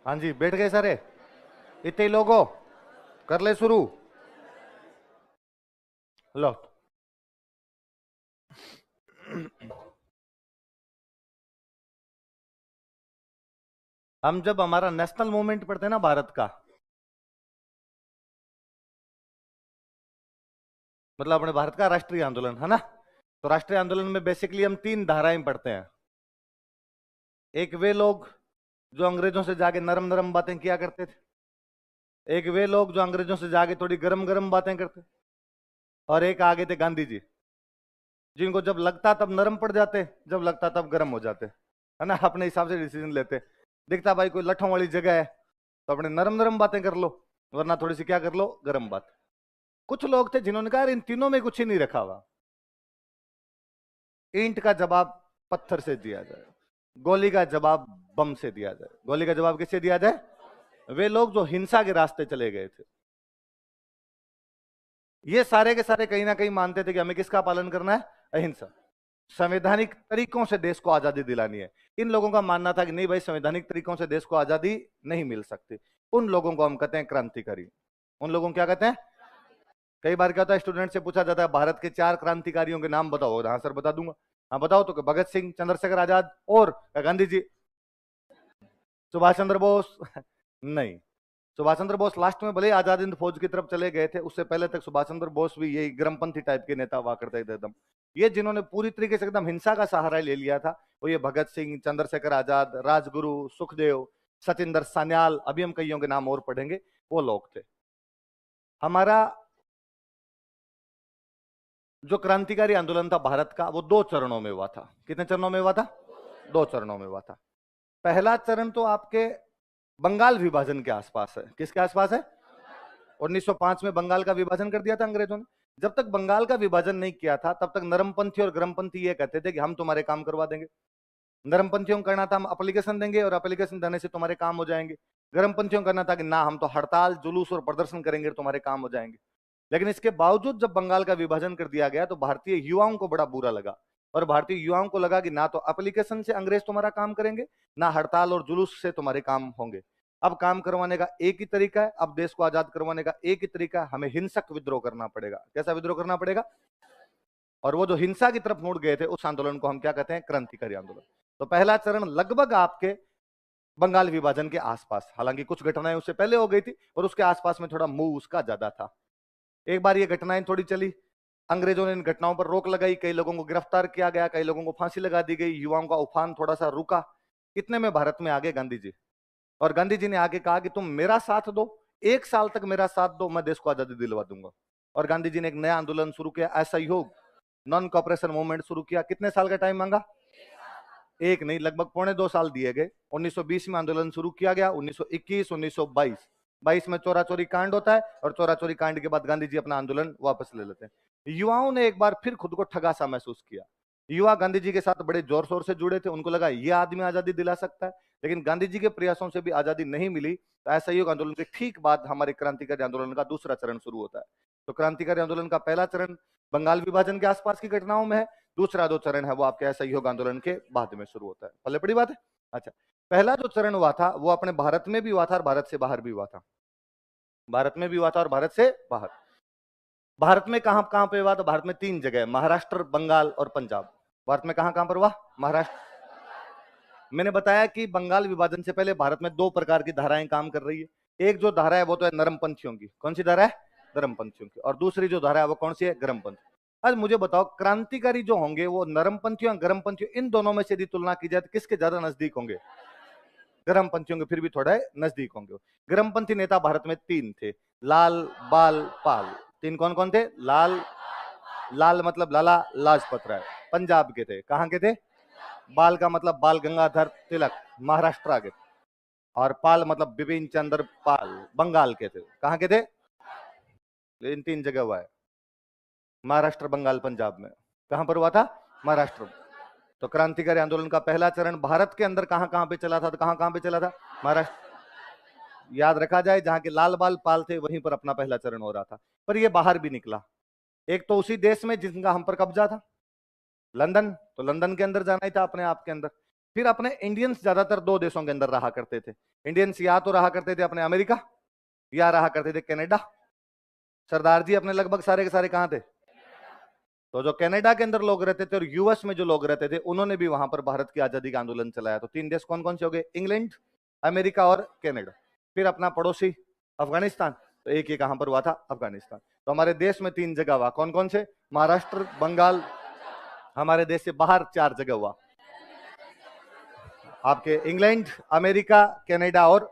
हाँ जी, बैठ गए सारे? इतने ही लोग हो? कर ले शुरू। लो। हम जब हमारा नेशनल मूवमेंट पढ़ते हैं ना भारत का, मतलब अपने भारत का राष्ट्रीय आंदोलन है ना, तो राष्ट्रीय आंदोलन में बेसिकली हम तीन धाराएं पढ़ते हैं। एक वे लोग जो अंग्रेजों से जाके नरम नरम बातें किया करते थे, एक वे लोग जो अंग्रेजों से जाके थोड़ी गरम गरम बातें करते, और एक आगे थे गांधी जी, जिनको जब लगता तब नरम पड़ जाते, जब लगता तब गर्म हो जाते, है ना, अपने हिसाब से डिसीजन लेते। दिखता भाई कोई लठों वाली जगह है तो अपने नरम नरम बातें कर लो, वरना थोड़ी सी क्या कर लो, गर्म बात। कुछ लोग थे जिन्होंने कहा इन तीनों में कुछ ही नहीं रखा हुआ, ईंट का जवाब पत्थर से दिया जाए, गोली का जवाब बम से दिया जाए। गोली का जवाब किससे दिया जाए? वे लोग जो हिंसा के रास्ते चले गए थे, ये सारे के सारे कहीं ना कहीं मानते थे कि हमें किसका पालन करना है? अहिंसा। संवैधानिक तरीकों से देश को आजादी दिलानी है। इन लोगों का मानना था कि नहीं भाई, संवैधानिक तरीकों से देश को आजादी नहीं मिल सकती। उन लोगों को हम कहते हैं क्रांतिकारी। उन लोगों को क्या कहते हैं? कई बार क्या होता है, स्टूडेंट से पूछा जाता है भारत के 4 क्रांतिकारियों के नाम बताओ। हाँ सर बता दूंगा। हाँ बताओ तो, भगत सिंह, चंद्रशेखर आजाद और गांधी जी, सुभाष चंद्र बोस नहीं। सुभाष चंद्र बोस लास्ट में भले ही आजाद हिंद फौज की तरफ चले गए थे, उससे पहले तक सुभाष चंद्र बोस भी यही गर्मपंथी टाइप के नेता हुआ करते थे एकदम। ये जिन्होंने पूरी तरीके से एकदम हिंसा का सहारा ले लिया था, वो ये भगत सिंह, चंद्रशेखर आजाद, राजगुरु, सुखदेव, सचिंदर सान्याल, अभी हम कईयों के नाम और पढ़ेंगे, वो लोग थे। हमारा जो क्रांतिकारी आंदोलन था भारत का, वो 2 चरणों में हुआ था। कितने चरणों में हुआ था? 2 चरणों में हुआ था। पहला चरण तो आपके बंगाल विभाजन के आसपास है। किसके आसपास है? 1905 में बंगाल का विभाजन कर दिया था अंग्रेजों ने। जब तक बंगाल का विभाजन नहीं किया था, तब तक नरमपंथी और गरमपंथी ये कहते थे कि हम तुम्हारे काम करवा देंगे। नरमपंथियों को करना था हम एप्लीकेशन देंगे और एप्लीकेशन देने से तुम्हारे काम हो जाएंगे। गरमपंथियों को करना था कि ना, हम तो हड़ताल, जुलूस और प्रदर्शन करेंगे, तुम्हारे काम हो जाएंगे। लेकिन इसके बावजूद जब बंगाल का विभाजन कर दिया गया, तो भारतीय युवाओं को बड़ा बुरा लगा। और भारतीय युवाओं को लगा कि ना तो एप्लीकेशन से अंग्रेज तुम्हारा काम करेंगे, ना हड़ताल और जुलूस से तुम्हारे काम होंगे। अब काम करवाने का एक ही तरीका है, अब देश को आजाद करवाने का एक ही तरीका है, हमें हिंसक विद्रोह करना पड़ेगा। कैसा विद्रोह करना पड़ेगा? और वो जो हिंसा की तरफ मुड़ गए थे, उस आंदोलन को हम क्या कहते हैं? क्रांतिकारी आंदोलन। तो पहला चरण लगभग आपके बंगाल विभाजन के आसपास, हालांकि कुछ घटनाएं उससे पहले हो गई थी और उसके आसपास में थोड़ा मूव उसका ज्यादा था। एक बार ये घटनाएं थोड़ी चली, अंग्रेजों ने इन घटनाओं पर रोक लगाई, कई लोगों को गिरफ्तार किया गया, कई लोगों को फांसी लगा दी गई, युवाओं का उफान थोड़ा सा रुका। इतने में भारत में आगे गांधी जी, और गांधी जी ने आगे कहा कि तुम मेरा साथ दो, 1 साल तक मेरा साथ दो, मैं देश को आजादी दिलवा दूंगा। और गांधी जी ने एक नया आंदोलन शुरू किया, असहयोग, नॉन कॉपरेशन मूवमेंट शुरू किया। कितने साल का टाइम मांगा? एक नहीं, लगभग 2.25 साल दिए गए। 1920 में आंदोलन शुरू किया गया। 1921, 1922, 22 में चोरा चोरी कांड होता है, और चोरा चोरी कांड के बाद गांधी जी अपना आंदोलन वापस ले लेते हैं। युवाओं ने एक बार फिर खुद को ठगा सा महसूस किया। युवा गांधी जी के साथ बड़े जोर शोर से जुड़े थे, उनको लगा ये आदमी आजादी दिला सकता है। लेकिन गांधी जी के प्रयासों से भी आजादी नहीं मिली। तो असहयोग आंदोलन के ठीक बाद हमारे क्रांतिकारी आंदोलन का दूसरा चरण शुरू होता है। तो क्रांतिकारी आंदोलन का पहला चरण बंगाल विभाजन के आसपास की घटनाओं में है, दूसरा जो चरण है वो आपके असहयोग आंदोलन के बाद में शुरू होता है। पहले बड़ी बात है। अच्छा, पहला जो चरण हुआ था वो अपने भारत में भी हुआ था और भारत से बाहर भी हुआ था। भारत में भी हुआ था और भारत से बाहर। भारत में कहां कहां पे हुआ? तो भारत में 3 जगह, महाराष्ट्र, बंगाल और पंजाब। भारत में कहां कहां पर हुआ? महाराष्ट्र। मैंने बताया कि बंगाल विभाजन से पहले भारत में 2 प्रकार की धाराएं काम कर रही है। एक जो धारा है वो तो है नरमपंथियों की। कौन सी धारा है? नरमपंथियों की। और दूसरी जो धारा है वो कौन सी है? गर्मपंथी। आज मुझे बताओ, क्रांतिकारी जो होंगे वो नरमपंथियों, गर्मपंथियों, इन दोनों में से यदि तुलना की जाए तो किसके ज्यादा नजदीक होंगे? गर्मपंथियों के फिर भी थोड़ा नजदीक होंगे। गर्मपंथी नेता भारत में 3 थे, लाल, बाल, पाल। 3 कौन कौन थे? लाल, लाल मतलब लाला लाजपत राय, पंजाब के थे। कहां के थे? बाल का मतलब बाल गंगाधर तिलक, महाराष्ट्र के। और पाल मतलब बिपिन चंद्र पाल, बंगाल के थे। कहां के थे? इन 3 जगह हुआ है, महाराष्ट्र, बंगाल, पंजाब में। कहां पर हुआ था? महाराष्ट्र। तो क्रांतिकारी आंदोलन का पहला चरण भारत के अंदर कहां कहां पे चला था? तो कहां कहां पे चला था? महाराष्ट्र। याद रखा जाए, जहां के लाल बाल पाल थे वहीं पर अपना पहला चरण हो रहा था। पर यह बाहर भी निकला, एक तो उसी देश में जिसका हम पर कब्जा था, लंदन। तो लंदन के अंदर जाना ही था अपने आप के अंदर। फिर अपने इंडियंस ज्यादातर दो देशों के अंदर रहा करते थे। इंडियंस या तो रहा करते थे अपने अमेरिका, या रहा करते थे कनाडा। सरदार जी अपने लगभग सारे के सारे कहां थे? तो जो कनाडा के अंदर लोग रहते थे और यूएस में जो लोग रहते थे, उन्होंने भी वहां पर भारत की आजादी का आंदोलन चलाया। तो तीन देश कौन कौन से हो गए? इंग्लैंड, अमेरिका और कनाडा। फिर अपना पड़ोसी अफगानिस्तान, तो एक ही कहां पर हुआ था? अफगानिस्तान। तो हमारे देश में तीन जगह हुआ, कौन कौन से? महाराष्ट्र, बंगाल। हमारे देश से बाहर चार जगह हुआ, आपके इंग्लैंड, अमेरिका, कनाडा और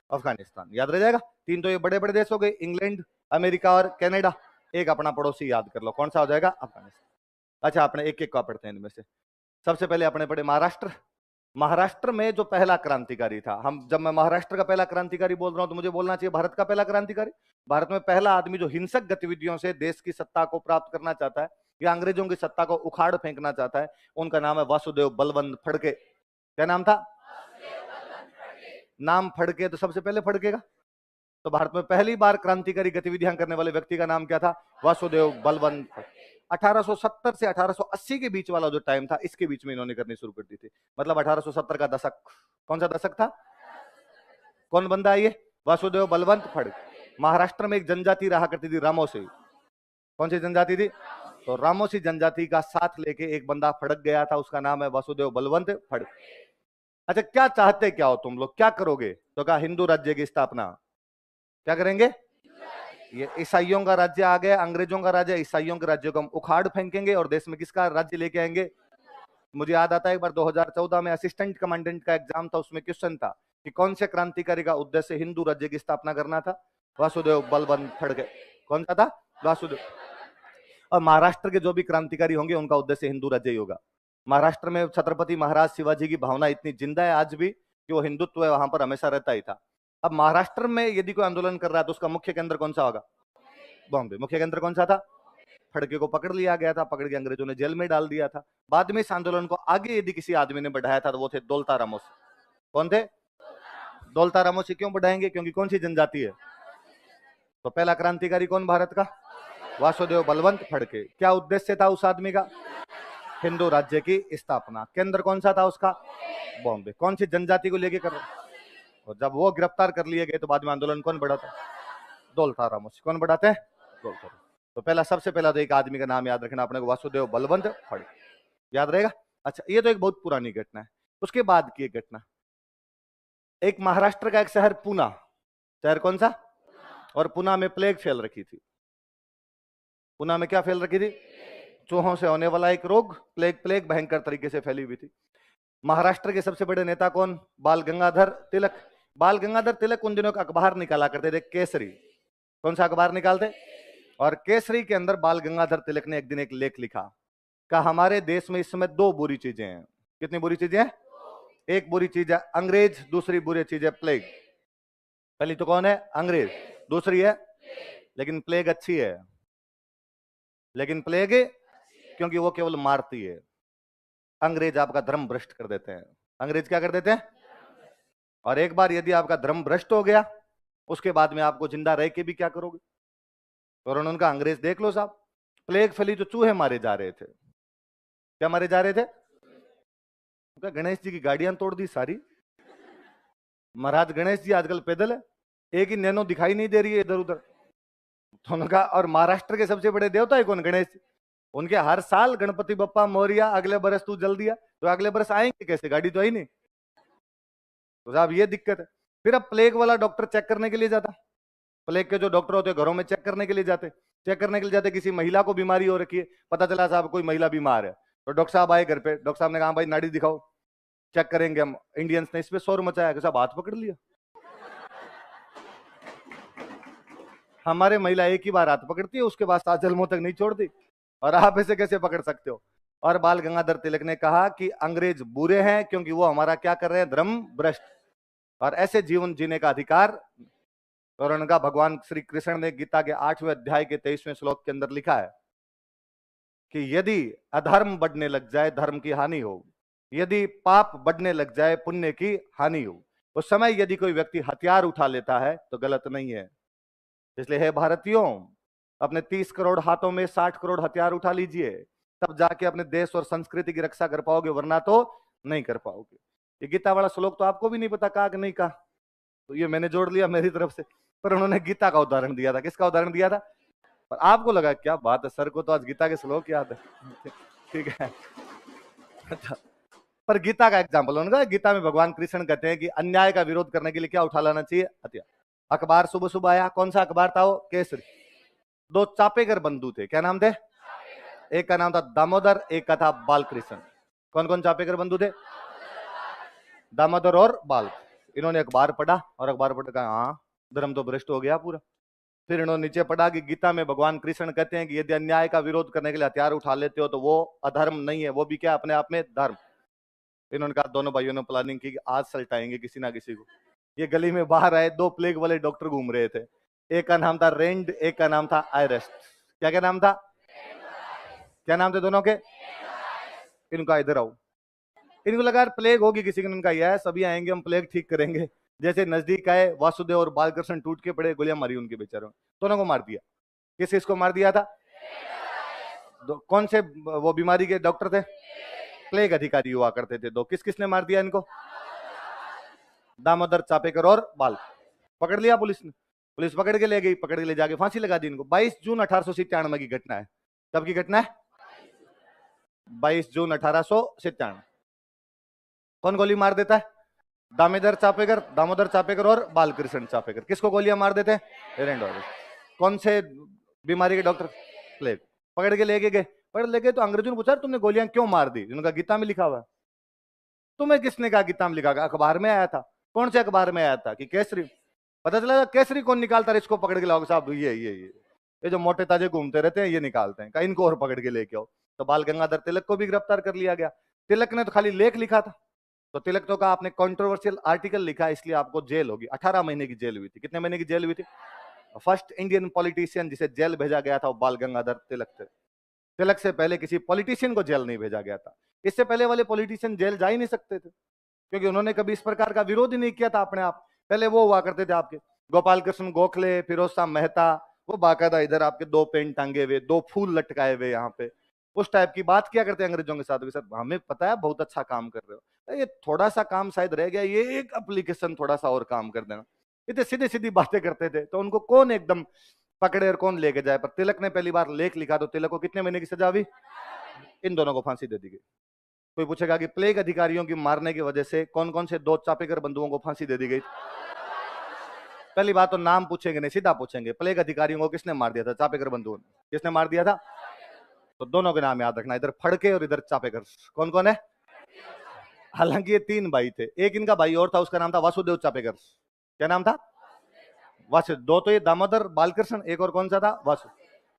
अफगानिस्तान। याद रह जाएगा। तीन तो ये बड़े बड़े देश हो गए, इंग्लैंड, अमेरिका और कनाडा। एक अपना पड़ोसी याद कर लो, कौन सा हो जाएगा? अफगानिस्तान। अच्छा, अपने एक एक का पढ़ते हैं इनमें से। सबसे पहले अपने पढ़े महाराष्ट्र। महाराष्ट्र में जो पहला क्रांतिकारी था, हम जब मैं महाराष्ट्र का पहला क्रांतिकारी बोल रहा हूं तो मुझे बोलना चाहिए भारत का पहला क्रांतिकारी। भारत में पहला आदमी जो हिंसक गतिविधियों से देश की सत्ता को प्राप्त करना चाहता है या अंग्रेजों की सत्ता को उखाड़ फेंकना चाहता है, उनका नाम है वासुदेव बलवंत फड़के। क्या नाम था? नाम फड़के, तो सबसे पहले फड़के का। तो भारत में पहली बार क्रांतिकारी गतिविधियां करने वाले व्यक्ति का नाम क्या था? वासुदेव बलवंत फड़के। 1870 से 1880 के बीच वाला जो टाइम था, इसके बीच में इन्होंने करनी शुरू कर दी थी। मतलब 1870 का दशक। कौन सा दशक था? कौन बंदा है ये? वासुदेव बलवंत फड़के। महाराष्ट्र में एक जनजाति रहा करती थी, रामोसी। कौन सी जनजाति थी? तो रामोसी जनजाति का साथ लेके एक बंदा फड़क गया था, उसका नाम है वासुदेव बलवंत फड़के। अच्छा, क्या चाहते क्या हो तुम लोग, क्या करोगे? तो कहा हिंदू राज्य की स्थापना। क्या करेंगे? ये ईसाइयों का राज्य आ गया, अंग्रेजों का राज्य, ईसाइयों के राज्य को हम उखाड़ फेंकेंगे और देश में किसका राज्य लेके आएंगे? मुझे याद आता है एक बार 2014 में असिस्टेंट कमांडेंट का एग्जाम था, उसमें क्वेश्चन था कि कौन से क्रांतिकारी का उद्देश्य हिंदू राज्य की स्थापना करना था? वासुदेव बलवंत फड़के। कौन सा था? वासुदेव। और महाराष्ट्र के जो भी क्रांतिकारी होंगे उनका उद्देश्य हिंदू राज्य ही होगा। महाराष्ट्र में छत्रपति महाराज शिवाजी की भावना इतनी जिंदा है आज भी कि वो हिंदुत्व वहां पर हमेशा रहता ही था। अब महाराष्ट्र में यदि कोई आंदोलन कर रहा है तो उसका मुख्य केंद्र कौन सा होगा? बॉम्बे। मुख्य केंद्र कौन सा था? फड़के को पकड़ लिया गया था, पकड़ के अंग्रेजों ने जेल में डाल दिया था। बाद में इस आंदोलन को आगे यदि किसी आदमी ने बढ़ाया था तो वो थे दौलता रामोसी। कौन थे? दौलता रामोसी। क्यों बढ़ाएंगे? क्योंकि कौन सी जनजाति है? तो पहला क्रांतिकारी कौन भारत का? वासुदेव बलवंत फड़के। क्या उद्देश्य था उस आदमी का? हिंदू राज्य की स्थापना। केंद्र कौन सा था उसका? बॉम्बे। कौन सी जनजाति को लेके कर रहा? और जब वो गिरफ्तार कर लिए गए तो बाद में आंदोलन कौन बढ़ाता? दौलता रामोसी। कौन बढ़ाते हैं? दौलता। तो पहला, सबसे पहला तो एक आदमी का नाम याद रखना अपने को, वासुदेव बलवंत फड़के। याद रहेगा। अच्छा, ये तो एक बहुत पुरानी घटना है। उसके बाद की एक घटना, एक महाराष्ट्र का एक शहर पूना। शहर कौन सा? और पूना में प्लेग फैल रखी थी। पूना में क्या फैल रखी थी? चूहों से होने वाला एक रोग, प्लेग। प्लेग भयंकर तरीके से फैली हुई थी। महाराष्ट्र के सबसे बड़े नेता कौन? बाल गंगाधर तिलक। बाल गंगाधर तिलक उन दिनों का अखबार निकाला करते थे, केसरी। कौन सा अखबार निकालते? और केसरी के अंदर बाल गंगाधर तिलक ने एक दिन एक लेख लिखा, कहा हमारे देश में इस समय दो बुरी चीजें हैं। कितनी बुरी चीजें हैं? एक बुरी चीज है अंग्रेज, दूसरी बुरी चीज है प्लेग। पहली तो कौन है? अंग्रेज। दूसरी है, लेकिन प्लेग अच्छी है। लेकिन प्लेग क्योंकि वो केवल मारती है। अंग्रेज आपका धर्म भ्रष्ट कर देते हैं। अंग्रेज क्या कर देते हैं? और एक बार यदि आपका धर्म भ्रष्ट हो गया, उसके बाद में आपको जिंदा रह के भी क्या करोगे? और उनका अंग्रेज देख लो साहब, प्लेग फैली तो चूहे मारे जा रहे थे। क्या मारे जा रहे थे? गणेश जी की गाड़ियां तोड़ दी सारी। महाराज गणेश जी आजकल पैदल है, एक ही नैनो दिखाई नहीं दे रही है इधर उधर। तो उनका, और महाराष्ट्र के सबसे बड़े देवता है कौन? गणेश। उनके हर साल गणपति बप्पा मोरिया, अगले बरस तू जल्दी आ। तो अगले बरस आएंगे कैसे? गाड़ी तो आई नहीं। तो साहब ये दिक्कत है। फिर अब प्लेग वाला डॉक्टर चेक करने के लिए जाता। प्लेग के जो डॉक्टर होते घरों में चेक करने के लिए जाते। चेक करने के लिए जाते, किसी महिला को बीमारी हो रखी है, पता चला साहब कोई महिला बीमार है। तो डॉक्टर साहब आए घर पे, डॉक्टर साहब ने कहा भाई नाड़ी दिखाओ, चेक करेंगे हम। इंडियंस ने इस पे शोर मचाया कि साहब हाथ पकड़ लिया। हमारे महिला एक ही बार हाथ पकड़ती है, उसके बाद 7 जन्मों तक नहीं छोड़ती, और आप इसे कैसे पकड़ सकते हो? और बाल गंगाधर तिलक ने कहा कि अंग्रेज बुरे हैं क्योंकि वो हमारा क्या कर रहे हैं? धर्म भ्रष्ट। और ऐसे जीवन जीने का अधिकार। और उनका भगवान श्री कृष्ण ने गीता के 8वें अध्याय के 23वें श्लोक के अंदर लिखा है कि यदि अधर्म बढ़ने लग जाए, धर्म की हानि हो। यदि पाप बढ़ने लग जाए, पुण्य की हानि हो। उस समय यदि कोई व्यक्ति हथियार उठा लेता है तो गलत नहीं है। इसलिए है भारतीयों, अपने 30 करोड़ हाथों में 60 करोड़ हथियार उठा लीजिए, तब जाके अपने देश और संस्कृति की रक्षा कर पाओगे, वरना तो नहीं कर पाओगे। ये गीता वाला श्लोक तो आपको भी नहीं पता कहा कि नहीं कहा, तो ये मैंने जोड़ लिया मेरी तरफ से, पर उन्होंने गीता का उदाहरण दिया था। किसका उदाहरण दिया था? पर आपको लगा क्या बात है, सर को तो आज गीता के श्लोक याद है। ठीक है। अच्छा, पर गीता का एग्जाम्पल उनका, गीता में भगवान कृष्ण कहते हैं कि अन्याय का विरोध करने के लिए क्या उठा लाना चाहिए? हथियार। अखबार सुबह सुबह आया, कौन सा अखबार था वो? केसरी। दो चापेकर बंधु थे, क्या नाम थे? एक का नाम था दामोदर, एक का था बालकृष्ण। कौन कौन चापेकर बंधु थे? दामोदर और बाल। इन्होंने अखबार पढ़ा और अखबार पढ़ कहा हाँ धर्म तो भ्रष्ट हो गया पूरा। फिर इन्होंने नीचे पढ़ा कि गीता में भगवान कृष्ण कहते हैं कि यदि अन्याय का विरोध करने के लिए हथियार उठा लेते हो तो वो अधर्म नहीं है, वो भी क्या अपने आप में धर्म। इन्होंने कहा, दोनों भाइयों ने प्लानिंग की कि आज सल्टाएंगे किसी ना किसी को। ये गली में बाहर आए, दो प्लेग वाले डॉक्टर घूम रहे थे, एक का नाम था रेंड, एक का नाम था आयरेस्ट। क्या क्या नाम था? क्या नाम थे दोनों के? इनका इधर आओ। इनको लगा प्लेग होगी किसी को, इनका यह सभी आएंगे हम प्लेग ठीक करेंगे। जैसे नजदीक आए, वासुदेव और बालकृष्ण टूट के पड़े, गोलियां मारी उनके बेचारों, दोनों को मार दिया। किस किसको मार दिया था? कौन से वो बीमारी के डॉक्टर थे? प्लेग अधिकारी हुआ करते थे दो। किस किसने मार दिया इनको? दामोदर चापेकर और बाल। पकड़ लिया पुलिस ने, पुलिस पकड़ के ले गई, पकड़ के ले जाके फांसी लगा दी इनको। 22 जून 1897 की घटना है। कब की घटना है? 22 जून 1897। कौन गोली मार देता है? दामोदर चापेकर और बालकृष्ण चापेकर। किसको गोलियां मार देते हैं? रेंडोर। कौन से बीमारी के डॉक्टर? प्लेग। पकड़ के लेके गए, पकड़ ले गए तो अंग्रेजों ने पूछा तुमने गोलियां क्यों मार दी? उनका गीता में लिखा हुआ है। तुम्हें किसने कहा गीता में लिखा? अखबार में आया था। कौन से अखबार में आया था? कि केसरी। पता चला केसरी कौन निकालता है? इसको पकड़ के लाओगे साहब, ये जो मोटे ताजे घूमते रहते हैं ये निकालते हैं, इनको और पकड़ के लेके आओ। तो बाल गंगाधर तिलक को भी गिरफ्तार कर लिया गया। तिलक ने तो खाली लेख लिखा था, तो तिलक तो कहा आपने कंट्रोवर्शियल आर्टिकल लिखा है इसलिए आपको जेल होगी। 18 महीने की जेल हुई थी। कितने महीने की जेल हुई थी? फर्स्ट इंडियन पॉलिटिशियन जिसे जेल भेजा गया था वो बाल गंगाधर तिलक थे। तिलक से पहले किसी पॉलिटिशियन को जेल नहीं भेजा गया था। इससे पहले वाले पॉलिटिशियन जेल जा ही नहीं सकते थे, क्योंकि उन्होंने कभी इस प्रकार का विरोध ही नहीं किया था अपने आप। पहले वो हुआ करते थे आपके गोपाल कृष्ण गोखले, फिरोज शाह मेहता, वो बाकायदा इधर आपके दो पेन टांगे हुए, दो फूल लटकाए हुए यहाँ पे, उस टाइप की बात किया करते अंग्रेजों के साथ। सर हमें पता है बहुत अच्छा काम कर रहे हो, ये थोड़ा सा काम शायद रह गया, ये एक एप्लीकेशन थोड़ा सा और काम कर देना। इतने सीधी सीधी बातें करते थे, तो उनको कौन एकदम पकड़े और कौन लेके जाए। पर तिलक ने पहली बार लेख लिखा तो तिलक को कितने महीने की सजा हुई? इन दोनों को फांसी दे दी गई। कोई पूछेगा कि प्लेग अधिकारियों की मारने की वजह से कौन कौन से दो चापेकर बंधुओं को फांसी दे दी गई? पहली बात तो नाम पूछेंगे नहीं, सीधा पूछेंगे प्लेग अधिकारियों को किसने मार दिया था? चापेकर बंधुओं ने। किसने मार दिया था? तो दोनों के नाम याद रखना, इधर फड़के और इधर चापेकर। कौन कौन है? हालांकि ये तीन भाई थे, एक इनका भाई और था, उसका नाम था वासुदेव चापेकर। क्या नाम था? वासुदेव। दो तो ये दामोदर बालकृष्ण, एक और कौन सा था?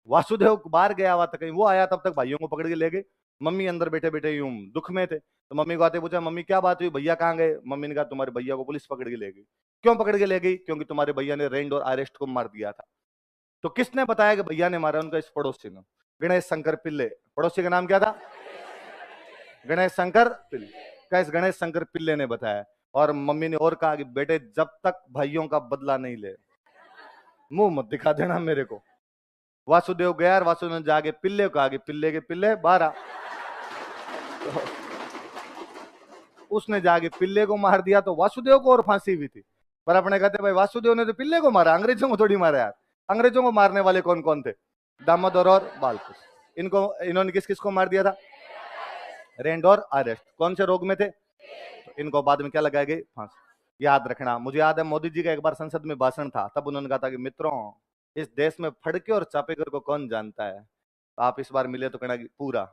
वासुदेव बाहर गया हुआ था कहीं, वो आया तब तक भाइयों को पकड़ के ले गए। मम्मी अंदर बैठे बैठे यूं दुख में थे, तो मम्मी को आते पूछा मम्मी क्या बात हुई, भैया कहाँ गए? मम्मी ने कहा तुम्हारे भैया को पुलिस पकड़ के ले गई। क्यों पकड़ के ले गई? क्योंकि तुम्हारे भैया ने रेंड और अरेस्ट को मार दिया था। तो किसने बताया कि भैया ने मारा? उनका इस पड़ोसी ने, गणेश शंकर पिल्ले। पड़ोसी का नाम क्या था? गणेश शंकर पिल्ले। क्या इस गणेश शंकर पिल्ले ने बताया? और मम्मी ने और कहा कि बेटे जब तक भाइयों का बदला नहीं ले, मुंह मत दिखा देना मेरे को। वासुदेव गया और वासुदेव ने जाके पिल्ले को कहा कि पिल्ले के पिल्ले बाहर आ। तो उसने जाके पिल्ले को मार दिया, तो वासुदेव को और फांसी हुई थी। पर अपने कहते भाई वासुदेव ने तो पिल्ले को मारा, अंग्रेजों को थोड़ी मारा यार। अंग्रेजों को मारने वाले कौन कौन थे? दामोदर और बालकृष्ण। इन्होंने किस किस को मार दिया था? रेंड और अरेस्ट। कौन से रोग में थे? तो इनको बाद में क्या लगाई गई? फांसी। याद रखना, मुझे याद है मोदी जी का एक बार संसद में भाषण था, तब उन्होंने कहा था कि मित्रों इस देश में फड़के और चापेकर को कौन जानता है? तो आप इस बार मिले तो कहना कि पूरा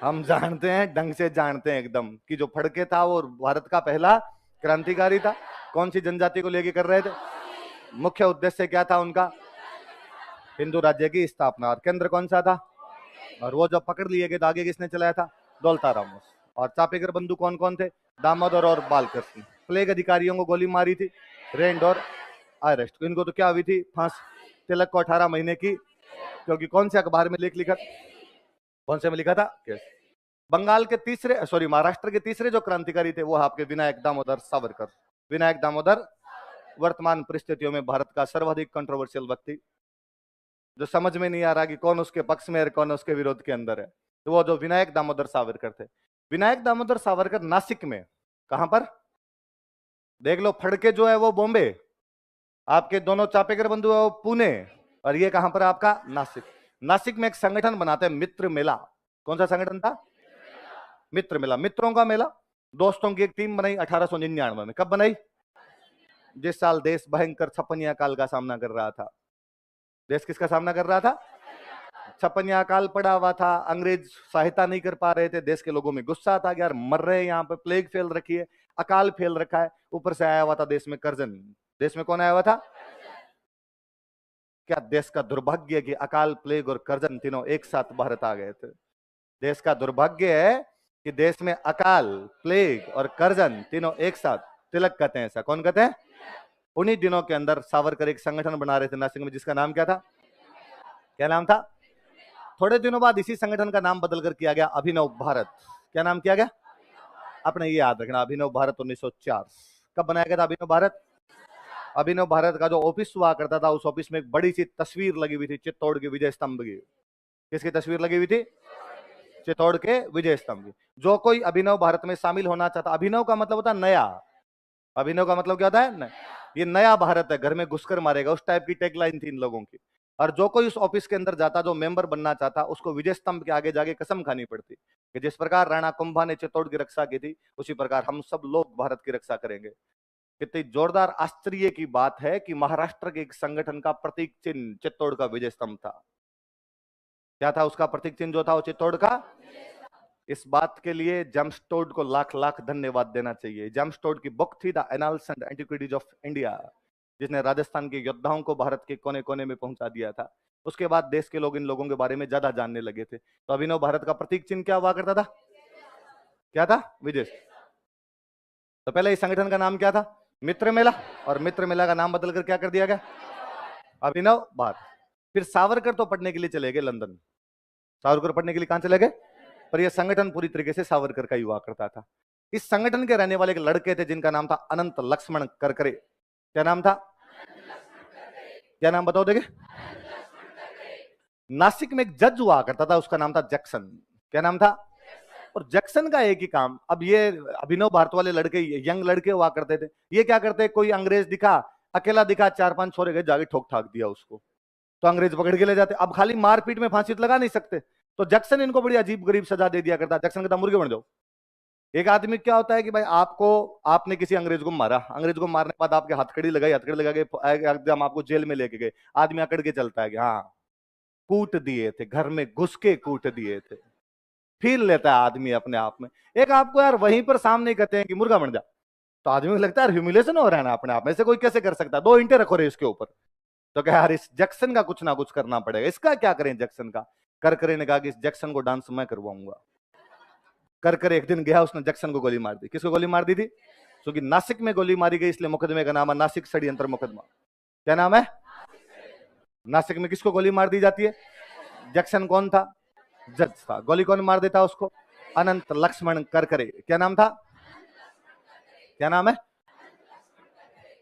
हम जानते हैं, ढंग से जानते हैं एकदम, कि जो फड़के था वो भारत का पहला क्रांतिकारी था। कौन सी जनजाति को लेके कर रहे थे? मुख्य उद्देश्य क्या था उनका? हिंदू राज्य की स्थापना। और केंद्र कौन सा था? और वो जब पकड़ लिए गए तो आगे किसने चलाया था? दौलताराम। और चापेकर बंधु कौन कौन थे? दामोदर और बालकृष्ण। प्लेग अधिकारियों को गोली मारी थी, रेंड और अरेस्ट। इनको तो क्या हुई थी? फांसी। तिलक को 18 महीने की, क्योंकि कौन से अखबार में लेख लिखा? कौन से में लिखा था? बंगाल के महाराष्ट्र के तीसरे जो क्रांतिकारी थे वो आपके विनायक दामोदर सावरकर। विनायक दामोदर वर्तमान परिस्थितियों में भारत का सर्वाधिक कंट्रोवर्शियल व्यक्ति, जो समझ में नहीं आ रहा कि कौन उसके पक्ष में है कौन उसके विरोध के अंदर है, तो वो जो विनायक दामोदर सावरकर थे। विनायक दामोदर सावरकर नासिक में, कहां पर देख लो, फड़के जो है वो बॉम्बे, आपके दोनों चापेकर बंधु है वो पुणे, और ये कहां पर आपका नासिक। नासिक में एक संगठन बनाते हैं मित्र मेला। कौन सा संगठन था? मित्र मेला, मित्रों का मेला। दोस्तों की एक टीम बनाई 1899 में। कब बनाई? जिस साल देश भयंकर छपनिया काल का सामना कर रहा था। देश किसका सामना कर रहा था? छपनिया काल पड़ा हुआ था, अंग्रेज सहायता नहीं कर पा रहे थे, देश के लोगों में गुस्सा था कि यार मर रहे हैं, यहाँ पे प्लेग फैल रखी है, अकाल फैल रखा है, ऊपर से आया हुआ था देश में कर्जन। देश में कौन आया हुआ था? क्या देश का दुर्भाग्य है कि अकाल, प्लेग और कर्जन तीनों एक साथ भारत आ गए थे। देश का दुर्भाग्य है कि देश में अकाल, प्लेग और कर्जन तीनों एक साथ। तिलक कहते हैं ऐसा, कौन कहते हैं? उन्हीं दिनों के अंदर सावरकर एक संगठन बना रहे थे नासिक में, जिसका नाम क्या था? क्या नाम था? थोड़े दिनों बाद इसी संगठन का नाम बदलकर किया गया अभिनव भारत। क्या नाम किया गया? आपने ये याद रखना, अभिनव भारत 1904। कब बनाया गया था अभिनव भारत? अभिनव भारत का जो ऑफिस हुआ करता था, उस ऑफिस में एक बड़ी सी तस्वीर लगी हुई थी चित्तौड़ के विजय स्तंभ की। किसकी तस्वीर लगी हुई थी? चित्तौड़ के विजय स्तंभ की। जो कोई अभिनव भारत में शामिल होना चाहता, अभिनव का मतलब होता है नया, अभिनव का मतलब क्या होता है? ये नया भारत है, घर में घुसकर मारेगा, उस टाइप की टैगलाइन थी इन लोगों की। और जो कोई उस ऑफिस के अंदर जाता, जो मेंबर बनना चाहता, उसको विजय स्तंभ के आगे जाके कसम खानी पड़ती कि जिस प्रकार राणा कुंभा ने चित्तौड़ की रक्षा की थी, उसी प्रकार हम सब लोग भारत की रक्षा करेंगे। कितनी जोरदार आश्चर्य की बात है कि महाराष्ट्र के एक संगठन का प्रतीक चिन्ह चित्तौड़ का विजय स्तंभ था। क्या था उसका प्रतीक चिन्ह जो था? वो चित्तौड़ का। इस बात के लिए जेम्स टोड को लाख लाख धन्यवाद देना चाहिए। जेम्स टोड की बुक थी the annals and antiquities of India, जिसने राजस्थान के योद्धाओं को भारत के कोने कोने में पहुंचा दिया था। उसके बाद देश के लोग इन लोगों के बारे में ज्यादा जानने लगे थे। तो अभिनव भारत का प्रतीक चिन्ह क्या हुआ करता था? क्या था? विजय। तो पहले इस संगठन का नाम क्या था? मित्र मेला, और मित्र मेला का नाम बदलकर क्या कर दिया गया? अभिनव भारत। फिर सावरकर तो पढ़ने के लिए चले गए लंदन। सावरकर पढ़ने के लिए कहां चले गए? पर यह संगठन पूरी तरीके से सावरकर का ही हुआ करता था। इस संगठन के रहने वाले एक लड़के थे जिनका नाम था अनंत लक्ष्मण करकरे। क्या नाम था? क्या नाम बताओ देखे? नासिक में एक जज हुआ करता था, उसका नाम था जैक्सन। क्या नाम था? और जैक्सन का एक ही काम, अब ये अभिनव भारत वाले लड़के, यंग लड़के हुआ करते थे, ये क्या करते? कोई अंग्रेज दिखा, अकेला दिखा, 4-5 छोरे गए, जाके ठोक ठाक दिया उसको, तो अंग्रेज पकड़ के ले जाते। अब खाली मारपीट में फांसी तो लगा नहीं सकते, तो जैक्सन इनको बड़ी अजीब गरीब सजा दे दिया करता। जैक्सन कहता मुर्गे बन जाओ। एक आदमी क्या होता है कि भाई आपने किसी अंग्रेज को मारा, अंग्रेज को मारने के बाद आपके हथकड़ी लगाई, हथकड़ी लगा के एकदम आपको जेल में लेके गए, आदमी अकड़ के चलता है कि हाँ कूट दिए थे, घर में घुस के कूट दिए थे, फील लेता है आदमी अपने आप में। एक आपको यार वहीं पर सामने कहते हैं कि मुर्गा बन जा, तो आदमी को लगता है यार ह्यूमिलेशन हो रहा है ना अपने आप में, से कोई कैसे कर सकता है? 2 ईंटें रखो रे इसके ऊपर। तो क्या यार इस जैक्सन का कुछ ना कुछ करना पड़ेगा, इसका क्या करें जैक्सन का? करकरे ने कहा कि इस जैक्सन को डांस मैं करवाऊंगा। करकरे एक दिन गया, उसने जैक्सन को गोली मार दी। किसको गोली मार दी थी? क्योंकि नासिक में गोली मारी गई, इसलिए मुकदमे का नाम है नासिक षड्यंत्र मुकदमा। क्या नाम है? नासिक में किसको गोली मार दी जाती है? जैक्सन कौन था? जज था। गोली कौन मार देता उसको? अनंत लक्ष्मण करकरे। क्या नाम था? क्या नाम है?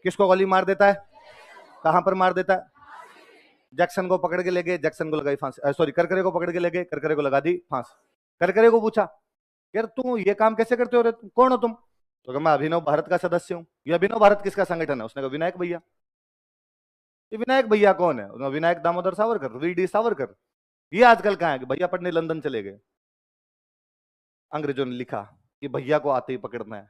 किसको गोली मार देता है? कहां पर मार देता है? जैक्सन को पकड़ के ले गए, जैक्सन को लगाई फांसी, सॉरी करकरे को पकड़ के ले गए, करकरे को लगा दी फांसी। करकरे को पूछा यार तुम ये काम कैसे करते हो रे, कौन हो तुम? तो मैं अभिनव भारत का सदस्य हूं। ये अभिनव भारत किसका संगठन है? उसने कहा विनायक भैया। ये विनायक भैया कौन है? विनायक दामोदर सावरकर, वीडी सावरकर। ये आजकल कहां है? कि भैया पढ़ने लंदन चले गए। अंग्रेजों ने लिखा कि भैया को आते ही पकड़ना है,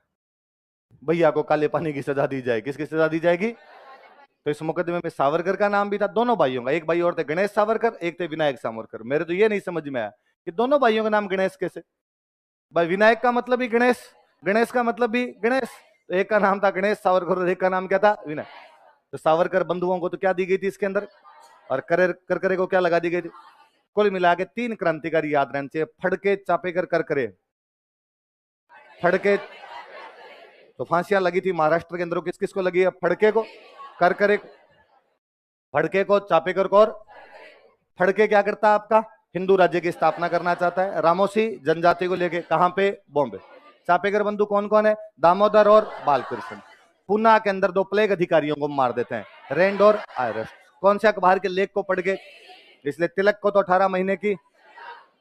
भैया को काले पानी की सजा दी जाएगी। किसकी सजा दी जाएगी? तो इस मुकदमे में सावरकर का नाम भी था, दोनों भाइयों का। एक भाई और थे गणेश सावरकर, एक थे विनायक सावरकर। मेरे तो ये नहीं समझ में आया कि दोनों भाइयों का नाम गणेश कैसे? भाई विनायक का मतलब भी गणेश, गणेश का मतलब भी गणेश, तो एक का नाम था गणेश सावरकर और एक का नाम क्या था? विनायक। तो सावरकर बंधुओं को तो क्या दी गई थी इसके अंदर, और करकरे को क्या लगा दी गई थी? कुल मिला के 3 क्रांतिकारी याद रहने चाहिए, फड़के, चापेकर, करकरे। फड़के तो फांसियां लगी थी महाराष्ट्र के अंदर, किस किस को लगी है? फड़के को, करकरे, फड़के को, चापेकर को। और फड़के क्या करता है आपका? हिंदू राज्य की स्थापना करना चाहता है, रामोसी जनजाति को लेके, कहां पे? बॉम्बे। चापेकर बंधु कौन कौन है? दामोदर और बालकृष्ण। पूना के अंदर 2 प्लेग अधिकारियों को मार देते हैं, रेंड और आयरस। कौन से अखबार के लेख को पढ़ के? इसलिए तिलक को तो 18 महीने की,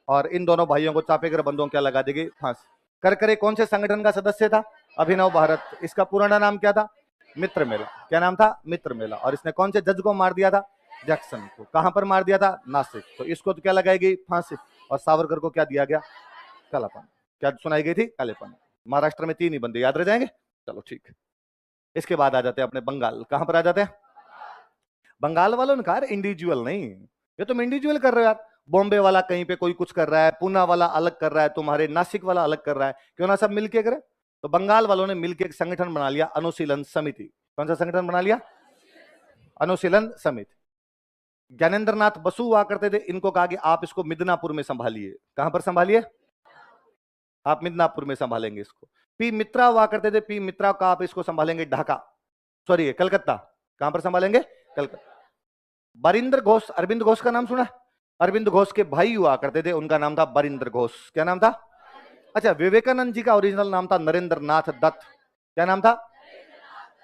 और इन दोनों भाइयों को चापेकर बंधुओं क्या लगा दी गई? फांसी। करकरे कौन से संगठन का सदस्य था? अभिनव भारत। इसका पुराना नाम क्या था? मित्र मेला। क्या नाम था? मित्र मेला। और इसने कौन से जज को मार दिया था? जैक्सन को। कहां पर मार दिया था? नासिक। तो इसको तो क्या लगाएगी? फांसी। और सावरकर को क्या दिया गया? कालापन। क्या सुनाई गई थी? कालेपन। महाराष्ट्र में 3 ही बंदे याद रह जाएंगे। चलो ठीक है। इसके बाद आ जाते हैं अपने बंगाल। कहां पर आ जाते हैं? बंगाल वालों ने कहा इंडिविजुअल नहीं, ये तुम इंडिविजुअल कर रहे हो यार। बॉम्बे वाला कहीं पे कोई कुछ कर रहा है, पूना वाला अलग कर रहा है, तुम्हारे नासिक वाला अलग कर रहा है, क्यों ना सब मिलके करे। तो बंगाल वालों ने मिलकर एक संगठन बना लिया, अनुशीलन समिति। कौन सा संगठन बना लिया? अनुशीलन समिति। ज्ञानेंद्र नाथ बसु हुआ करते थे, इनको कहा कि आप इसको मिदनापुर में संभालिए। कहां पर संभालिए? आप मिदनापुर में संभालेंगे इसको। पी मित्रा हुआ करते थे, पी मित्रा का आप इसको संभालेंगे ढाका, सॉरी कलकत्ता। कहां पर संभालेंगे? कलकत्ता। बरिंदर घोष, अरविंद घोष का नाम सुना? अरविंद घोष के भाई हुआ करते थे, उनका नाम था बरिंदर घोष। क्या नाम था? अच्छा, विवेकानंद जी का ओरिजिनल नाम था नरेंद्र नाथ दत्त। क्या नाम था?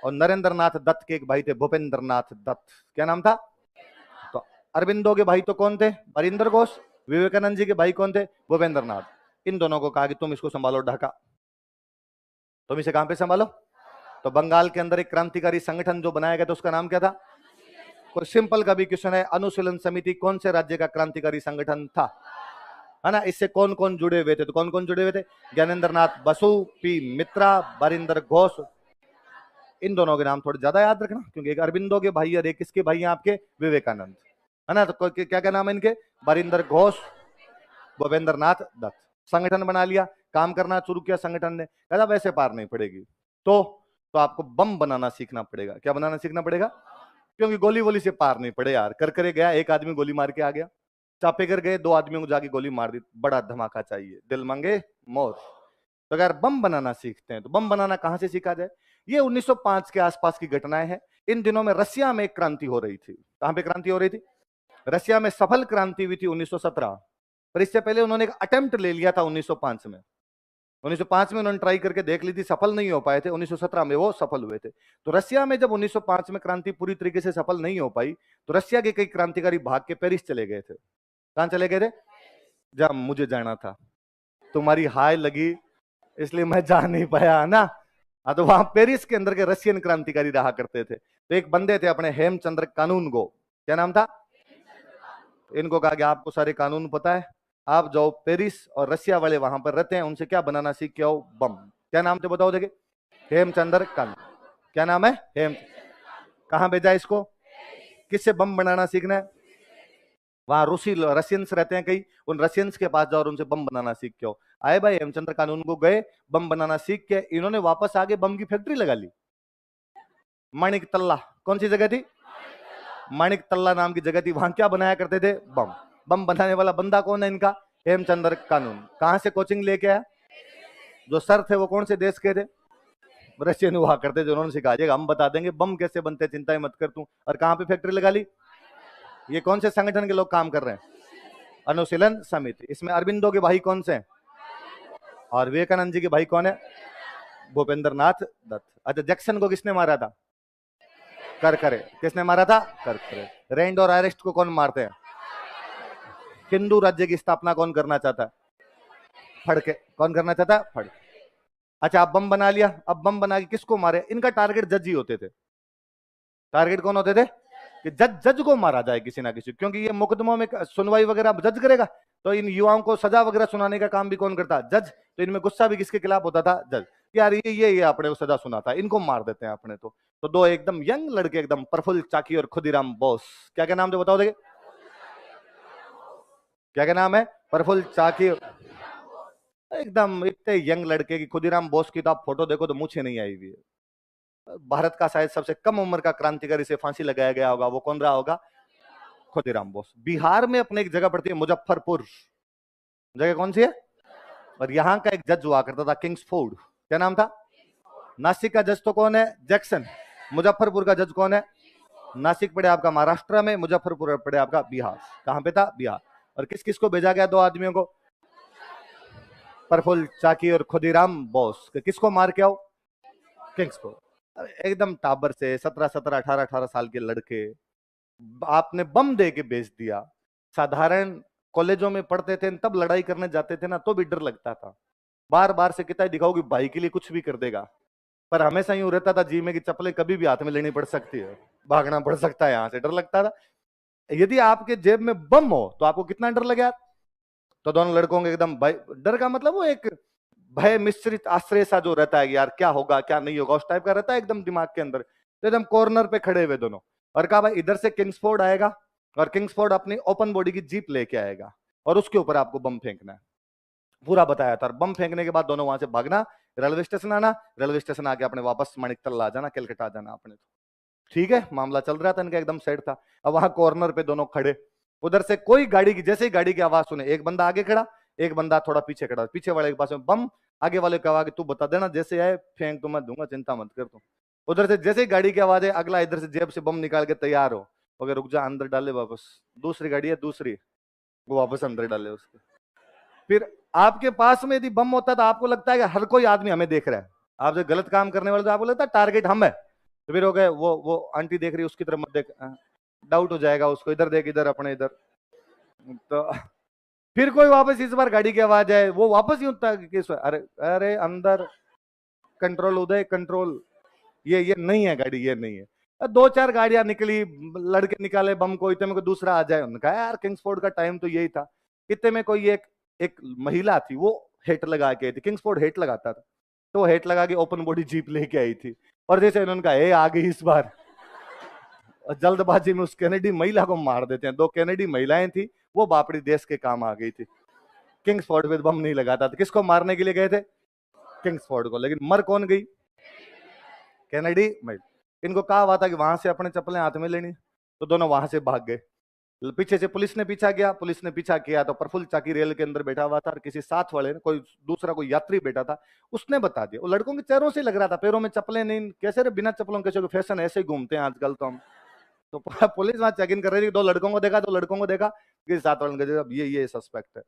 और नरेंद्र नाथ दत्त के एक भाई थे भूपेंद्र नाथ दत्त। क्या नाम था? तो अरविंदो के भाई तो कौन थे? बरिंदर घोष। विवेकानंद जी के भाई कौन थे? भूपेंद्र नाथ। इन दोनों को कहा कि तुम इसको संभालो ढाका, तुम इसे कहां पे संभालो? तो बंगाल के अंदर एक क्रांतिकारी संगठन जो बनाया गया था उसका नाम क्या था? कोई सिंपल का भी क्वेश्चन है, अनुशीलन समिति कौन से राज्य का क्रांतिकारी संगठन था? है ना। इससे कौन कौन जुड़े हुए थे? तो कौन कौन जुड़े हुए थे? ज्ञानेंद्र नाथ बसु, पी मित्रा, बरिंदर घोष। इन दोनों के नाम थोड़े ज्यादा याद रखना, क्योंकि एक अरविंदो के भाई और एक किसके भाई हैं आपके? विवेकानंद। है ना। तो क्या क्या नाम है इनके? बरिंदर घोष, भूपेंद्र नाथ दत्त। संगठन बना लिया, काम करना शुरू किया संगठन ने। कहता वैसे पार नहीं पड़ेगी, तो आपको बम बनाना सीखना पड़ेगा। क्या बनाना सीखना पड़ेगा? क्योंकि गोली वोली से पार नहीं पड़े यार। करकरे गया, एक आदमी गोली मार के आ गया। चापेकर गए, 2 आदमियों को जाके गोली मार दी। बड़ा धमाका चाहिए, दिल मांगे मोर। तो अगर बम बनाना सीखते हैं तो बम बनाना कहां से सीखा जाए? ये 1905 के आसपास की घटनाएं हैं। इन दिनों में रसिया में एक क्रांति हो रही थी। कहां पे क्रांति हो रही थी? रसिया में सफल क्रांति हुई थी 1917, पर इससे पहले उन्होंने एक अटेम्प्ट ले लिया था 1905 में। 1905 में उन्होंने ट्राई करके देख ली थी, सफल नहीं हो पाए थे। 1917 में वो सफल हुए थे। तो रसिया में जब 1905 में क्रांति पूरी तरीके से सफल नहीं हो पाई, तो रसिया के कई क्रांतिकारी भाग के पेरिस चले गए थे। कहां चले गए थे? जब मुझे जाना था, तुम्हारी हाय लगी इसलिए मैं जा नहीं पाया ना। हाँ, तो वहां पेरिस के अंदर के रशियन क्रांतिकारी रहा करते थे। तो एक बंदे थे अपने हेमचंद्र कानून गो। क्या नाम था? इनको कहा कि आपको सारे कानून पता है, आप जाओ पेरिस और रसिया वाले वहां पर रहते हैं, उनसे क्या बनाना सीख के आओ? बम। क्या नाम थे बताओ? देखे, हेमचंद्र कानून। क्या नाम है? हेम। कहां भेजा इसको? किससे बम बनाना सीखना है? वहां रूसी रशियंस रहते हैं कई, उन रशियंस के पास जाओ और उनसे बम बनाना सीख के आओ। आए भाई हेमचंद्र कानून को गए, बम बनाना सीख के इन्होंने वापस आगे बम की फैक्ट्री लगा ली। माणिक तल्ला, कौन सी जगह थी? माणिक तल्ला नाम की जगह थी। वहां क्या बनाया करते थे? बम। बम बनाने वाला बंदा कौन है इनका? हेमचंद्र कानून। कहां से कोचिंग लेके आया? जो सर थे वो कौन से देश के थे? रशियन हुआ करते थे। उन्होंने सिखाइएगा, हम बता देंगे बम कैसे बनते, चिंता ही मत कर तू। और कहां पे फैक्ट्री लगा ली? ये कौन से संगठन के लोग काम कर रहे हैं? अनुशीलन समिति। इसमें अरविंदो के भाई कौन से हैं? और विवेकानंद जी के भाई कौन है? भूपेंद्र नाथ दत्त। अच्छा, जैक्सन को किसने मारा था? करकरे। किसने मारा था? करकरे। रेंड और अरेस्ट को कौन मारते हैं? हिंदू राज्य की स्थापना कौन करना चाहता है? फड़के। कौन करना चाहता है? फड़के। अच्छा, अब बम बना लिया, अब बम बना के किसको मारे? इनका टारगेट जज ही होते थे। टारगेट कौन होते थे? कि जज को मारा जाए किसी ना किसी, क्योंकि ये मुकदमों में सुनवाई वगैरह जज करेगा, तो इन युवाओं को सजा वगैरह सुनाने का काम भी कौन करता? जज। तो इनमें गुस्सा भी किसके खिलाफ होता था? जज। यार ये अपने को सजा सुनाता है, इनको मार देते हैं अपने। तो 2 एकदम यंग लड़के, एकदम प्रफुल्ल चाकी और खुदीराम बोस। क्या क्या नाम थे बताओ? देखिए, क्या क्या नाम है? प्रफुल्ल चाकी। एकदम इतने यंग लड़के की, खुदीराम बोस की तो आप फोटो देखो तो मुझे नहीं आई हुई है। भारत का शायद सबसे कम उम्र का क्रांतिकारी से फांसी लगाया गया होगा, वो कौन रहा होगा? खुदीराम बोस। बिहार में अपने एक जगह पड़ती है मुजफ्फरपुर, जगह कौन सी है? और यहाँ का एक जज हुआ करता था किंग्सफोर्ड। क्या नाम था? नासिक का जज तो कौन है? जैक्सन। मुजफ्फरपुर का जज कौन है? नासिक पड़े आपका महाराष्ट्र में, मुजफ्फरपुर पड़े आपका बिहार। कहां पे था? बिहार। और किस किस को भेजा गया 2 आदमियों को? प्रफुल्ल चाकी और खुदीराम बोस। किसको मार के आओ? किंग्स को। एकदम टाबर से 17-17, 18-18 साल के लड़के आपने बम दे के बेच दिया। साधारण कॉलेजों में पढ़ते थे तब लड़ाई करने जाते थे ना, तो भी डर लगता था। बार बार से कितना दिखाओ कि भाई के लिए कुछ भी कर देगा, पर हमेशा यूं रहता था जी में कि चप्पलें कभी भी हाथ में लेनी पड़ सकती है, भागना पड़ सकता है, यहां से डर लगता था। यदि आपके जेब में बम हो तो आपको कितना डर लगे यार। तो दोनों लड़कों के एकदम भय, डर का मतलब वो एक भय मिश्रित आश्रय सा जो रहता है कि यार क्या होगा क्या नहीं होगा, उस टाइप का रहता है एकदम दिमाग के अंदर। तो एकदम कॉर्नर पे खड़े हुए दोनों, और कहा भाई इधर से किंग्सफोर्ड आएगा और किंग्सफोर्ड अपनी ओपन बॉडी की जीप लेके आएगा और उसके ऊपर आपको बम फेंकना है। पूरा बताया था। और बम फेंकने के बाद दोनों वहां से भागना, रेलवे स्टेशन आना, रेलवे स्टेशन आके अपने वापस मणिकतल्ला आ जाना, कलकत्ता आ जाना अपने। ठीक है, मामला चल रहा था इनका, एकदम सेट था। अब वहां कॉर्नर पे दोनों खड़े, उधर से कोई गाड़ी की, जैसे ही गाड़ी की आवाज सुने, एक बंदा आगे खड़ा, एक बंदा थोड़ा पीछे खड़ा, पीछे वाले के पास में बम, आगे वाले को कहा कि तू बता देना जैसे आए फेंक तो मैं दूंगा, चिंता मत कर तू। उधर से जैसे ही गाड़ी की आवाज है, अगला इधर से जेब से बम निकाल के तैयार हो, अगर रुक जा, अंदर डाले वापस, दूसरी गाड़ी है दूसरी, वो वापस अंदर डाले उसको। फिर आपके पास में यदि बम होता तो आपको लगता है कि हर कोई आदमी हमें देख रहा है, आप जो गलत काम करने वाले तो आपको लगता है टारगेट हम है। तो फिर हो गए वो आंटी देख रही है उसकी तरफ मत देख, डाउट हो जाएगा उसको, इधर देख, इधर अपने इधर। तो फिर कोई वापस, इस बार गाड़ी की आवाज है, वो वापस यूं अरे अरे अंदर, कंट्रोल उदय कंट्रोल, ये नहीं है गाड़ी, ये नहीं है। दो चार गाड़ियां निकली, लड़के निकाले बम को, इतने में कोई दूसरा आ जाए, उन्होंने कहा यार किंग्सफोर्ड का टाइम तो यही था। इतने में कोई एक एक महिला थी, वो हेट लगा के आई थी, किंग्सफोर्ड हेट लगाता था, तो हेट लगा के ओपन बॉडी जीप लेके आई थी। और जैसे उन्होंने कहा ए आ गई इस बार, और जल्दबाजी में उस कैनेडी महिला को मार देते हैं। दो कैनेडी महिलाएं थी, वो बापड़ी देश के काम आ गई थी। किंग्सफोर्ड पे बम नहीं लगाता था। किसको मारने के लिए गए थे? किंग्सफोर्ड को। लेकिन मर कौन गई? कैनेडी महिला। इनको कहा हुआ था कि वहां से अपने चप्पलें हाथ में लेनी, तो दोनों वहां से भाग गए। पीछे से पुलिस ने पीछा किया, पुलिस ने पीछा किया तो प्रफुल्ल चाकी रेल के अंदर बैठा हुआ था, और किसी साथ वाले ने, कोई दूसरा कोई यात्री बैठा था, उसने बता दिया। वो लड़कों के चेहरों से लग रहा था, पैरों में चप्पलें नहीं, कैसे रे बिना चप्पलों कैसे, फैशन ऐसे ही घूमते हैं आजकल तो हम। तो पुलिस वहां चेक इन कर रही थी, दो लड़कों को देखा, दो लड़कों को देखा, किसी साथ वाले ने कहा ये सस्पेक्ट है।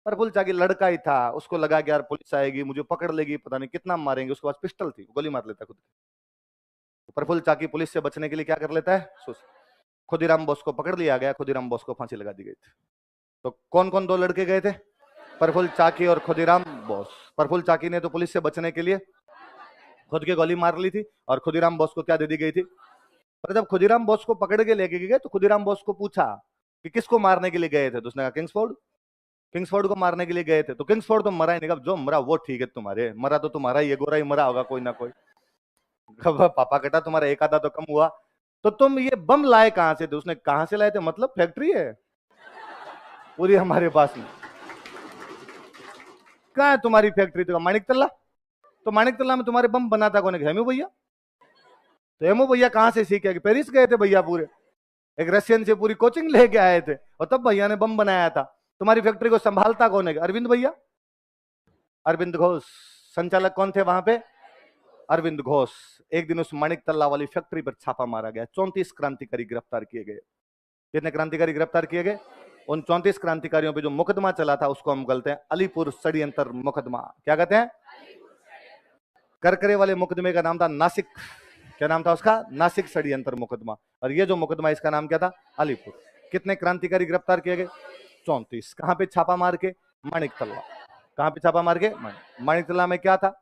प्रफुल्ल चाकी लड़का ही था, उसको लगा कि यार पुलिस आएगी मुझे पकड़ लेगी, पता नहीं कितना मारेंगे, उसके पास पिस्टल थी, गोली मार लेता खुद। तो प्रफुल्ल चाकी पुलिस से बचने के लिए क्या कर लेता है, खुदीराम बोस को पकड़ लिया गया, खुदीराम बोस को फांसी लगा दी गई थी। तो कौन कौन दो लड़के गए थे? प्रफुल्ल चाकी और खुदीराम बोस। प्रफुल्ल चाकी ने तो पुलिस से बचने के लिए खुद की गोली मार ली थी, और खुदीराम बोस को क्या दे दी गई थी? पर जब खुदीराम बोस को पकड़ के लेके गए तो खुदीराम बोस को पूछा कि किसको मारने के लिए गए थे, तो उसने कहा किंग्सफोर्ड। किंग्सफोर्ड को मारने के लिए गए थे। तो किंग्सफोर्ड तो मरा ही नहीं, जो मरा वो ठीक है, तुम्हारे मरा तो तुम्हारा ही है, गोरा ही मरा होगा कोई ना कोई, पापा कटा तुम्हारा एक आधा तो कम हुआ। तो तुम ये बम लाए कहां से थे? उसने कहां से लाए थे मतलब, फैक्ट्री है पूरी हमारे पास में। कहाँ है तुम्हारी फैक्ट्री? तो माणिकतल्ला। तो माणिकतल्ला में तुम्हारे बम बनाता कौन है? हेमू भैया। तो हेमू भैया कहां से सीखे? कि पेरिस गए थे भैया, पूरे एक रशियन से पूरी कोचिंग लेके आए थे, और तब भैया ने बम बनाया था। तुम्हारी फैक्ट्री को संभालता कौन है? अरविंद भैया, अरविंद घोष। संचालक कौन थे वहां पे? अरविंद घोष। एक दिन उस माणिकतल्ला वाली फैक्ट्री पर छापा मारा गया, 34 क्रांतिकारी गिरफ्तार किए गए। कितने क्रांतिकारी गिरफ्तार किए गए? उन 34 क्रांतिकारियों पे जो मुकदमा चला था उसको हम कहते हैं अलीपुर षड्यंत्र मुकदमा। क्या कहते हैं? करकरे वाले मुकदमे का नाम था नासिक, क्या नाम था उसका? नासिक षड्यंत्र मुकदमा। और ये जो मुकदमा, इसका नाम क्या था? अलीपुर। कितने क्रांतिकारी गिरफ्तार किए गए? 34। कहां पे छापा मार के? माणिकतल्ला। कहां पे छापा मार के? माणिकतल्ला में क्या था?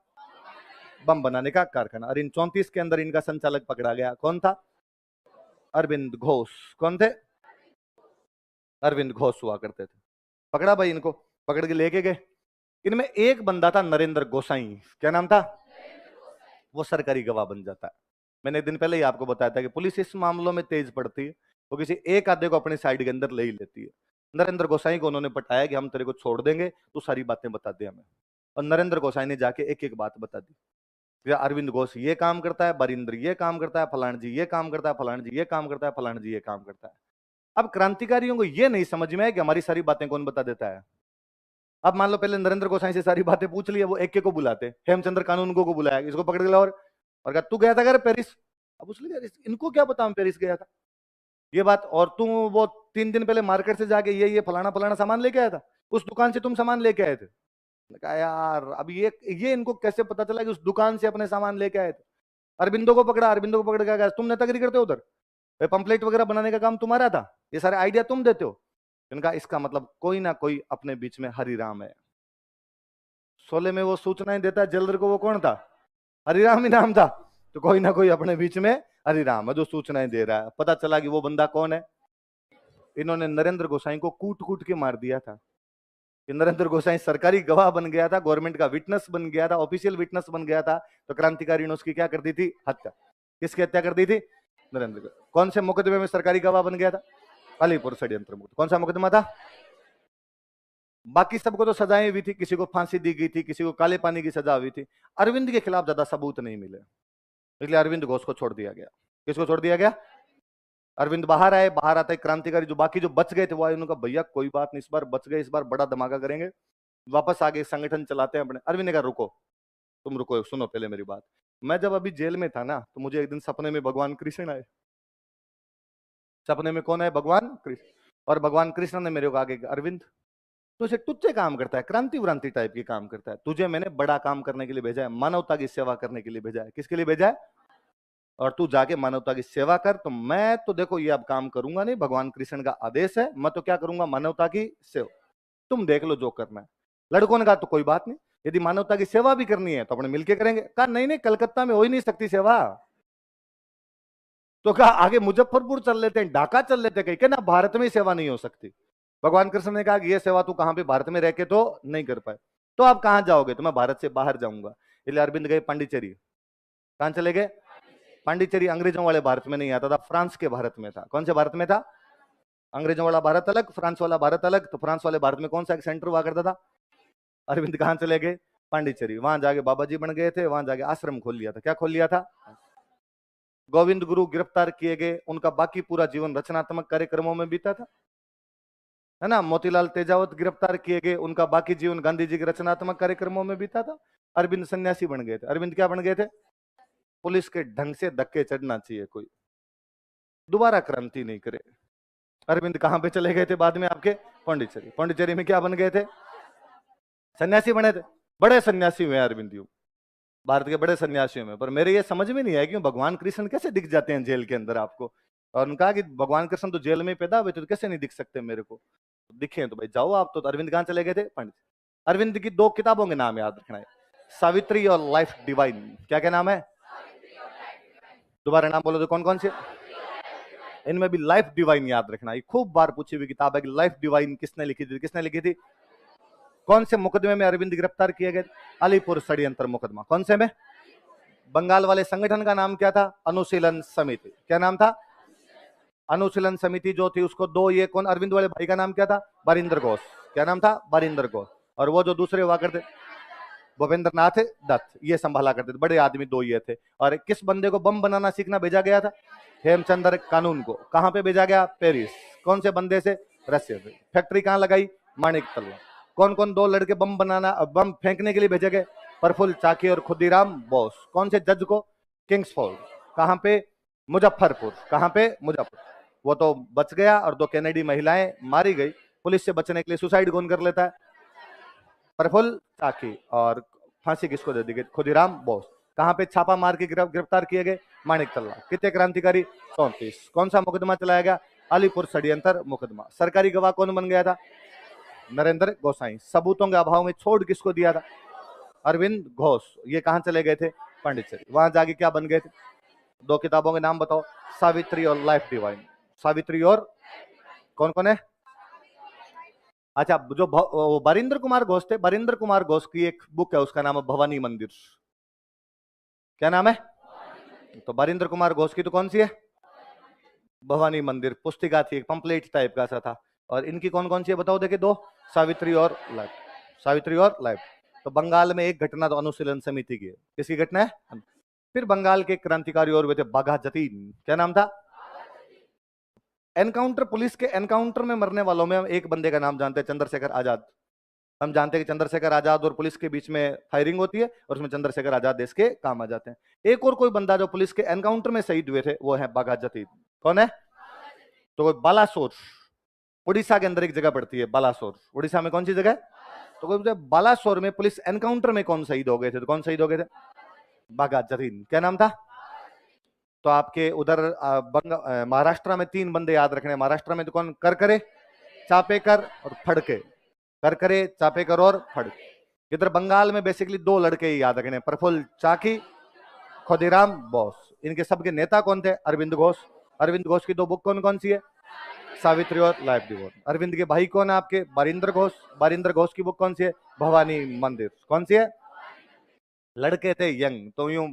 बम बनाने का कारखाना। और इन 34 के अंदर इनका संचालक पकड़ा गया, कौन था? अरविंद घोष। कौन थे? अरविंद घोष हुआ करते थे। पकड़ा भाई इनको, पकड़ के लेके गए। इनमें एक बंदा था नरेंद्र गोसाई। क्या नाम था? वो सरकारी गवाह बन जाता है। मैंने एक दिन पहले ही आपको बताया था कि पुलिस इस मामलों में तेज पड़ती है, वो किसी एक आधे को अपनी साइड के अंदर ले ही लेती है। नरेंद्र गोसाई को उन्होंने पटाया कि हम तेरे को छोड़ देंगे, तू सारी बातें बता दे हमें। और नरेंद्र गोसाई ने जाके एक एक बात बता दी। अरविंद घोष ये काम करता है, बरिंद्र ये काम करता है, फलान जी ये काम करता है, फलान जी ये काम करता है, फलान जी ये काम करता है। अब क्रांतिकारियों को ये नहीं समझ में आया कि हमारी सारी बातें कौन बता देता है। अब मान लो पहले नरेंद्र गोसाई से सारी बातें पूछ लिया, वो एक एक को बुलाते, हेमचंद्र कानून को बुलाया, इसको पकड़ के लाओ और कहा तू गया था घर पेरिस। अब उसने इनको क्या पता हम पेरिस गया था ये बात, और तू वो 3 दिन पहले मार्केट से जाके ये फलाना फलाना सामान लेके आया था, उस दुकान से तुम सामान लेके आए थे। कहा यार अब ये इनको कैसे पता चला कि उस दुकान से अपने सामान लेके आए थे। अरविंदो को पकड़ा, अरविंदो को पकड़ के तुम नेतागिरी करते हो उधर, पंपलेट वगैरह बनाने का काम तुम्हारा था, ये सारे आइडिया तुम देते हो। इनका इसका मतलब कोई ना कोई अपने बीच में हरिराम है। शोले में वो सूचनाएं देता है जेलर को, वो कौन था? हरिराम ही नाम था। तो कोई ना कोई अपने बीच में हरिराम है जो सूचनाएं दे रहा है। पता चला कि वो बंदा कौन है। इन्होंने नरेंद्र गोसाई को कूट कूट के मार दिया था कि नरेंद्र गोसाई सरकारी गवाह बन गया था, गवर्नमेंट का विटनेस बन गया था, ऑफिशियल विटनेस बन गया था। तो क्रांतिकारी ने उसकी क्या कर दी थी? हत्या। किसकी हत्या कर दी थी? नरेंद्र। कौन से मुकदमे में सरकारी गवाह बन गया था? अलीपुर षड्यंत्र मुकदमा। कौन सा मुकदमा था? बाकी सबको तो सजाएं हुई थी, किसी को फांसी दी गई थी, किसी को काले पानी की सजा हुई थी। अरविंद के खिलाफ ज्यादा सबूत नहीं मिले, इसलिए अरविंद घोष को छोड़ दिया गया। किसको छोड़ दिया गया? अरविंद बाहर आए, बाहर आते क्रांतिकारी जो बाकी जो बच गए थे वो आए, उन्होंने कहा भैया कोई बात नहीं, इस बार बच गए, इस बार बड़ा धमाका करेंगे, वापस आगे संगठन चलाते हैं अपने। अरविंद ने कहा रुको, तुम रुको, सुनो पहले मेरी बात। मैं जब अभी जेल में था ना, तो मुझे एक दिन सपने में भगवान कृष्ण आए। सपने में कौन है? भगवान कृष्ण। और भगवान कृष्ण ने मेरे को आगे, अरविंद तो इसे तुझसे काम करता है, क्रांति व्रांति टाइप की काम करता है, तुझे मैंने बड़ा काम करने के लिए भेजा है, मानवता की सेवा करने के लिए भेजा है। किसके लिए भेजा है? और तू जाके मानवता की सेवा कर। तो मैं तो देखो ये अब काम करूंगा नहीं, भगवान कृष्ण का आदेश है, मैं तो क्या करूंगा? मानवता की सेवा। तुम देख लो जो करना है। लड़कों ने कहा तो कोई बात नहीं, यदि मानवता की सेवा भी करनी है तो अपने मिलके करेंगे। कहा नहीं नहीं, कलकत्ता में हो ही नहीं सकती सेवा। तो कहा आगे मुजफ्फरपुर चल लेते हैं, ढाका चल लेते, कहीं ना भारत में सेवा नहीं हो सकती। भगवान कृष्ण ने कहा कि ये सेवा तू कहां पे भारत में रह के तो नहीं कर पाए, तो आप कहां जाओगे? तो मैं भारत से बाहर जाऊंगा। इसलिए अरविंद गए पांडिचेरी। कहां चले गए? पांडिचेरी। अंग्रेजों वाले भारत में नहीं आता था, फ्रांस के भारत में था। कौन से भारत में था? अंग्रेजों वाला भारत अलग, फ्रांस वाला भारत अलग। तो फ्रांस वाले भारत में कौन सा एक सेंटर हुआ करता था? अरविंद कहां चले गए? पांडिचेरी। वहां जाके बाबा जी बन गए थे, वहां जाके आश्रम खोल लिया था। क्या खोल लिया था? गोविंद गुरु गिरफ्तार किए गए, उनका बाकी पूरा जीवन रचनात्मक कार्यक्रमों में बीता था, है ना। मोतीलाल तेजावत गिरफ्तार किए गए, उनका बाकी जीवन गांधी जी के रचनात्मक कार्यक्रमों में बीता था। अरविंद सन्यासी बन गए थे। अरविंद क्या बन गए थे? पुलिस के ढंग से धक्के चढ़ना चाहिए कोई, दोबारा क्रांति नहीं करे। अरविंद कहां पे चले गए थे बाद में आपके? पांडिचेरी। पांडिचेरी में क्या बन गए थे? सन्यासी बने थे। बड़े सन्यासी हुए अरविंद यूं, भारत के बड़े सन्यासियों में। पर मेरे ये समझ में नहीं आया क्यों भगवान कृष्ण कैसे दिख जाते हैं जेल के अंदर आपको। और उन्होंने कहा कि भगवान कृष्ण तो जेल में पैदा हुए थे, तो कैसे नहीं दिख सकते मेरे को? दिखे तो भाई जाओ आप। तो अरविंद कहां चले गए थे? पंडित। अरविंद की दो किताबों के नाम याद रखना है, सावित्री और लाइफ डिवाइन। क्या क्या नाम है? दोबारा नाम बोलो तो कौन कौन से? इनमें भी लाइफ डिवाइन याद रखना। ये खूब बार पूछी हुई किताब है कि लाइफ डिवाइन किसने लिखी थी? किसने लिखी थी? कौन से मुकदमे में अरविंद गिरफ्तार किए गए? अलीपुर षड्यंत्र मुकदमा। कौन से में? बंगाल वाले संगठन का नाम क्या था? अनुशीलन समिति। क्या नाम था? अनुशीलन समिति जो थी उसको दो, ये कौन? अरविंद वाले भाई का नाम क्या था? बारिंदर घोष। क्या नाम था? बारिंदर घोष। और वो जो दूसरे हुआ करते भूपेंद्र नाथ दत्त, ये संभाला करते थे। बड़े आदमी दो ये थे। और किस बंदे को बम बनाना सीखना भेजा गया था? हेमचंद्र कानून को। कहां पे भेजा गया? पेरिस। कौन से बंदे से? रशिया से। फैक्ट्री कहां लगाई? माणिक तलवा। कौन कौन दो लड़के बम बनाना, बम फेंकने के लिए भेजे गए? प्रफुल्ल चाकी और खुदीराम बोस। कौन से जज को? किंग्सफोर्ड। कहां पे? मुजफ्फरपुर। कहां पे? मुजफ्फर। वो तो बच गया और दो कैनेडी महिलाएं मारी गई। पुलिस से बचने के लिए सुसाइड कौन कर लेता है? प्रफुल्ल चाकी। और फांसी किसको दे दी गई? खुदीराम बोस। कहां पे छापा मार के गिरफ्तार किए गए? माणिक तलवा। कितने क्रांतिकारी? 34। कौन सा मुकदमा चलाया गया? अलीपुर षड्यंत्र मुकदमा। सरकारी गवाह कौन बन गया था? नरेंद्र गोसाई। सबूतों के अभाव में छोड़ किसको दिया था? अरविंद घोष। ये कहां चले गए थे? पांडिचेरी। वहां जाके क्या बन गए थे? दो किताबों के नाम बताओ, सावित्री और लाइफ डिवाइन। सावित्री और कौन कौन है? अच्छा, जो बारिंदर कुमार घोष थे, बारिंदर कुमार घोष की एक बुक है, उसका नाम है भवानी मंदिर। क्या नाम है? तो बारिंदर कुमार घोष की तो कौन सी है? भवानी मंदिर पुस्तिका थी, एक पंपलेट टाइप का सा था। और इनकी कौन कौन सी है बताओ देखे? दो, सावित्री और लाइफ। सावित्री और लाइफ। तो बंगाल में एक घटना तो अनुशीलन समिति की है। किसकी घटना है? फिर बंगाल के क्रांतिकारी और वे थे बाघा जतीन। क्या नाम था? एनकाउंटर, पुलिस के एनकाउंटर में मरने वालों में हम एक बंदे का नाम जानते हैं, चंद्रशेखर आजाद। हम जानते हैं कि चंद्रशेखर आजाद और पुलिस के बीच में फायरिंग होती है और उसमें चंद्रशेखर आजाद देश के काम आ जाते हैं। एक और कोई बंदा जो पुलिस के एनकाउंटर में शहीद हुए थे वो है बाघा जतीन। कौन है? तो बालासोर, उड़ीसा के अंदर एक जगह पड़ती है बालासोर। उड़ीसा में कौन सी जगह? तो कोई बालासोर में पुलिस एनकाउंटर में कौन शहीद हो गए थे? तो कौन शहीद हो गए थे? बाघा जतीन। क्या नाम था? तो आपके उधर महाराष्ट्र में तीन बंदे याद रखने। महाराष्ट्र में तो कौन? करकरे, चापेकर और फड़के। करकरे, चापेकर और फड़के। इधर बंगाल में बेसिकली दो लड़के ही याद रखने, प्रफुल्ल चाकी, खुदीराम बोस। इनके सबके नेता कौन थे? अरविंद घोष। अरविंद घोष की दो बुक कौन कौन सी है? सावित्री और लाइफ डिवोट। अरविंद के भाई कौन है आपके? बारिंद्र घोष। बारिंद्र घोष की बुक कौन सी है? भवानी मंदिर। कौन सी है? लड़के थे यंग। तो यूं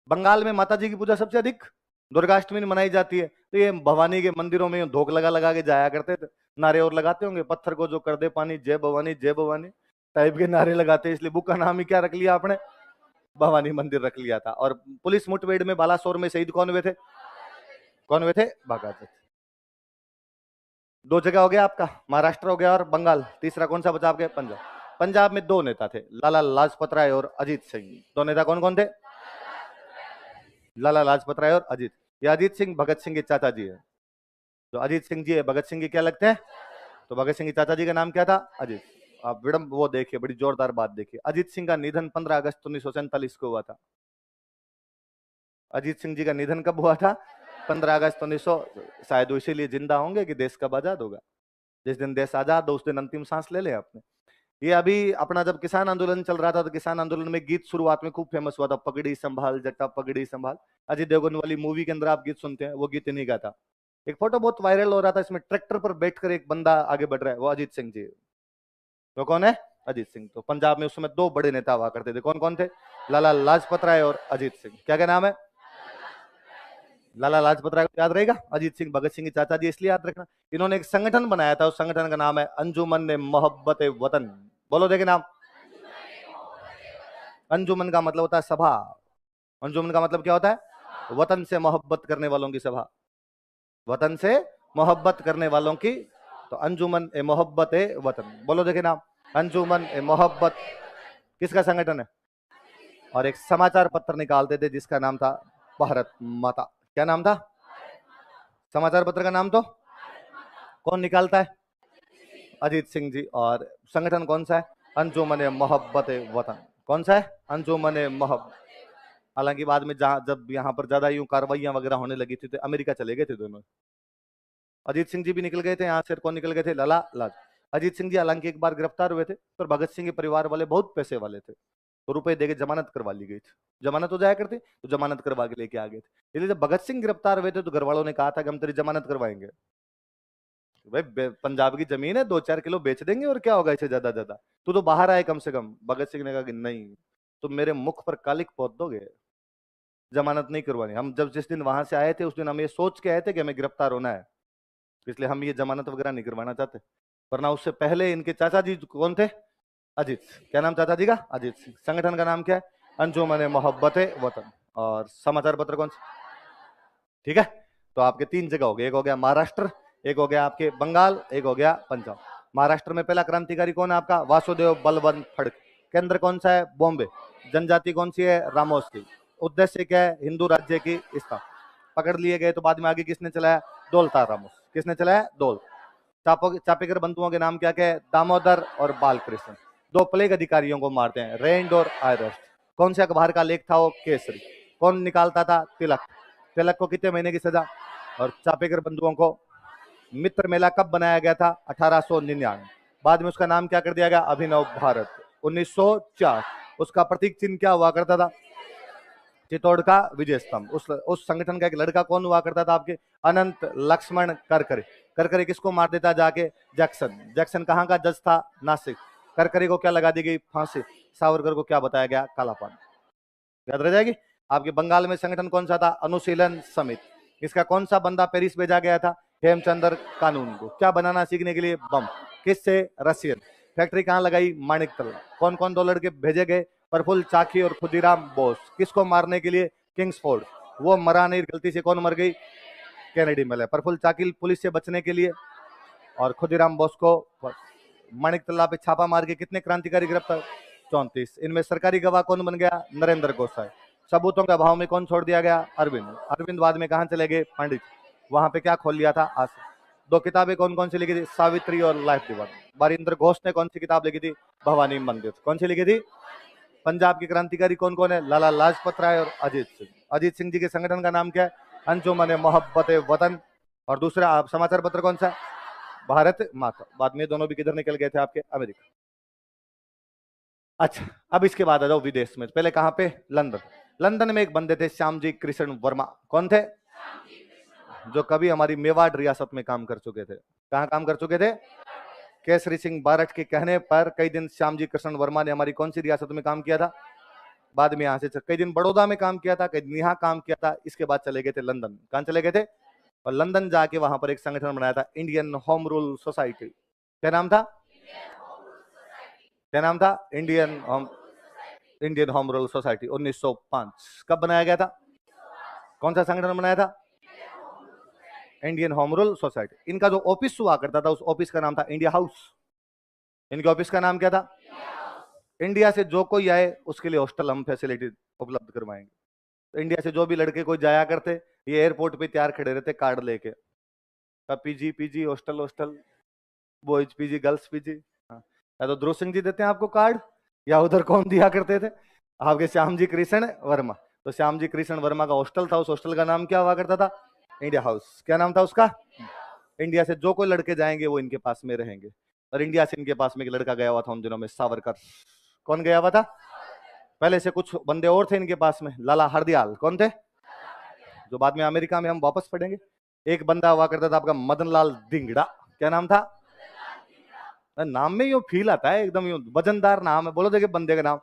बंगाल में माता जी की पूजा सबसे अधिक दुर्गाष्टमी में मनाई जाती है, तो ये भवानी के मंदिरों में धोख लगा लगा के जाया करते थे। नारे और लगाते होंगे, पत्थर को जो कर दे पानी, जय भवानी टाइप के नारे लगाते, इसलिए बुक का नाम ही क्या रख लिया आपने? भवानी मंदिर रख लिया था। और पुलिस मुठभेड़ में बालासोर में शहीद कौन हुए थे? कौन हुए थे? भगत सिंह। दो जगह हो गया आपका, महाराष्ट्र हो गया और बंगाल। तीसरा कौन सा बचा आपके? पंजाब। पंजाब में दो नेता थे, लाला लाजपत राय और अजीत सिंह। दो नेता कौन कौन थे? लाला लाजपत राय और अजीत। ये अजीत सिंह भगत सिंह के चाचा जी है। जो अजीत सिंह जी है भगत सिंह के क्या लगते हैं? तो भगत सिंह के चाचा जी का नाम क्या था? अजीत। आप विडम्ब वो देखिए, बड़ी जोरदार बात देखिए। अजीत सिंह का निधन 15 अगस्त 1947 को हुआ था। अजीत सिंह जी का निधन कब हुआ था? 15 अगस्त 1900। शायद इसीलिए जिंदा होंगे कि देश कब आजाद होगा। जिस दिन देश आजाद हो उस दिन अंतिम सांस ले ले आपने। ये अभी अपना जब किसान आंदोलन चल रहा था, तो किसान आंदोलन में गीत शुरुआत में खूब फेमस हुआ था, पगड़ी संभाल जट्टा पगड़ी संभाल। अजय देवगन वाली मूवी के अंदर आप गीत सुनते हैं, वो गीत इन्हीं का था। एक फोटो बहुत वायरल हो रहा था, इसमें ट्रैक्टर पर बैठकर एक बंदा आगे बढ़ रहा है, वो अजीत सिंह जी। तो कौन है? अजीत सिंह। तो पंजाब में उस समय दो बड़े नेता हुआ करते थे, कौन कौन थे? लाला लाजपत राय और अजीत सिंह। क्या क्या नाम है? लाला लाजपत राय को याद रहेगा, अजीत सिंह भगत सिंह के चाचा जी इसलिए याद रखना, इन्होंने एक संगठन बनाया था, उस संगठन का नाम है अंजुमन मोहब्बत वतन। बोलो देखे नाम। अंजुमन का मतलब होता है सभा। अंजुमन का मतलब क्या होता है? वतन से मोहब्बत करने वालों की सभा। वतन से मोहब्बत करने वालों की, तो अंजुमन ए मोहब्बत ए वतन। बोलो देखे नाम। अंजुमन ए मोहब्बत किसका संगठन है? और एक समाचार पत्र निकालते थे जिसका नाम था भारत माता। क्या नाम था समाचार पत्र का? नाम तो कौन निकालता है? अजीत सिंह जी। और संगठन कौन सा है? अंजुमन ए मोहब्बत ए वतन। कौन सा है? अंजुमन ए मोहब्बत। हालांकि बाद में जहां जब यहाँ पर ज्यादा यूं कार्रवाइयां वगैरह होने लगी थी, तो अमेरिका चले गए थे दोनों। अजीत सिंह जी भी निकल गए थे यहाँ से। कौन निकल गए थे? लाला लाज। अजीत सिंह जी हालांकि एक बार गिरफ्तार हुए थे, पर भगत सिंह के परिवार वाले बहुत पैसे वाले थे, तो रुपए देके जमानत करवा ली गई थी। जमानत हो जाया करती, तो जमानत करवा के लेके आ गए थे। इसलिए जब भगत सिंह गिरफ्तार हुए थे, तो घर वालों ने कहा था कि हम तेरी जमानत करवाएंगे। भाई पंजाब की जमीन है, 2-4 किलो बेच देंगे और क्या होगा इसे, ज्यादा ज्यादा। तू तो बाहर आए कम से कम। भगत सिंह ने कहा कि नहीं, तुम मेरे मुख पर कालिक पोत दोगे, जमानत नहीं करवानी। हम जब जिस दिन वहां से आए थे, उस दिन हम ये सोच के आए थे कि हमें गिरफ्तार होना है, इसलिए हम ये जमानत वगैरह नहीं करवाना चाहते। वरना उससे पहले इनके चाचा जी कौन थे? अजीत। क्या नाम चाचा जी का? अजीत सिंह। संगठन का नाम क्या है? अंजुमन मोहब्बत वतन। और समाचार पत्र कौन सा? ठीक है। तो आपके 3 जगह हो गए, एक हो गया महाराष्ट्र, एक हो गया आपके बंगाल, एक हो गया पंजाब। महाराष्ट्र में पहला क्रांतिकारी कौन है आपका? वासुदेव बलवंत फड़के। केंद्र कौन सा है? बॉम्बे। जनजाति कौन सी है? रामोस की। उद्देश्य क्या है? हिंदू राज्य की स्थापना। पकड़ लिए गए, तो बाद में आगे किसने चलाया? दौलता रामोस। किसने चलाया? दौल। चापेकर बंधुओं के नाम क्या क्या है? दामोदर और बालकृष्ण। 2 प्लेग अधिकारियों को मारते हैं, रेंड और आयरस्ट। कौन से अखबार का लेख था वो? केसरी। कौन निकालता था? तिलक। तिलक को कितने महीने की सजा? और चापेकर बंधुओं को मित्र मेला कब बनाया गया था? 1899। बाद में उसका नाम क्या कर दिया गया? अभिनव भारत। 1904। उसका प्रतीक चिन्ह क्या हुआ करता था? चित्तौड़ का विजय स्तंभ। उस संगठन का एक लड़का कौन हुआ करता था आपके? अनंत लक्ष्मण करकरे। करकरे किसको मार देता जाके? जैक्सन। जैक्सन कहाँ का जज था? नासिक। करकरे को क्या लगा दी गई? फांसी। सावरकर को क्या बताया गया? काला पानी। याद रह जाएगी। आपके बंगाल में संगठन कौन सा था? अनुशीलन समिति। इसका कौन सा बंदा पेरिस भेजा गया था? हेमचंद्र कानून को। क्या बनाना सीखने के लिए? बम। किससे? रशियन। फैक्ट्री कहाँ लगाई? माणिक तला। कौन कौन 2 लड़के भेजे गए? प्रफुल्ल चाकी और खुदीराम बोस। किसको मारने के लिए? किंग्सफोर्ड। वो मरा नहीं, गलती से कौन मर गई? कैनेडी में। प्रफुल्ल चाकी पुलिस से बचने के लिए, और खुदीराम बोस को माणिक तला पे छापा मार के कितने क्रांतिकारी गिरफ्तार? 34। इनमें सरकारी गवाह कौन बन गया? नरेंद्र गोसाई। सबूतों के अभाव में कौन छोड़ दिया गया? अरविंद। अरविंद बाद में कहां चले गए? पंडित। वहां पे क्या खोल लिया था? आश्रम। 2 किताबें कौन कौन सी लिखी थी? सावित्री और लाइफ डिवोट। बारिंद्र घोष ने कौन सी किताब लिखी थी? भवानी मंदिर। कौन सी लिखी थी? पंजाब के क्रांतिकारी कौन कौन है? लाला लाजपत राय और अजीत सिंह। अजीत सिंह जी के संगठन का नाम क्या है? अंजुमन मोहब्बत वतन। और दूसरा आप समाचार पत्र कौन सा? भारत माता। बाद में दोनों भी किधर निकल गए थे आपके? अमेरिका। अच्छा, अब इसके बाद आ जाओ विदेश में। पहले कहां पे? लंदन। लंदन में एक बंदे थे श्यामजी कृष्ण वर्मा। कौन थे? जो कभी हमारी मेवाड़ रियासत में काम कर चुके थे। कहां काम कर चुके थे? केसरी सिंह बारठ के कहने पर कई दिन श्यामजी कृष्ण वर्मा ने हमारी कौन सी रियासत में काम किया था? बाद में यहां से कई दिन बड़ौदा में काम किया था, कई दिन यहाँ काम किया था। इसके बाद चले गए थे लंदन। कहां चले गए थे? और लंदन जाके वहां पर एक संगठन बनाया था, इंडियन होम रूल सोसाइटी। क्या नाम था? क्या नाम था? Indian home rule society. 1905। कब बनाया गया था? कौन सा संगठन बनाया था? Indian home rule society. इनका जो ऑफिस हुआ करता था, उस ऑफिस का नाम था इंडिया हाउस। इनके ऑफिस का नाम क्या था? इंडिया से जो कोई आए उसके लिए हॉस्टल हम फैसिलिटी उपलब्ध करवाएंगे। तो इंडिया से जो भी लड़के कोई जाया करते, ये एयरपोर्ट पे तैयार खड़े रहते कार्ड लेके, PG PG hostel hostel, boys PG girls PG. हाँ, या तो ध्रुव सिंह जी देते हैं आपको कार्ड, या उधर कौन दिया करते थे? आपके श्यामजी कृष्ण वर्मा। तो श्यामजी कृष्ण वर्मा का हॉस्टल था, उस हॉस्टल का नाम क्या हुआ करता था? India house. क्या नाम था उसका? इंडिया से जो कोई लड़के जाएंगे वो इनके पास में रहेंगे। और इंडिया से इनके पास में एक लड़का गया हुआ था उन दिनों में, सावरकर। कौन गया हुआ था? पहले से कुछ बंदे और थे इनके पास में, लाला हरदयाल। कौन थे? जो बाद में अमेरिका में हम वापस पढ़ेंगे। एक बंदा हुआ करता था आपका मदन लाल धिंगड़ा। क्या नाम था? नाम में यूं फील आता है, एकदम यूं वजनदार नाम है। बोलो देखिए बंदे का नाम,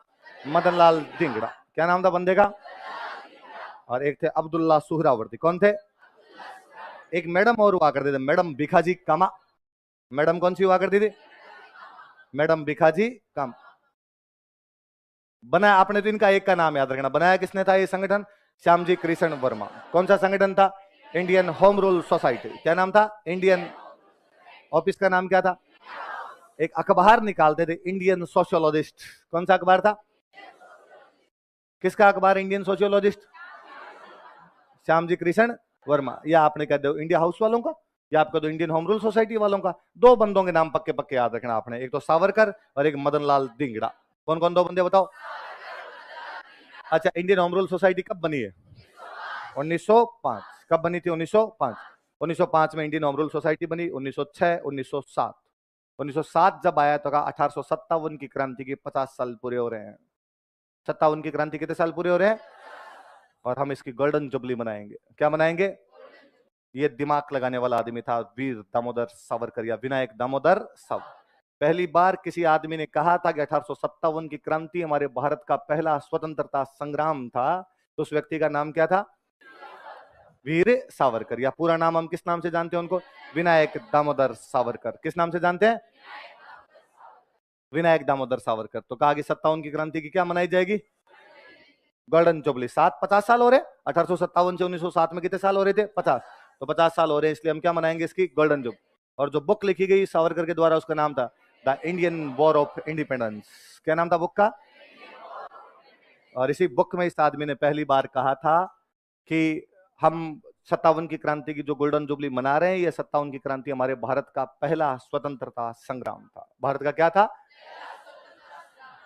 मदन लाल धिंगड़ा। क्या नाम था बंदे का? और एक थे अब्दुल्ला सुहरावर्दी। कौन थे? एक मैडम और हुआ करते थे, मैडम भिखाजी कामा। मैडम कौन सी हुआ करती थी? मैडम भिखाजी काम। बनाया आपने तो इनका एक का नाम याद रखना। बनाया किसने था ये संगठन? श्यामजी कृष्ण वर्मा। कौन सा संगठन था? Indian home rule society. क्या नाम था? इंडियन। ऑफिस का नाम क्या था? एक अखबार निकालते थे, इंडियन सोशियोलॉजिस्ट। कौन सा अखबार था? किसका अखबार? Indian sociologist, Shyamji Krishna Verma. या आपने कह दो इंडिया हाउस वालों का, या आपका तो इंडियन होम रूल सोसाइटी वालों का। दो बंदों के नाम पक्के पक्के याद रखना आपने, एक तो सावरकर और एक मदन लाल धिंगड़ा। कौन कौन दो बंदे बताओ? अच्छा, इंडियन होम रूल सोसाइटी कब बनी है? 1905। कब बनी थी? 1905। 1905 में इंडियन होम रूल सोसाइटी बनी। 1906, 1907। 1907 जब आया तो कहा 1857 की क्रांति के 50 साल पूरे हो रहे हैं। 57 की क्रांति कितने साल पूरे हो रहे हैं? और हम इसकी गोल्डन जुबली मनाएंगे। क्या मनाएंगे? ये दिमाग लगाने वाला आदमी था वीर दामोदर सावरकर, या विनायक दामोदर सावरकर। पहली बार किसी आदमी ने कहा था कि 1857 की क्रांति हमारे भारत का पहला स्वतंत्रता संग्राम था, तो उस व्यक्ति का नाम क्या था? वीर सावरकर। या पूरा नाम हम किस नाम से जानते हैं उनको? विनायक दामोदर सावरकर। किस नाम से जानते हैं? विनायक दामोदर सावरकर। तो कहा कि 57 की क्रांति की क्या मनाई जाएगी? Golden jubilee. 50 साल हो रहे। 1857 से 1907 में कितने साल हो रहे थे? 50। तो 50 साल हो रहे हैं, इसलिए हम क्या मनाएंगे? इसकी गोल्डन जुबली। और जो बुक लिखी गई सावरकर के द्वारा, उसका नाम था the Indian war of independence. क्या नाम था बुक का? और इसी बुक में इस आदमी ने पहली बार कहा था कि हम 57 की क्रांति की जो गोल्डन जुबली मना रहे हैं, ये 57 की क्रांति हमारे भारत का पहला स्वतंत्रता संग्राम था। भारत का क्या था?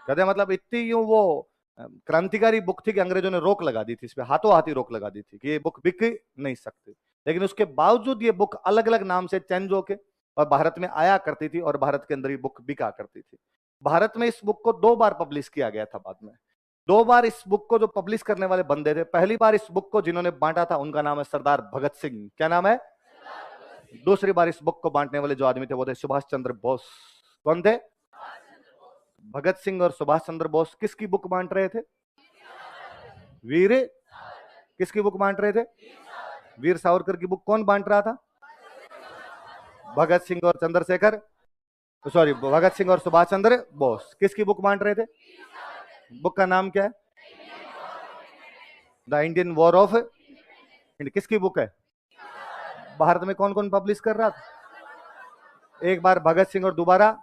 कहते मतलब इतनी यूं वो क्रांतिकारी बुक थी कि अंग्रेजों ने रोक लगा दी थी, इस पे हाथों हाथ ही रोक लगा दी थी कि ये बुक बिक नहीं सकती। लेकिन उसके बावजूद ये बुक अलग अलग नाम से चेंज होके और भारत में आया करती थी, और भारत के अंदर ये बुक बिका करती थी। भारत में इस बुक को 2 बार पब्लिश किया गया था बाद में। 2 बार इस बुक को जो पब्लिश करने वाले बंदे थे, पहली बार इस बुक को जिन्होंने बांटा था उनका नाम है सरदार भगत सिंह। क्या नाम है? दूसरी बार इस बुक को बांटने वाले जो आदमी थे वो थे सुभाष चंद्र बोस। कौन थे? भगत सिंह और सुभाष चंद्र बोस किसकी बुक बांट रहे थे? वीर। किसकी बुक बांट रहे थे? वीर सावरकर की बुक कौन बांट रहा था? भगत सिंह और चंद्रशेखर, सॉरी, भगत सिंह और सुभाष चंद्र बोस। किसकी बुक बांट रहे थे? बुक का नाम क्या है? The Indian war of India. किसकी बुक है? भारत में कौन कौन पब्लिश कर रहा था? एक बार भगत सिंह और दोबारा।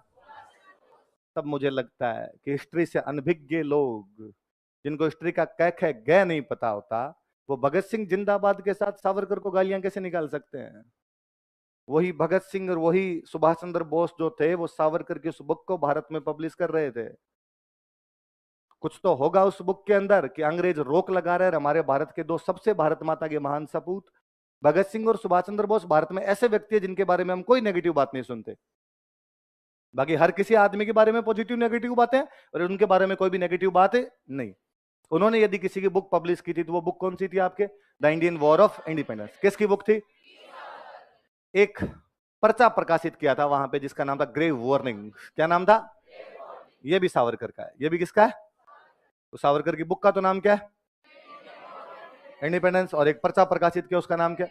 तब मुझे लगता है कि हिस्ट्री से अनभिज्ञ लोग, जिनको हिस्ट्री का क ख ग नहीं पता होता, वो भगत सिंह जिंदाबाद के साथ सावरकर को गालियां कैसे निकाल सकते हैं? वही भगत सिंह और वही सुभाष चंद्र बोस जो थे, वो सावरकर की उस बुक को भारत में पब्लिश कर रहे थे। कुछ तो होगा उस बुक के अंदर कि अंग्रेज रोक लगा रहे हैं। हमारे भारत के दो सबसे भारत माता के महान सपूत भगत सिंह और सुभाष चंद्र बोस भारत में ऐसे व्यक्ति है जिनके बारे में हम कोई नेगेटिव बात नहीं सुनते। बाकी हर किसी आदमी के बारे में पॉजिटिव नेगेटिव बातें और उनके बारे में कोई भी नेगेटिव बात नहीं। उन्होंने यदि किसी की बुक पब्लिश की थी तो वो बुक कौन सी थी आपके? The Indian war of independence. किसकी बुक थी? एक पर्चा प्रकाशित किया था वहां पे जिसका नाम था ग्रेव वार्निंग। क्या नाम था? ये भी सावरकर का है। ये भी किसका है? तो सावरकर की बुक का तो नाम क्या है? इंडिपेंडेंस। और एक पर्चा प्रकाशित किया उसका नाम क्या?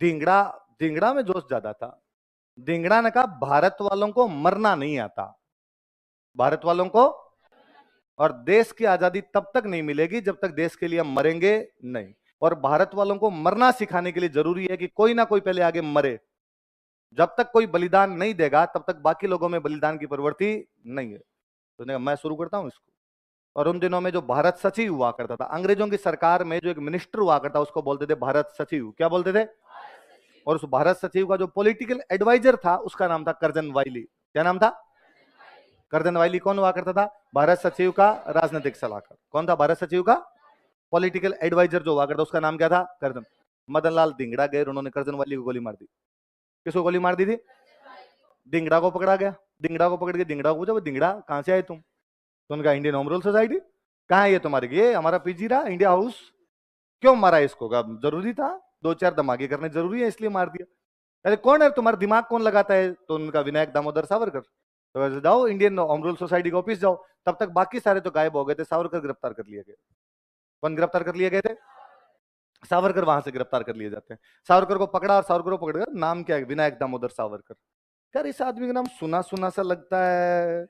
धिंगड़ा। धिंगड़ा में जोश ज्यादा था। धिंगड़ा ने कहा भारत वालों को मरना नहीं आता, भारत वालों को, और देश की आजादी तब तक नहीं मिलेगी जब तक देश के लिए हम मरेंगे नहीं। और भारत वालों को मरना सिखाने के लिए जरूरी है कि कोई ना कोई पहले आगे मरे। जब तक कोई बलिदान नहीं देगा तब तक बाकी लोगों में बलिदान की प्रवृत्ति नहीं है। तो मैं शुरू करता हूं इसको। और उन दिनों में जो भारत सचिव हुआ करता था, अंग्रेजों की सरकार में जो एक मिनिस्टर हुआ करता उसको बोलते थे भारत सचिव। क्या बोलते थे? और उस भारत सचिव का जो पॉलिटिकल एडवाइजर था उसका नाम था कर्जन वाइली। क्या नाम था? कर्जन वाइली कौन हुआ करता था? भारत सचिव का राजनीतिक सलाहकार। कौन था भारत सचिव का पॉलिटिकल एडवाइजर जो हुआ करता उसका नाम क्या था? कर्जन। मदन लाल धिंगड़ा गए, उन्होंने कर्जन वाली को गोली मार दी। किसको गोली मार दी थी? धिंगड़ा को पकड़ा गया। धिंगड़ा को पकड़ के धिंगड़ा को पूछा, धिंगड़ा कहां से आए तुम? तो उनका इंडियन होम रूल सोसाइटी। कहाँ है ये तुम्हारे? ये हमारा पीजी रहा इंडिया हाउस। क्यों मारा इसको? जरूरी था, दो चार धमाके करने जरूरी है इसलिए मार दिया। अरे कौन है तुम्हारा दिमाग कौन लगाता है? तो उनका विनायक दामोदर सावरकर। तो जाओ इंडियन होम रूल सोसाइटी के ऑफिस जाओ। तब तक बाकी सारे तो गायब हो गए थे, सावरकर गिरफ्तार कर लिए गए। कौन गिरफ्तार कर लिए गए थे? सावरकर वहां से गिरफ्तार कर लिए जाते हैं। सावरकर को पकड़ा और सावरकर को पकड़, नाम क्या है? विनायक दामोदर सावरकर। यार इस आदमी का नाम सुना सुना सा लगता है,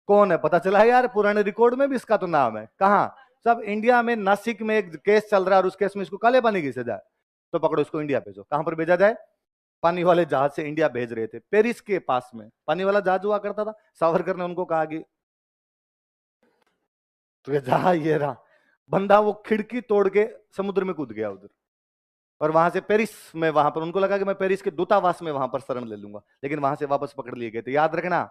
कौन है? पता चला यार पुराने रिकॉर्ड में भी इसका तो नाम है। कहाँ? सब इंडिया में, नासिक में एक केस चल रहा है और उस केस में इसको काले पानी की सजा है। तो पकड़ो इसको, इंडिया भेजो। कहां पर भेजा जाए? पानी वाले जहाज से इंडिया भेज रहे थे, पेरिस के पास में पानी वाला जहाज हुआ करता था। सावरकर ने उनको कहा कि तो जहां ये रहा बंदा, वो खिड़की तोड़ के समुद्र में कूद गया उधर। और वहां से पेरिस में, वहां पर उनको लगा कि मैं पेरिस के दूतावास में वहां पर शरण ले लूंगा, लेकिन वहां से वापस पकड़ लिए गए थे। याद रखना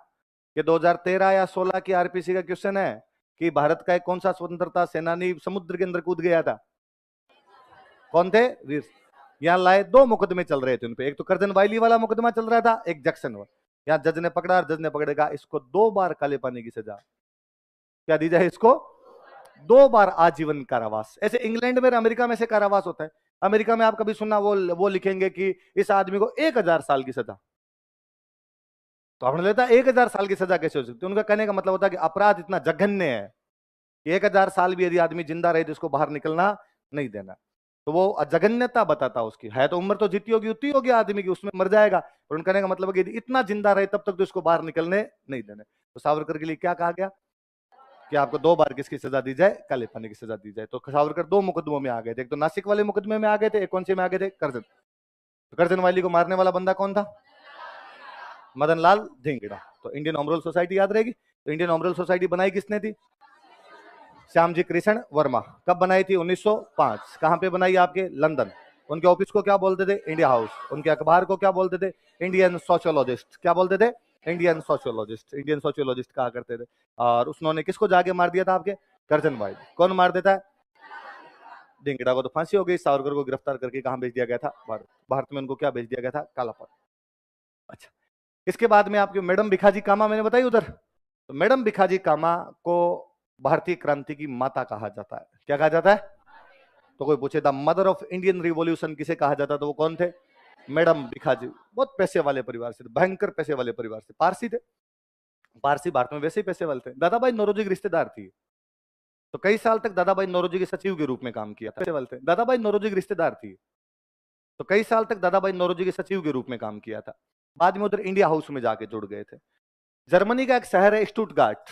कि 2013 या 16 की आरपीसी का क्वेश्चन है कि भारत का एक कौन सा स्वतंत्रता सेनानी समुद्र के अंदर कूद गया था? कौन थे? वीर। यहाँ लाए, दो मुकदमे चल रहे थे उनपे, एक तो कर्जन वाइली वाला मुकदमा चल रहा था, एक जैक्सन वाला। यहाँ जज ने पकड़ा और जज ने पकड़ेगा इसको 2 बार काले पानी की सजा। क्या दी जाए इसको? 2 बार आजीवन कारावास। ऐसे इंग्लैंड में, अमेरिका में से कारावास होता है। अमेरिका में आप कभी सुनना वो लिखेंगे कि इस आदमी को 1000 साल की सजा। तो आपने लेता 1000 साल की सजा कैसे हो सकती है? उनका कहने का मतलब होता है कि अपराध इतना जघन्य है कि 1000 साल भी यदि आदमी जिंदा रहे तो उसको बाहर निकलना नहीं देना। तो वो जघन्यता बताता उसकी है। तो उम्र तो जितनी होगी उतनी होगी आदमी की, उसमें मर जाएगा। और उनका कहने का मतलब है कि इतना जिंदा रहे तब तक तो इसको बाहर निकलने नहीं देने। तो सावरकर के लिए क्या कहा गया कि आपको 2 बार किसकी सजा दी जाए? काले पानी की सजा दी जाए। तो सावरकर 2 मुकदमों में आ गए थे। एक तो नासिक वाले मुकदमे में आ गए थे, एक कौन से में आ गए थे? कर्जन। तो कर्जन वाली को मारने वाला बंदा कौन था? मदन लाल धिंगड़ा। तो इंडियन होम रूल सोसाइटी याद रहेगी। तो इंडियन होम रूल सोसाइटी बनाई किसने थी? श्यामजी कृष्ण वर्मा। कब बनाई थी? 1905। कहां पे बनाई? आपके लंदन। उनके ऑफिस को क्या बोलते थे? India house. उनके अखबार को क्या बोलते थे? Indian sociologist. क्या बोलते थे? Indian sociologist. इंडियन सोशियोलॉजिस्ट कहा करते थे। और उन्होंने किसको जाके मार दिया था? आपके कर्जन भाई। कौन मार देता है? धिंगड़ा को तो फांसी हो गई। सावरकर को गिरफ्तार करके कहां भेज दिया गया था? भारत। भारत में उनको क्या भेज दिया गया था? कालापन। अच्छा, इसके बाद में आपके मैडम भिखाजी कामा मैंने बताई उधर। तो मैडम भिखाजी कामा को भारतीय क्रांति की माता कहा जाता है। क्या कहा जाता है? तो कोई पूछे the mother of Indian revolution किसे कहा जाता? तो वो कौन थे? मैडम भिखाजी। बहुत पैसे वाले परिवार से, भयंकर पैसे वाले परिवार से, पारसी थे। पारसी भारत में वैसे ही पैसे वाले थे। दादाभाई नौरोजी की रिश्तेदार थी। तो कई साल तक दादाभाई नौरोजी के सचिव के रूप में काम किया था। पैसे वाले थे। दादाभाई नौरोजी की रिश्तेदार थी। तो कई साल तक दादाभाई नौरोजी के सचिव के रूप में काम किया था। बाद में उधर इंडिया हाउस में जाके जुड़ गए थे। जर्मनी का एक शहर है स्टुटगार्ट।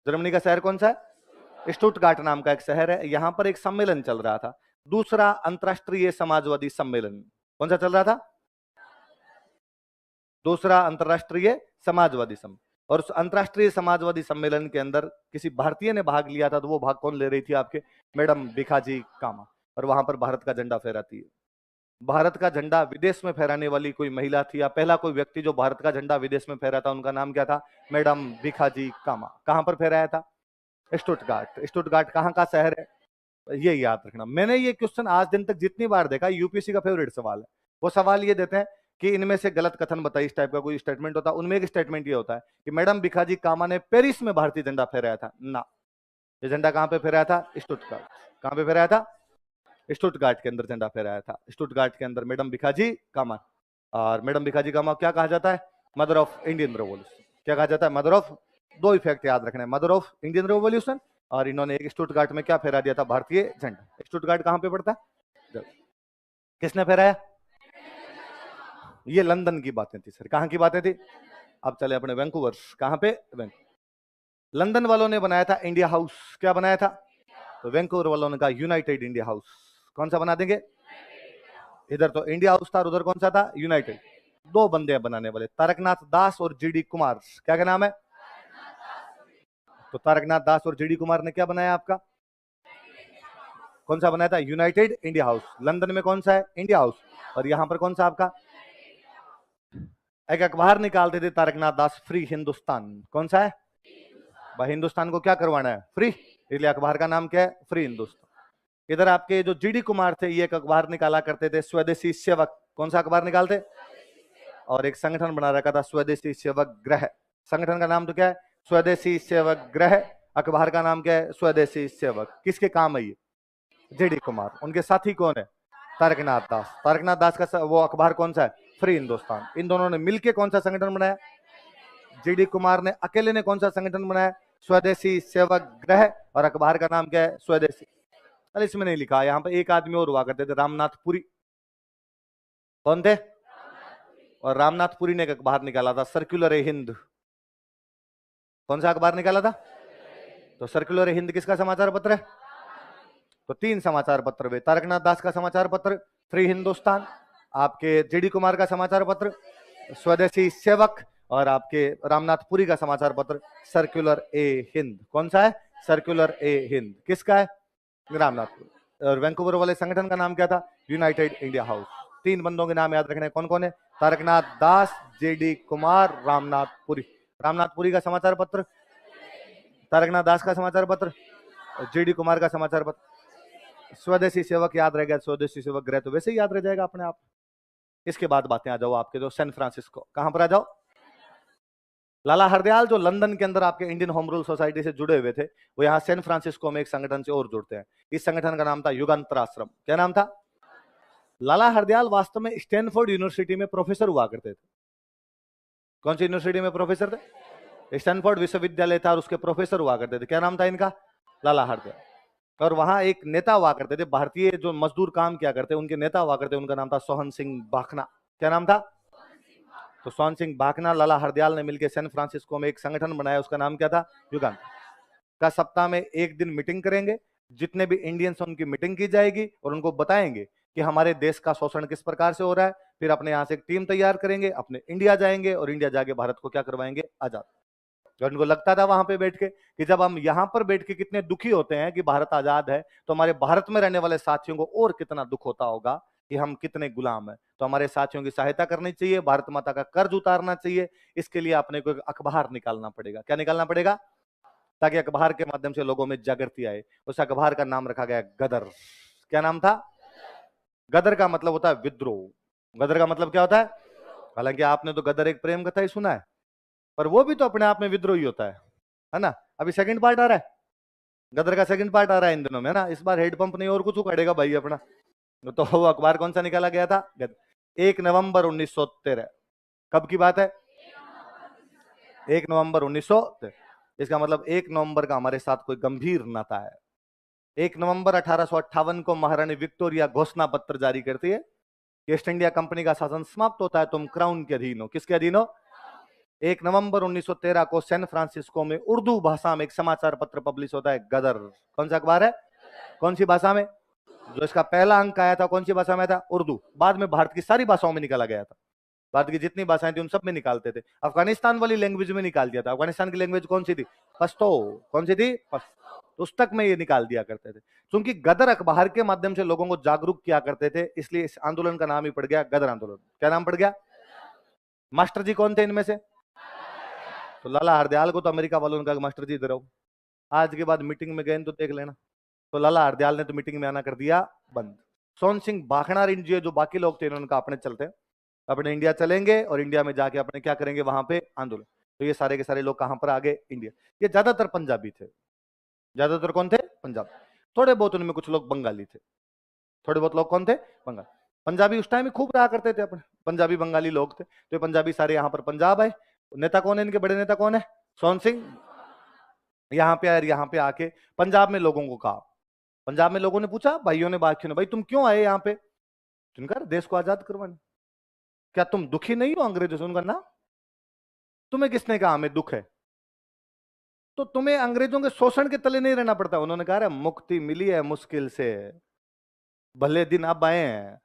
जर्मनी का शहर कौन सा है? स्टुटगार्ट नाम का एक शहर है। यहां पर एक सम्मेलन चल रहा था, दूसरा अंतरराष्ट्रीय समाजवादी सम्मेलन। कौन सा चल रहा था? दूसरा अंतरराष्ट्रीय समाजवादी सम्मेलन। और उस अंतरराष्ट्रीय समाजवादी सम्मेलन के अंदर किसी भारतीय ने भाग लिया था। तो वो भाग कौन ले रही थी? आपके मैडम भिखाजी कामा। और वहां पर भारत का झंडा फहराती है। भारत का झंडा विदेश में फहराने वाली कोई महिला थी, या पहला कोई व्यक्ति जो भारत का झंडा विदेश में फहराता, उनका नाम क्या था? मैडम भिखाजी कामा। कहां पर फहराया था? स्टुटगार्ट। स्टुटगार्ट कहां का शहर है? ये याद रखना। मैंने ये क्वेश्चन आज दिन तक जितनी बार देखा, यूपीएससी का फेवरेट सवाल है। वो सवाल ये देते हैं कि इनमें से गलत कथन बताइए। इस टाइप का कोई स्टेटमेंट होता है, उनमें एक स्टेटमेंट ये होता है कि मैडम भिखाजी कामा ने पेरिस में भारतीय झंडा फहराया था ना। ये झंडा कहां पे फहराया था? स्टुटगार्ट। कहां पे फहराया था? स्टुटगार्ट के अंदर झंडा फहराया था। स्टुटगार्ट के अंदर मैडम भिखाजी कामा। और मैडम भिखाजी कामा क्या कहा जाता है? Mother of Indian revolution. क्या कहा जाता है? Mother of. दो इफेक्ट याद रखना है, मदर ऑफ इंडियन रेवोल्यूशन, और इन्होंने एक स्टुटगार्ट में क्या फहरा दिया था? भारतीय झंडा। स्टुटगार्ट कहां पे पड़ता है? किसने फहराया? ये लंदन की बातें थी सर। कहां की बातें थी? अब चले अपने वैंकूवर। कहां पे? लंदन वालों ने बनाया था इंडिया हाउस। क्या बनाया था? तो वैंकूवर वालों ने कहा यूनाइटेड इंडिया हाउस। कौन सा बना देंगे? इधर तो इंडिया हाउस था, उधर कौन सा था? यूनाइटेड। दो बंदे बनाने वाले, तारकनाथ दास और जीडी कुमार। क्या क्या नाम है? तो तारकनाथ दास और जीडी कुमार ने क्या बनाया आपका? कौन सा बनाया था? United India house. लंदन में कौन सा है? India house. और यहां पर कौन सा आपका? एक अखबार निकालते थे तारकनाथ दास, फ्री हिंदुस्तान। कौन सा है भाई? हिंदुस्तान को क्या करवाना है? फ्री। इसलिए अखबार का नाम क्या है? फ्री हिंदुस्तान। इधर आपके जो जीडी कुमार थे, ये एक अखबार निकाला करते थे, स्वदेशी सेवक। कौन सा अखबार निकालते? और एक संगठन बना रखा था, स्वदेशी सेवक ग्रह। संगठन का नाम तो क्या है? स्वदेशी सेवक ग्रह। अखबार का नाम क्या है? स्वदेशी सेवक। किसके काम है ये? जीडी कुमार। उनके साथी कौन है? तारकनाथ दास। तारकनाथ दास का वो अखबार कौन सा है? फ्री हिंदुस्तान। इन दोनों ने मिलकर कौन सा संगठन बनाया? जीडी कुमार ने अकेले ने कौन सा संगठन बनाया? स्वदेशी सेवक ग्रह। और अखबार का नाम क्या है? स्वदेशी। अरे इसमें नहीं लिखा, यहाँ पे एक आदमी और हुआ करते थे, रामनाथपुरी। कौन थे? और रामनाथपुरी ने एक अखबार निकाला था, सर्कुलर ए हिंद। कौन सा अखबार निकाला था? तो सर्कुलर ए हिंद किसका समाचार पत्र है? तो तीन समाचार पत्र हुए। तारकनाथ दास का समाचार पत्र फ्री हिंदुस्तान, आपके जीडी कुमार का समाचार पत्र स्वदेशी सेवक, और आपके रामनाथपुरी का समाचार पत्र सर्कुलर ए हिंद। कौन सा है? सर्कुलर ए हिंद। किसका है? रामनाथपुरी। और वैंकूवर वाले संगठन का नाम क्या था? United India house. तीन बंदों के नाम याद रखने। कौन कौन है? तारकनाथ दास, जीडी कुमार, रामनाथपुरी। रामनाथपुरी का समाचार पत्र, तारकनाथ दास का समाचार पत्र, जीडी कुमार का समाचार पत्र स्वदेशी सेवक। याद रह गया स्वदेशी सेवक ग्रह, तो वैसे ही याद रह जाएगा अपने आप। इसके बाद बातें आ जाओ आपके जो सैन फ्रांसिस्को। कहां पर आ जाओ? लाला हरदयाल जो लंदन के अंदर आपके इंडियन होम रूल सोसाइटी से जुड़े हुए थे, वो यहाँ सैन फ्रांसिस्को में एक संगठन से और जुड़ते हैं। इस संगठन का नाम था युगांतर आश्रम। क्या नाम था? लाला हरदयाल वास्तव में स्टैनफोर्ड यूनिवर्सिटी में प्रोफेसर हुआ करते थे। कौन सी यूनिवर्सिटी में प्रोफेसर थे? स्टैनफोर्ड विश्वविद्यालय था और उसके प्रोफेसर हुआ करते थे। क्या नाम था इनका? लाला हरदयाल। और वहां एक नेता हुआ करते थे, भारतीय जो मजदूर काम किया करते, उनके नेता हुआ करते, उनका नाम था सोहन सिंह भाखना। क्या नाम था? तो सोहन सिंह भाखना, लाला हरदयाल ने मिलकर सैन फ्रांसिस्को में एक संगठन बनाया, उसका नाम क्या था? युगांतर। का सप्ताह में एक दिन मीटिंग करेंगे, जितने भी इंडियंस उनकी मीटिंग की जाएगी और उनको बताएंगे कि हमारे देश का शोषण किस प्रकार से हो रहा है। फिर अपने यहाँ से एक टीम तैयार करेंगे, अपने इंडिया जाएंगे और इंडिया जाके भारत को क्या करवाएंगे? आजाद। तो उनको लगता था वहां पे बैठ के कि जब हम यहाँ पर बैठ के कितने दुखी होते हैं कि भारत आजाद है, तो हमारे भारत में रहने वाले साथियों को और कितना दुख होता होगा कि हम कितने गुलाम हैं। तो हमारे साथियों की सहायता करनी चाहिए, भारत माता का कर्ज उतारना चाहिए। इसके लिए अपने को एक अखबार निकालना पड़ेगा। क्या निकालना पड़ेगा? ताकि अखबार के माध्यम से लोगों में जागृति आए। उस अखबार का नाम रखा गया गदर। क्या नाम था? गदर का मतलब होता है विद्रोह। गदर का मतलब क्या होता है? हालांकि आपने तो गदर एक प्रेम कथा ही सुना है, पर वो भी तो अपने आप में विद्रोही होता है ना। अभी सेकंड पार्ट आ रहा है, गदर का सेकंड पार्ट आ रहा है इन दिनों में ना। इस बार हेड पंप नहीं और कुछ उखाड़ेगा भाई अपना। तो वो अखबार कौन सा निकाला गया था? 1 नवंबर 1913। कब की बात है? 1 नवंबर 1913। इसका मतलब 1 नवंबर का हमारे साथ कोई गंभीर नाता है। 1 नवंबर 1858 को महारानी विक्टोरिया घोषणा पत्र जारी करती है कि ईस्ट इंडिया कंपनी का शासन समाप्त होता है, तुम क्राउन के अधीन हो। किसके अधीन हो? 1 नवंबर 1913 को सैन फ्रांसिस्को में उर्दू भाषा में एक समाचार पत्र पब्लिश होता है, गदर। कौन सा अखबार है? कौन सी भाषा में? जो इसका पहला अंक आया था कौन सी भाषा में था? उर्दू। बाद में भारत की सारी भाषाओं में निकाला गया था। भारत की जितनी भाषाएं थी उन सब में निकालते थे। अफगानिस्तान वाली लैंग्वेज में निकाल दिया था। अफगानिस्तान की लैंग्वेज कौन सी थी? पश्तो। कौन सी थी? पश्तो। उस तक में ये निकाल दिया करते थे। क्योंकि गदर अखबार के माध्यम से लोगों को जागरूक किया करते थे, इसलिए इस आंदोलन का नाम ही पड़ गया गदर आंदोलन। क्या नाम पड़ गया? मास्टर जी कौन थे इनमें से? तो लाला हरदयाल को तो अमेरिका वालों ने कहा मास्टर जी इधर आओ, आज के बाद मीटिंग में गए तो देख लेना। तो लाला हरदयाल ने तो मीटिंग में आना कर दिया बंद। सोहन सिंह भाखड़ा, जो बाकी लोग थे इन्होंने कहा अपने चलते हैं। अपने इंडिया चलेंगे और इंडिया में जाके अपने क्या करेंगे, वहां पे आंदोलन। तो ये सारे के सारे लोग कहां पर आ गए, इंडिया। ये ज्यादातर पंजाबी थे। ज्यादातर कौन थे, पंजाब। थोड़े बहुत उनमें कुछ लोग बंगाली थे। थोड़े बहुत लोग कौन थे, बंगाल। पंजाबी उस टाइम में खूब रहा करते थे अपने, पंजाबी बंगाली लोग थे। तो ये पंजाबी सारे यहाँ पर पंजाब आए। नेता कौन है इनके, बड़े नेता कौन है, सोहन सिंह। यहाँ पे आए, यहाँ पे आके पंजाब में लोगों को कहा, पंजाब में लोगों ने पूछा, भाइयों ने, बाकियों ने, भाई तुम क्यों आए यहाँ पे। उनका देश को आजाद करवाने। क्या तुम दुखी नहीं हो अंग्रेजों से, उनका ना। तुम्हें किसने कहा हमें दुख है, तो तुम्हें अंग्रेजों के शोषण के तले नहीं रहना पड़ता। उन्होंने कहा मुक्ति मिली है मुश्किल से, भले दिन अब आए हैं,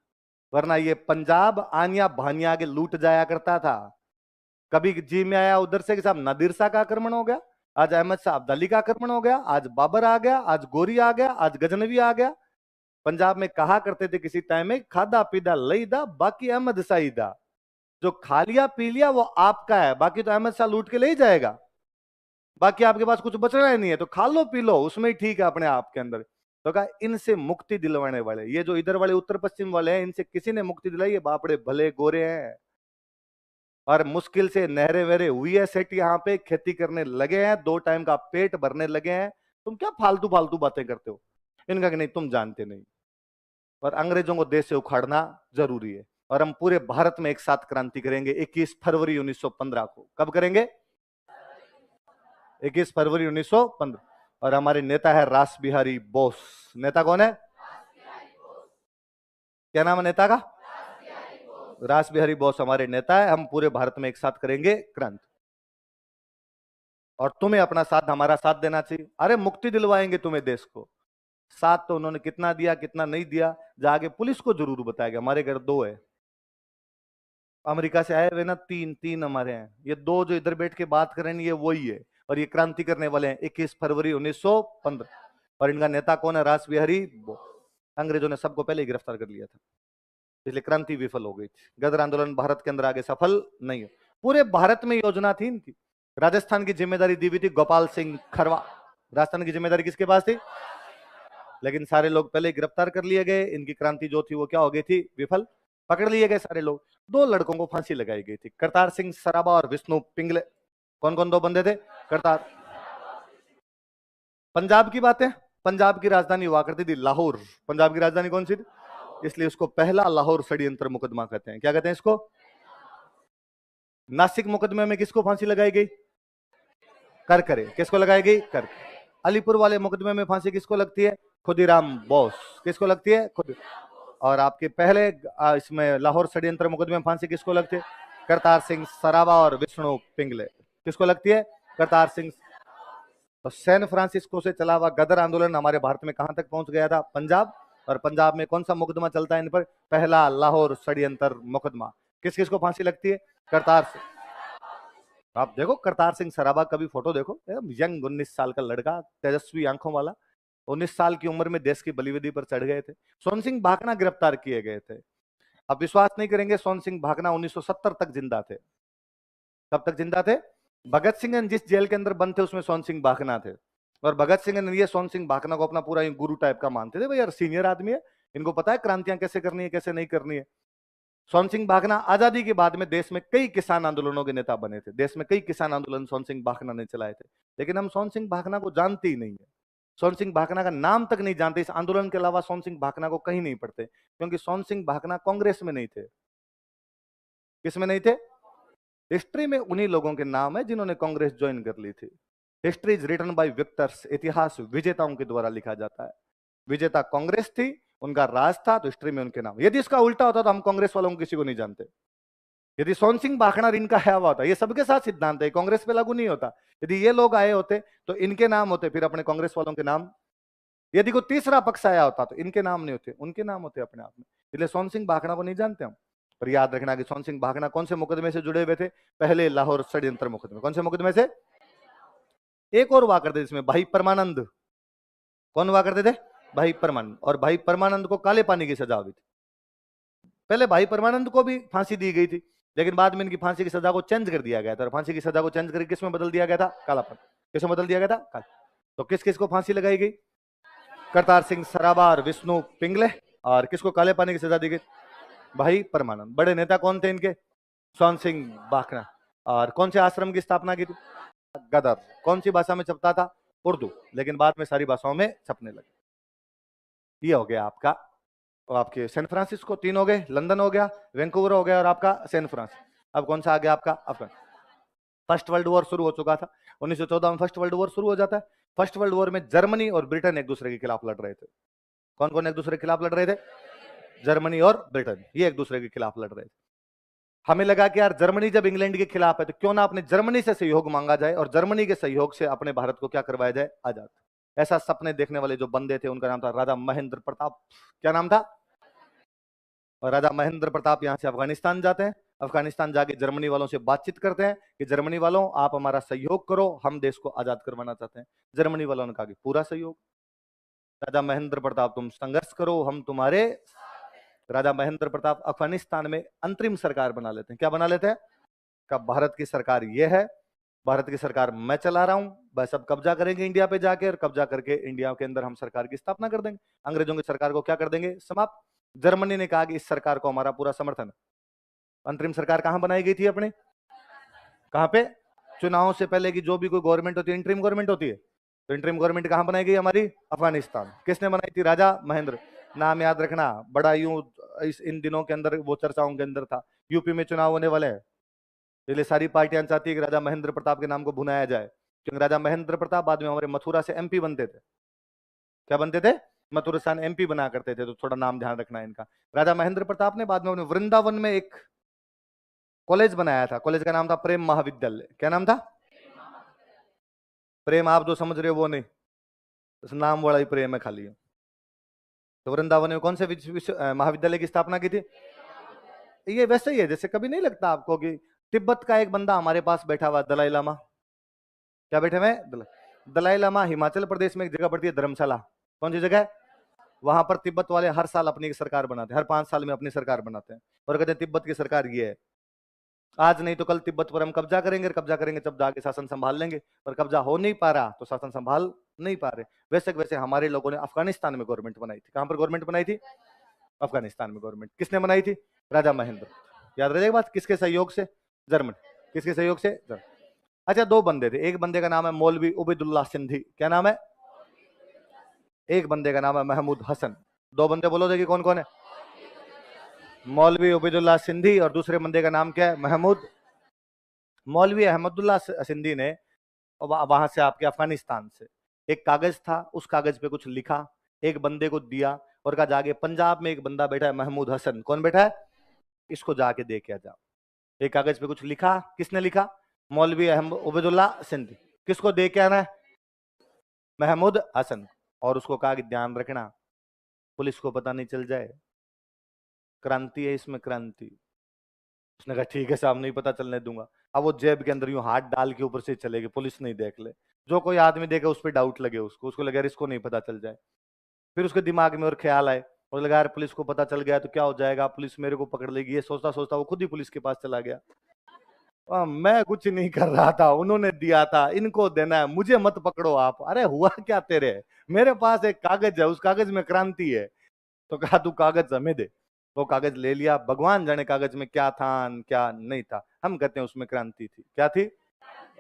वरना ये पंजाब आनिया भानिया के लूट जाया करता था। कभी जी में आया उधर से कि साहब नादिर शाह का आक्रमण हो गया, आज अहमद शाह अब्दाली का आक्रमण हो गया, आज बाबर आ गया, आज गोरी आ गया, आज गजनवी आ गया। पंजाब में कहा करते थे किसी टाइम में, खादा पीदा लई दा बाकी अहमद शाही दा। जो खा लिया पी लिया वो आपका है, बाकी तो अहमद शाह लूट के ले ही जाएगा। बाकी आपके पास कुछ बचना ही नहीं है, तो खा लो पी लो, उसमें ही ठीक है अपने आप के अंदर। तो कहा इनसे मुक्ति दिलवाने वाले, ये जो इधर वाले उत्तर पश्चिम वाले हैं, इनसे किसी ने मुक्ति दिलाई, ये बापड़े भले गोरे हैं। और मुश्किल से नहरे वहरे हुई है सेट, यहाँ पे खेती करने लगे हैं, 2 टाइम का पेट भरने लगे हैं। तुम क्या फालतू फालतू बातें करते हो। इनका कि नहीं तुम जानते नहीं। और अंग्रेजों को देश से उखाड़ना जरूरी है। और हम पूरे भारत में एक साथ क्रांति करेंगे 21 फरवरी 1915 को। कब करेंगे, 21 फरवरी 1915। और हमारे नेता है रास बिहारी बोस। नेता कौन है, क्या नाम है नेता का, रास बिहारी बोस हमारे नेता है। हम पूरे भारत में एक साथ करेंगे क्रांति, और तुम्हें अपना साथ, हमारा साथ देना चाहिए। अरे मुक्ति दिलवाएंगे तुम्हें देश को। साथ तो उन्होंने कितना दिया कितना नहीं दिया, जाके पुलिस को जरूर बताएगा। हमारे घर 2 है, अमेरिका से आए हुए ना 3 हमारे हैं। ये 2 जो इधर बैठ के बात कर रहे हैं ये वही है, और ये क्रांति करने वाले हैं 21 फरवरी 1915। और इनका नेता कौन है, रास बिहारी बोस। अंग्रेजों ने सबको पहले ही गिरफ्तार कर लिया था, इसलिए क्रांति विफल हो गई थी। गदर आंदोलन भारत के अंदर आगे सफल नहीं है। पूरे भारत में योजना थी इनकी। राजस्थान की जिम्मेदारी दी हुई थी गोपाल सिंह खरवा। राजस्थान की जिम्मेदारी किसके पास थी, लेकिन सारे लोग पहले गिरफ्तार कर लिए गए। इनकी क्रांति जो थी वो क्या हो गई थी, विफल। पकड़ लिए गए सारे लोग। 2 लड़कों को फांसी लगाई गई थी, करतार सिंह सराबा और विष्णु पिंगले। कौन कौन 2 बंदे थे, करतार। पंजाब की बात है, पंजाब की राजधानी हुआ करती थी लाहौर। पंजाब की राजधानी कौन सी थी, इसलिए उसको पहला लाहौर षड्यंत्र मुकदमा कहते हैं। क्या कहते हैं इसको, नासिक मुकदमे में किसको फांसी लगाई गई, करकरे। किसको लगाई गई, कर। अलीपुर वाले मुकदमे में फांसी किसको लगती है, खुदीराम बोस। किसको लगती है, खुद। और आपके पहले इसमें लाहौर षड्यंत्र मुकदमे में फांसी किसको लगती है, करतार सिंह सराबा और विष्णु पिंगले। किसको लगती है, करतार सिंह। तो सैन फ्रांसिस्को से चला हुआ गदर आंदोलन हमारे भारत में कहां तक पहुंच गया था, पंजाब। और पंजाब में कौन सा मुकदमा चलता है इन पर, पहला लाहौर षड्यंत्र मुकदमा। किस किस को फांसी लगती है, करतार सिंह। आप देखो करतार सिंह सराबा का भी फोटो देखो, यंग 19 साल का लड़का, तेजस्वी आंखों वाला, 19 साल की उम्र में देश की बलिवेदी पर चढ़ गए थे। सोहन सिंह भाखना गिरफ्तार किए गए थे। अब विश्वास नहीं करेंगे, सोहन सिंह भाखना 1970 तक जिंदा थे। कब तक जिंदा थे, भगत सिंह जिस जेल के अंदर बंद थे उसमें सोहन सिंह भाखना थे। और भगत सिंह ने ये सोहन सिंह भाखना को अपना पूरा गुरु टाइप का मानते थे। भाई यार सीनियर आदमी है, इनको पता है क्रांतियां कैसे करनी है कैसे नहीं करनी है। सोहन सिंह भाखना आजादी के बाद में देश में कई किसान आंदोलनों के नेता बने थे। देश में कई किसान आंदोलन सोहन सिंह भाखना ने चलाए थे। लेकिन हम सोहन सिंह भाखना को जानते ही नहीं है, सोहन सिंह भाखना का नाम तक नहीं जानते। इस आंदोलन के अलावा सोहन सिंह भाखना को कहीं नहीं पढ़ते, क्योंकि सोहन सिंह भाखना कांग्रेस में नहीं थे। किसमें नहीं थे, हिस्ट्री में उन्हीं लोगों के नाम है जिन्होंने कांग्रेस ज्वाइन कर ली थी। History is written by victors, इतिहास विजेताओं के द्वारा लिखा जाता है। विजेता कांग्रेस थी, उनका राज था, तो हिस्ट्री में उनके नाम। यदि इसका उल्टा होता तो हम कांग्रेस वालों को किसी को नहीं जानते। यदि सोहन सिंह भाखना इनका आया हुआ होता, ये सबके साथ सिद्धांत है, कांग्रेस पे लागू नहीं होता। यदि ये लोग आए होते तो इनके नाम होते, फिर अपने कांग्रेस वालों के नाम। यदि कोई तीसरा पक्ष आया होता तो इनके नाम नहीं होते, उनके नाम होते अपने आप में। इसलिए सोहन सिंह भाखना को नहीं जानते हम। पर याद रखना कि सोहन सिंह भाखना कौन से मुकदमे से जुड़े हुए थे, पहले लाहौर षड्यंत्र मुकदमे। कौन से मुकदमे से, एक और हुआ करते थे इसमें, भाई परमानंद। कौन हुआ करते थे, भाई परमानंद। और भाई परमानंद को काले पानी की सजा हुई थी। पहले भाई परमानंद को भी फांसी दी गई थी, लेकिन बाद में इनकी फांसी की सजा को चेंज कर दिया गया था। और फांसी की सजा को चेंज करके किस में बदल दिया गया था, कालापन। किस में बदल दिया गया था, काला। तो किस किस को फांसी लगाई गई, करतार सिंह सराबा और विष्णु पिंगले। और किसको काले पानी की सजा दी गई, भाई परमानंद। बड़े नेता कौन थे इनके? सोन सिंह बाखना। और कौन से आश्रम की स्थापना की थी? गदर। कौन सी भाषा में छपता था? उर्दू, लेकिन बाद में सारी भाषाओं में छपने लगे। ये हो गया आपका, और आपके सैन फ्रांसिस्को। तीन हो गए, लंदन हो गया, वैंकूवर हो गया, और आपका सैन फ्रांसिस्को। अब कौन सा आ गया आपका? अफगान। फर्स्ट वर्ल्ड वॉर शुरू हो चुका था 1914 में। फर्स्ट वर्ल्ड वॉर शुरू हो जाता है। फर्स्ट वर्ल्ड वॉर में जर्मनी और ब्रिटेन एक दूसरे के खिलाफ लड़ रहे थे। कौन कौन एक दूसरे के खिलाफ लड़ रहे थे? जर्मनी और ब्रिटेन, ये एक दूसरे के खिलाफ लड़ रहे थे। हमें लगा कि यार जर्मनी जब इंग्लैंड के खिलाफ है तो क्यों ना अपने जर्मनी से सहयोग मांगा जाए और जर्मनी के सहयोग से अपने भारत को क्या करवाया जाए? आजाद। ऐसा सपने देखने वाले जो बंदे थे उनका नाम था राजा महेंद्र प्रताप। क्या नाम था? और राजा महेंद्र प्रताप यहां से अफगानिस्तान जाते हैं। अफगानिस्तान जाके जर्मनी वालों से बातचीत करते हैं कि जर्मनी वालों आप हमारा सहयोग करो, हम देश को आजाद करवाना चाहते हैं। जर्मनी वालों ने कहा कि पूरा सहयोग। राजा महेंद्र प्रताप तुम संघर्ष करो, हम तुम्हारे। राजा महेंद्र प्रताप अफगानिस्तान में अंतरिम सरकार बना लेते हैं। क्या बना लेते हैं? का भारत की सरकार ये है, भारत की सरकार मैं चला रहा हूं, बस अब कब्जा करेंगे इंडिया पे जाके, और कब्जा करके इंडिया के अंदर हम सरकार की स्थापना कर देंगे। अंग्रेजों की सरकार को क्या कर देंगे? समाप्त। जर्मनी ने कहा कि इस सरकार को हमारा पूरा समर्थन है। अंतरिम सरकार कहां बनाई गई थी अपने? कहां पे? चुनाव से पहले की जो भी कोई गवर्नमेंट होती है इंटरिम गवर्नमेंट होती है, तो इंटरिम गवर्नमेंट कहां बनाई गई हमारी? अफगानिस्तान। किसने बनाई थी? राजा महेंद्र। नाम याद रखना, बड़ा यूं इन दिनों के अंदर वो चर्चाओं के अंदर था, यूपी में चुनाव होने वाले हैं, इसलिए सारी पार्टियां चाहती है कि राजा महेंद्र प्रताप के नाम को भुनाया जाए, क्योंकि राजा महेंद्र प्रताप बाद में हमारे मथुरा से एमपी बनते थे। क्या बनते थे? मथुरा से एमपी बना करते थे, तो थोड़ा नाम ध्यान रखना है इनका। राजा महेंद्र प्रताप ने बाद में अपने वृंदावन में एक कॉलेज बनाया था। कॉलेज का नाम था प्रेम महाविद्यालय। क्या नाम था? प्रेम आप जो समझ रहे हो वो नहीं, उस नाम वाला ही प्रेम है खाली। तो वृंदावन में कौन से महाविद्यालय की स्थापना की थी? ये वैसे ही है जैसे कभी नहीं लगता आपको कि तिब्बत का एक बंदा हमारे पास बैठा हुआ, दलाई लामा। क्या बैठे हुए? दलाई लामा हिमाचल प्रदेश में एक जगह पड़ती है धर्मशाला। कौन सी जगह है? वहां पर तिब्बत वाले हर साल अपनी एक सरकार बनाते हैं, हर 5 साल में अपनी सरकार बनाते हैं, और कहते हैं तिब्बत की सरकार ये है, आज नहीं तो कल तिब्बत पर हम कब्जा करेंगे, और कब्जा करेंगे तब जाके शासन संभाल लेंगे। पर कब्जा हो नहीं पा रहा तो शासन संभाल नहीं पा रहे। वैसे वैसे हमारे लोगों ने अफगानिस्तान में गवर्नमेंट बनाई थी। कहां पर गवर्नमेंट बनाई थी? अफगानिस्तान में गवर्नमेंट किसने बनाई थी? राजा महेंद्र। याद रखेगा बात, किसके सहयोग से? जर्मन। किसके सहयोग से? जर्मन। अच्छा, दो बंदे थे, एक बंदे का नाम है मौलवी उबैदुल्लाह सिंधी। क्या नाम है? एक बंदे का नाम है महमूद हसन। दो बंदे बोलो देखिए कौन कौन है? मौलवी उबैदुल्लाह सिंधी, और दूसरे बंदे का नाम क्या है? महमूद। मौलवी अहमदुल्लाह सिंधी ने वहां से आपके अफगानिस्तान से एक कागज था, उस कागज पे कुछ लिखा, एक बंदे को दिया, और कहा जाके पंजाब में एक बंदा बैठा है महमूद हसन। कौन बैठा है? इसको जाके दे के आ जाओ। एक कागज पे कुछ लिखा, किसने लिखा? मौलवी उबैदुल्लाह सिंधी। किसको दे के आना है? महमूद हसन। और उसको कहा कि ध्यान रखना पुलिस को पता नहीं चल जाए, क्रांति है इसमें, क्रांति। उसने कहा ठीक है साहब, नहीं पता चलने दूंगा। अब वो जेब के अंदर यूं हाथ डाल के ऊपर से चलेगी, पुलिस नहीं देख ले। जो कोई आदमी देखे उस पर डाउट लगे, उसको लगे यार इसको नहीं पता चल जाए। फिर उसके दिमाग में और ख्याल आए, और लगा यार पुलिस को पता चल गया तो क्या हो जाएगा, पुलिस मेरे को पकड़ लेगी। ये सोचता सोचता वो खुद ही पुलिस के पास चला गया। मैं कुछ नहीं कर रहा था, उन्होंने दिया था, इनको देना है, मुझे मत पकड़ो आप। अरे हुआ क्या तेरे? मेरे पास एक कागज है, उस कागज में क्रांति है। तो कहा तू कागज हमें दे। वो कागज ले लिया, भगवान जाने कागज में क्या था क्या नहीं था। हम कहते हैं उसमें क्रांति थी। क्या थी?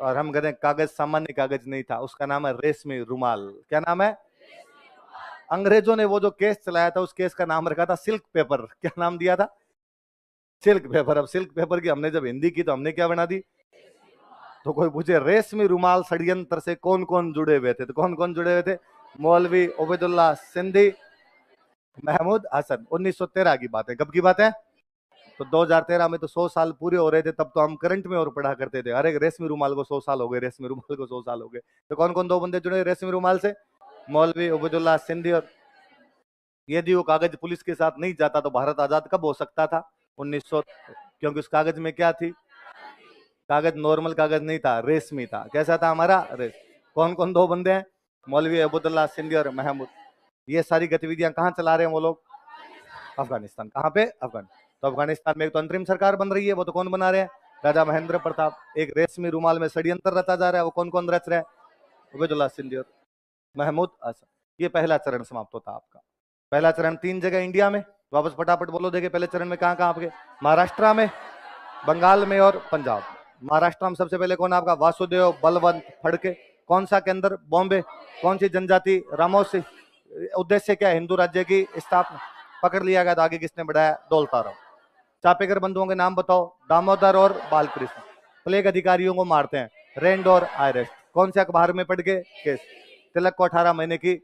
और हम कहते हैं कागज सामान्य कागज नहीं था, उसका नाम है रेशमी रुमाल। क्या नाम है? अंग्रेजों ने वो जो केस चलाया था उस केस का नाम रखा था सिल्क पेपर। क्या नाम दिया था? Silk paper. अब सिल्क पेपर की हमने जब हिंदी की तो हमने क्या बना दी? तो कोई पूछे रेशमी रुमाल षड्यंत्र से कौन कौन जुड़े हुए थे, तो कौन कौन जुड़े हुए थे? मौलवी उबैदुल्लाह सिंधी, महमूद हसन। 1913 की बात है। कब की बात है? तो 2013 में तो 100 साल पूरे हो रहे थे, तब तो हम करंट में और पढ़ा करते थे, अरे रेशमी रुमाल को 100 साल हो गए, रेशमी रुमाल को 100 साल हो गए। तो कौन कौन दो बंदे जुड़े रेशमी रुमाल से? मौलवी उबैदुल्लाह सिंधी। और यदि वो कागज पुलिस के साथ नहीं जाता तो भारत आजाद कब हो सकता था? 1900। क्योंकि उस कागज में क्या थी? कागज नॉर्मल कागज नहीं था, रेशमी था। कैसा था हमारा? रेस। कौन कौन दो बंदे हैं? मौलवी उबैदुल्लाह सिंधी और महमूद। ये सारी गतिविधियां कहाँ चला रहे हैं वो लोग? अफगानिस्तान। कहाँ पे? अफगानिस्तान। तो अफगानिस्तान में एक तो अंतरिम सरकार बन रही है, वो तो कौन बना रहे हैं? राजा महेंद्र प्रताप। एक रेशमी रुमाल में षड्यंत्र रचा जा रहा है, वो कौन कौन रच रहा है? उबैदुल्लाह सिंधी और महमूद हसन। ये पहला चरण समाप्त होता आपका। पहला चरण 3 जगह इंडिया में, वापस फटाफट बोलो, देखे पहले चरण में कहाँ कहाँ आपके? महाराष्ट्र में, बंगाल में और पंजाब। महाराष्ट्र में सबसे पहले कौन आपका? वासुदेव बलवंत फड़के। कौन सा केंद्र? बॉम्बे। कौन सी जनजाति? रामोसी। उद्देश्य क्या है? हिंदू राज्य की स्थापना। पकड़ लिया गया तो आगे किसने बढ़ाया? दौलताराव। चापेकर बंधुओं के नाम बताओ? दामोदर और बालकृष्ण। प्लेग अधिकारियों को मारते हैं? रेंड और आयरेस्ट। कौन से अखबार में पढ़ के केस? तिलक को 18 महीने की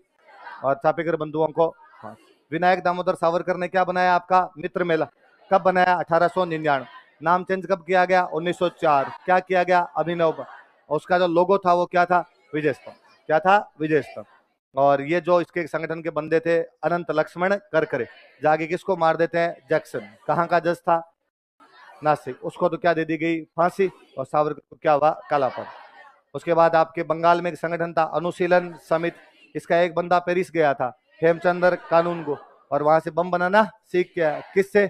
और चापेकर बंधुओं को। हाँ। विनायक दामोदर सावरकर ने क्या बनाया आपका? मित्र मेला। कब बनाया? 1899। नाम चेंज कब किया गया? 1904। क्या किया गया? अभिनव। उसका जो लोगो था वो क्या था? विजय स्तंभ। क्या था? विजय स्तंभ। और ये जो इसके संगठन के बंदे थे अनंत लक्ष्मण करकरे, जाके किसको मार देते हैं? जैक्सन। कहाँ का जज था? नासिक। उसको तो क्या दे दी गई? फांसी। और सावरकर को क्या हुआ? कालापन। उसके बाद आपके बंगाल में एक संगठन था अनुशीलन समिति। इसका एक बंदा पेरिस गया था, हेमचंद्र कानून को, और वहां से बम बनाना सीख गया। किससे?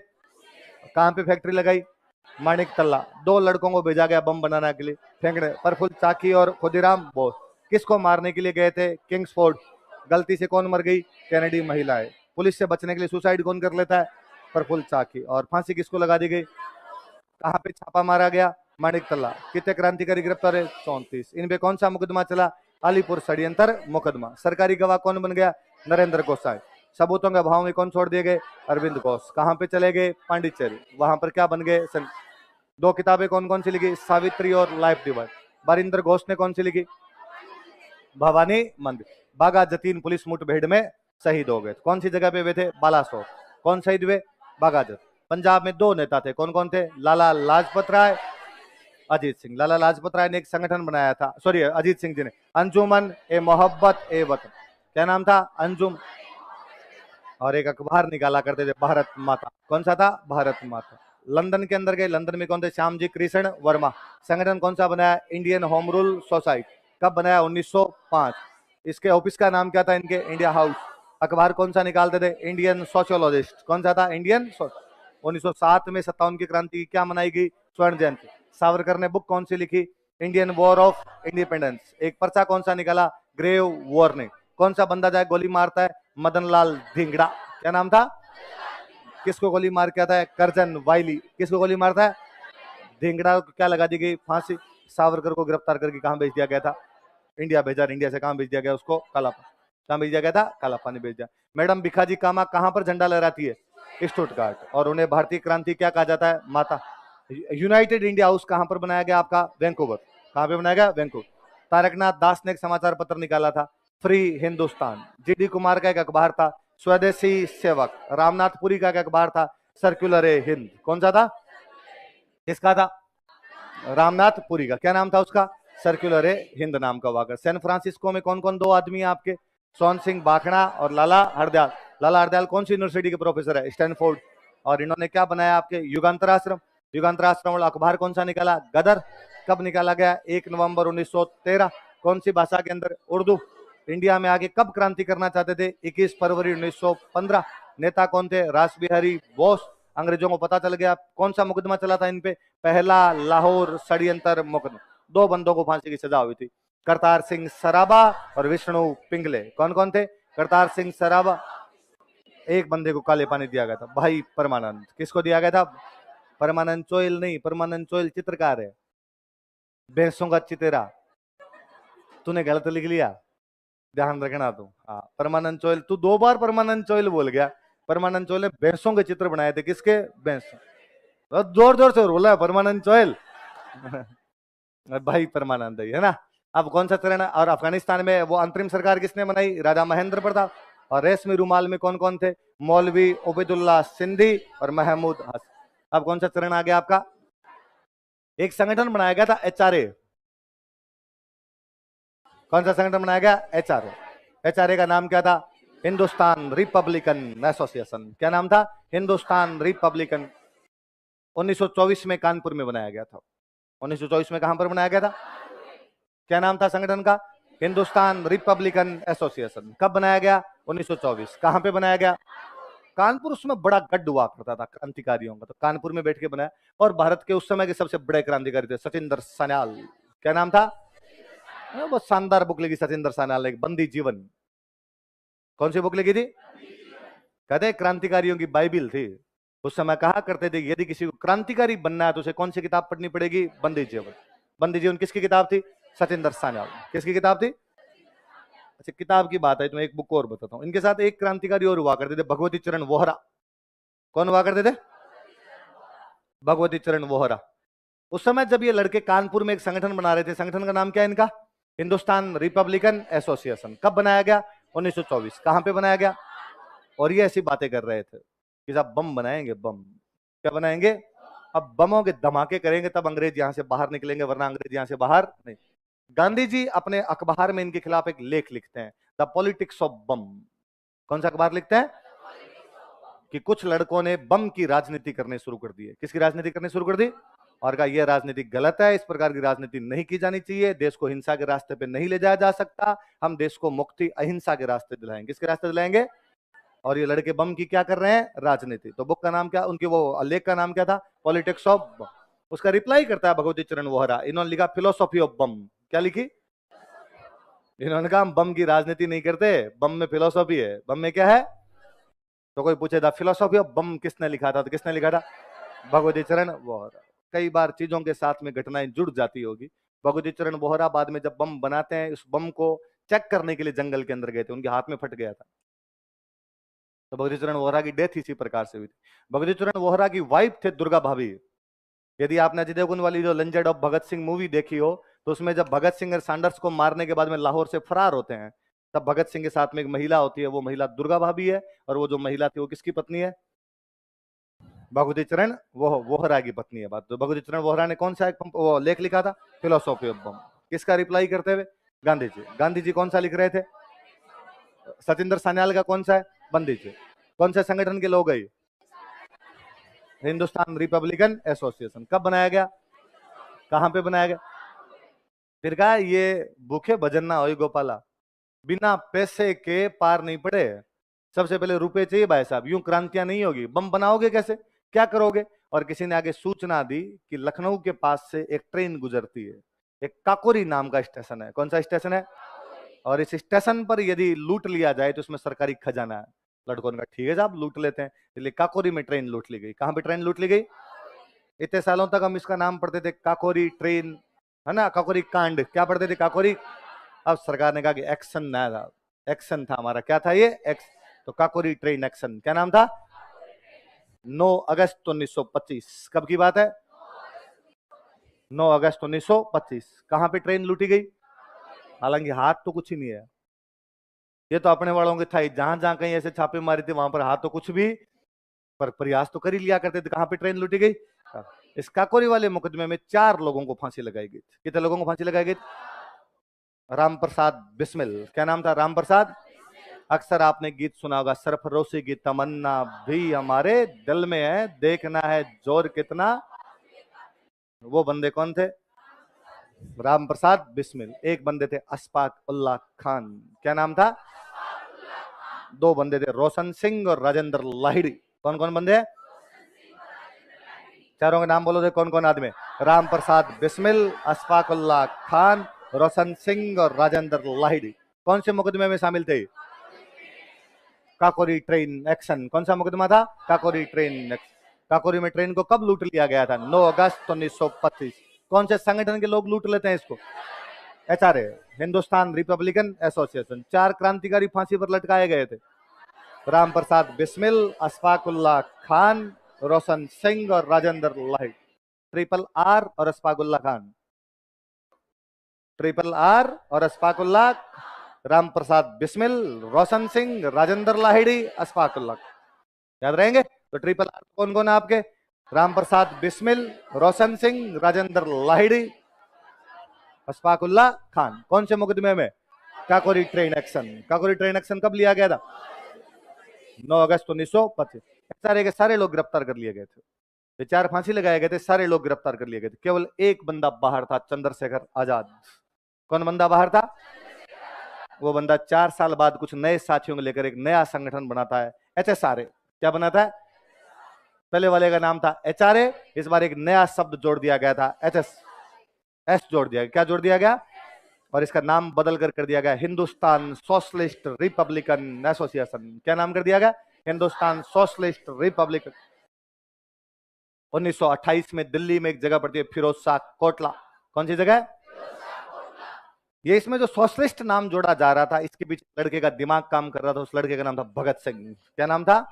कहां पे फैक्ट्री लगाई? माणिक तल्ला। 2 लड़कों को भेजा गया बम बनाने के लिए, फेंकने। प्रफुल्ल चाकी और खुदीराम बोस। किसको मारने के लिए गए थे? किंग्सफोर्ड। गलती से कौन मर गई? कैनेडी महिलाएं। पुलिस से बचने के लिए सुसाइड कौन कर लेता है? प्रफुल्ल चाकी। और फांसी किसको लगा दी गई? कहाँ पे छापा मारा गया? माणिक तल्ला। कितने क्रांतिकारी गिरफ्तार है? 34। इन पे कौन सा मुकदमा चला? अलीपुर षड्यंत्र मुकदमा। सरकारी गवाह कौन बन गया? नरेंद्र गोसाई। सबूतों के अभाव में कौन छोड़ दिए गए? अरविंद घोष। कहाँ पे चले गए? पांडिचेरी। वहां पर क्या बन गए? 2 किताबें कौन कौन सी लिखी? सावित्री और लाइफ डिवाइड। बारिंदर घोष ने कौन सी लिखी? भवानी मंदिर। बागा जतीन पुलिस मुठभेड़ में शहीद हो गए। कौन सी जगह पे हुए थे? बालासोर। कौन शहीद हुए? बागाजत। पंजाब में 2 नेता थे, कौन कौन थे? लाला लाजपत राय, अजीत सिंह। लाला लाजपत राय ने एक संगठन बनाया था, सॉरी अजीत सिंह जी ने, अंजुमन ए मोहब्बत ए वतन। क्या नाम था? अंजुम। और एक अखबार निकाला करते थे, भारत माता। कौन सा था? भारत माता। लंदन के अंदर गए, लंदन में कौन थे? श्यामजी कृष्ण वर्मा। संगठन कौन सा बनाया? Indian home rule society. कब बनाया? 1905। इसके ऑफिस का नाम क्या था इनके? India house. अखबार कौन सा निकालते थे? Indian sociologist. कौन सा था? इंडियन। 1907 में 57 की क्रांति की क्या मनाई गई? स्वर्ण जयंती। सावरकर ने बुक कौन सी लिखी? Indian war of independence. एक पर्चा कौन सा निकाला? Grave warning. कौन सा बंदा जाए गोली मारता है? मदन लाल धिंगड़ा। क्या नाम था? किसको गोली मार के आता है? करजन वाइली। किसको गोली मारता है? धिंगड़ा को क्या लगा दी गई? फांसी। सावरकर को गिरफ्तार करके कहां भेज दिया गया था? इंडिया भेजा। इंडिया से कहां भेज दिया गया उसको? कालापानी। कहां भेज दिया गया था? कालापानी भेज दिया। मैडम भिखाजी कामा कहां पर झंडा लहराती है? स्टुटगार्ट। और उन्हें भारतीय क्रांति क्या कहा जाता है? माता। यूनाइटेड इंडिया हाउस कहां पर बनाया गया आपका? वैंकूवर। कहां पे बनाया गया? वैंकूवर। तारकनाथ दास ने एक समाचार पत्र निकाला था, फ्री हिंदुस्तान। जीडी कुमार का एक अखबार था, स्वदेशी सेवक। रामनाथपुरी का एक अखबार था, सर्कुलर ए हिंद। कौन सा था? किसका था? रामनाथपुरी का। क्या नाम था उसका? सर्कुलर ए हिंद नाम का वाकर। सैन फ्रांसिस्को में कौन कौन 2 आदमी है आपके? सोन सिंह बाखड़ा और लाला हरदयाल। लाला हरदयाल कौन सी यूनिवर्सिटी के प्रोफेसर है? स्टैनफोर्ड। और इन्होंने क्या बनाया आपके? युगांतर आश्रम। युगांतर आश्रम वाला अखबार कौन सा निकाला? गदर। कब निकाला गया? 1 नवंबर 1913। कौन सी भाषा के अंदर? उर्दू। इंडिया में आगे कब क्रांति करना चाहते थे? 21 फरवरी 1915। नेता कौन थे? रास बिहारी बोस। अंग्रेजों को पता चल गया। कौन सा मुकदमा चला था इन पे? पहला लाहौर षड्यंत्र मुकदमा। 2 बंदों को फांसी की सजा हुई थी, करतार सिंह सराबा और विष्णु पिंगले। कौन कौन थे? करतार सिंह सराबा। एक बंदे को काले पानी दिया गया था, भाई परमानंद। किसको दिया गया था? परमानंद चोइल नहीं, परमानंद चोइल चित्रकार है, भैंसों का चितेरा। तूने गलत लिख लिया, ध्यान रखना तू। हाँ, परमानंद चोइल। तू 2 बार परमानंद चोइल बोल गया। परमानंद चोइल ने भैंसों के चित्र बनाए थे। किसके? भैंसों। जोर जोर से बोला परमानंद चोइल। भाई परमानंद है ना। अब कौन सा चरण है? और अफगानिस्तान में वो अंतरिम सरकार किसने बनाई? राजा महेंद्र प्रताप। और रेशमी रुमाल में कौन कौन थे? मौलवी उबैदुल्ला सिंधी और महमूद हसन। अब कौन सा चरण आ गया आपका? एक संगठन बनाया गया था, एचआरए। कौन सा संगठन बनाया गया? एचआरए। एचआरए का नाम क्या था? Hindustan Republican association. क्या नाम था? हिंदुस्तान रिपब्लिकन। 1924 में कानपुर में बनाया गया था। 1924 में कहां पर बनाया गया था? क्या नाम था संगठन का? Hindustan Republican association. कब बनाया गया? 1924। कहां पे बनाया गया? कानपुर। उसमें बड़ा गड्ढ हुआ करता था क्रांतिकारियों का, तो कानपुर में बैठ के बनाया। और भारत के उस समय के सबसे बड़े क्रांतिकारी थे सचिंदर सान्याल। क्या नाम था? बहुत शानदार बुक लिखी सचिंदर सान्याल ने, बंदी जीवन। कौन सी बुक लिखी थी? कहते हैं क्रांतिकारियों की बाइबिल थी। उस समय कहा करते थे यदि किसी को क्रांतिकारी बनना है तो उसे कौन सी किताब पढ़नी पड़ेगी? बंदी जीवन। बंदी जीवन किसकी किताब थी? सचिंदर सान्याल। किसकी किताब थी? अच्छा, किताब की बात है तो मैं एक बुक और बताता हूं। इनके साथ एक क्रांतिकारी और हुआ करते थे, भगवती चरण वोहरा। कौन हुआ करते थे? भगवती चरण वोहरा। उस समय जब ये लड़के कानपुर में एक संगठन बना रहे थे, संगठन का नाम क्या है इनका? Hindustan Republican association. कब बनाया गया? 1924। कहां पे बनाया गया? और ये ऐसी बातें कर रहे थे कि साहब बम बनाएंगे, बम। क्या बनाएंगे? अब बमों के धमाके करेंगे तब अंग्रेज यहां से बाहर निकलेंगे, वरना अंग्रेज यहां से बाहर नहीं। गांधी जी अपने अखबार में इनके खिलाफ एक लेख लिखते हैं, द पॉलिटिक्स ऑफ बम। कौन सा अखबार लिखते हैं? कि कुछ लड़कों ने बम की राजनीति करने शुरू कर दी है। किसकी राजनीति करनी शुरू कर दी? और कहा यह राजनीति गलत है, इस प्रकार की राजनीति नहीं की जानी चाहिए, देश को हिंसा के रास्ते पे नहीं ले जाया जा सकता, हम देश को मुक्ति अहिंसा के रास्ते दिलाएंगे। किसके रास्ते दिलाएंगे? और ये लड़के बम की क्या कर रहे हैं? राजनीति। तो बुक का नाम क्या, उनके वो लेख का नाम क्या था? पॉलिटिक्स ऑफ बम। उसका रिप्लाई करता है भगवती चरण वोहरा। इन्होंने लिखा फिलोसॉफी ऑफ बम। क्या लिखी? इन्होंने कहा हम बम की राजनीति नहीं करते, बम में फिलोसॉफी है। बम में क्या है? तो कोई पूछे था फिलोसॉफी ऑफ बम किसने लिखा था, तो किसने लिखा था? भगवती चरण वोहरा। कई बार चीजों के साथ में घटनाएं जुड़ जाती होगी। भगवती चरण वोहरा बाद में जब बम बनाते हैं, उस बम को चेक करने के लिए जंगल के अंदर गए थे, उनके हाथ में फट गया था। तो भगवती चरण वोहरा की डेथ इसी प्रकार से हुई थी। भगवती चरण वोहरा की वाइफ थे दुर्गा भाभी। यदि आपने अजय देवगन वाली जो legend of Bhagat Singh movie देखी हो, तो उसमें जब भगत सिंह और सैंडर्स को मारने के बाद में लाहौर से फरार होते हैं, तब भगत सिंह के साथ में एक महिला होती है, वो महिला दुर्गा भाभी है। और वो जो महिला थी वो किसकी पत्नी है? भगवती चरण वोहरा की पत्नी है। बात तो भगवती चरण वोहरा ने कौन सा एक वो लेख लिखा था? फिलोसॉफी ऑफ बम। किसका रिप्लाई करते हुए? गांधी जी। गांधी जी कौन सा लिख रहे थे? सचिंदर सान्याल का कौन सा है? बंदी जी। कौन से संगठन के लोग है? Hindustan Republican association. कब बनाया गया? कहां पे बनाया गया? फिर कहा ये भूखे भजन ना होई गोपाला, बिना पैसे के पार नहीं पड़े। सबसे पहले रुपए चाहिए भाई साहब, यूं क्रांतियां नहीं होगी। बम बनाओगे कैसे, क्या करोगे? और किसी ने आगे सूचना दी कि लखनऊ के पास से एक ट्रेन गुजरती है, एक काकोरी नाम का स्टेशन है। कौन सा स्टेशन है? और इस स्टेशन पर यदि लूट लिया जाए तो उसमें सरकारी खजाना है। लड़कों ने कहा ठीक है साहब लूट लेते हैं। इसलिए काकोरी में ट्रेन लूट ली गई। कहां पे ट्रेन लूट ली गई? इतने सालों तक हम इसका नाम पढ़ते थे काकोरी ट्रेन, है ना, काकोरी कांड। क्या पढ़ते थे? काकोरी। अब सरकार ने कहा कि एक्शन ना था, एक्शन था हमारा। क्या था ये? एक्स। तो काकोरी ट्रेन एक्शन। क्या नाम था? 9 अगस्त 1925। कब की बात है? 9 अगस्त 1925। कहां पे ट्रेन लूटी गई? हालांकि हाथ तो कुछ ही नहीं है, ये तो अपने वालों के था ही। जहां जहां कहीं ऐसे छापे मारे थे वहां पर हाथ तो कुछ भी, पर प्रयास तो कर ही लिया करते थे। कहां पे ट्रेन लूटी गई? इस काकोरी वाले मुकदमे में 4 लोगों को फांसी लगाई गई थी। कितने लोगों को फांसी लगाई गई? राम प्रसाद बिस्मिल। क्या नाम था? राम प्रसाद। अक्सर आपने गीत सुना होगा, सरफरोशी की तमन्ना भी हमारे दिल में है, देखना है जोर कितना। वो बंदे कौन थे? राम प्रसाद बिस्मिल। एक बंदे थे अशफाक उल्लाह खान। क्या नाम था? 2 बंदे थे रोशन सिंह और राजेंद्र लाहिड़ी। कौन कौन बंदे हैं? चारों के नाम बोलो थे। कौन कौन आदमी? राम प्रसाद बिस्मिल, अशफाक उल्लाह खान, रोशन सिंह और राजेंद्र लाहिड़ी। कौन से मुकदमे में शामिल थे? Kakori train action. कौन सा मुकदमा था? Kakori train action. काकोरी में ट्रेन को कब लूट लिया गया था? 9 अगस्त 1925। कौन से संगठन के लोग लूट लेते हैं इसको? HRA, Hindustan Republican association. 4 क्रांतिकारी फांसी पर लटकाए गए थे, राम प्रसाद बिस्मिल, अशफाक उल्लाह खान, रोशन सिंह और राजेंद्र लाहिड़ी। ट्रिपल आर और अशफाक उल्लाह खान। ट्रिपल आर और अशफाक उल्लाह, राम प्रसाद बिस्मिल, रोशन सिंह, राजेंद्र लाहिड़ी, अशफाक उल्लाह। याद रहेंगे? तो ट्रिपल आर कौन कौन है आपके? राम प्रसाद बिस्मिल, रोशन सिंह, राजेंद्र लाहिड़ी, अशफाक उल्लाह खान। कौन से मुकदमे में? Kakori train action. Kakori train action कब लिया गया था? 9 अगस्त 1925। सारे के सारे लोग गिरफ्तार कर लिए गए थे। ये 4 फांसी लगाए गए थे, सारे लोग गिरफ्तार कर लिए गए थे। केवल एक बंदा बाहर था, चंद्रशेखर आजाद। कौन बंदा बाहर था? वो बंदा 4 साल बाद कुछ नए साथियों को लेकर एक नया संगठन बनाता है, एचएसआरए। क्या बनाता है? पहले वाले का नाम था एचआरए, इस बार एक नया शब्द जोड़ दिया गया था, एस जोड़ दिया गया। क्या जोड़ दिया गया? और इसका नाम बदल कर दिया गया हिंदुस्तान सोशलिस्ट रिपब्लिकन एसोसिएशन। क्या नाम कर दिया गया? Hindustan socialist Republic. 1928 में दिल्ली में एक जगह पड़ती है फिरोज शाह कोटला। कौन सी जगह? ये इसमें जो सोशलिस्ट नाम जोड़ा जा रहा था, इसके पीछे लड़के का दिमाग काम कर रहा था। उस लड़के का नाम था भगत सिंह। क्या नाम था?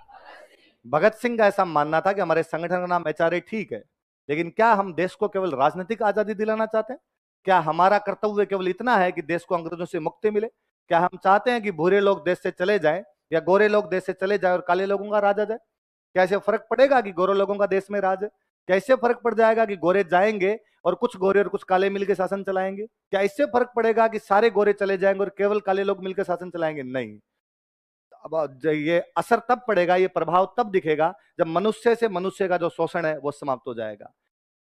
भगत सिंह का ऐसा मानना था कि हमारे संगठन का नाम एचआरए ठीक है, लेकिन क्या हम देश को केवल राजनीतिक आजादी दिलाना चाहते हैं? क्या हमारा कर्तव्य केवल इतना है कि देश को अंग्रेजों से मुक्ति मिले? क्या हम चाहते हैं कि भूरे लोग देश से चले जाएं या गोरे लोग देश से चले जाएं और काले लोगों का राज आ जाए? क्या इससे फर्क पड़ेगा कि गोरे लोगों का देश में राज है? क्या इससे फर्क पड़ जाएगा कि गोरे जाएंगे और कुछ गोरे और कुछ काले मिलकर शासन चलाएंगे? क्या इससे फर्क पड़ेगा कि सारे गोरे चले जाएंगे और केवल काले लोग मिलकर शासन चलाएंगे? नहीं। अब ये असर तब पड़ेगा, ये प्रभाव तब दिखेगा जब मनुष्य से मनुष्य का जो शोषण है वो समाप्त हो जाएगा।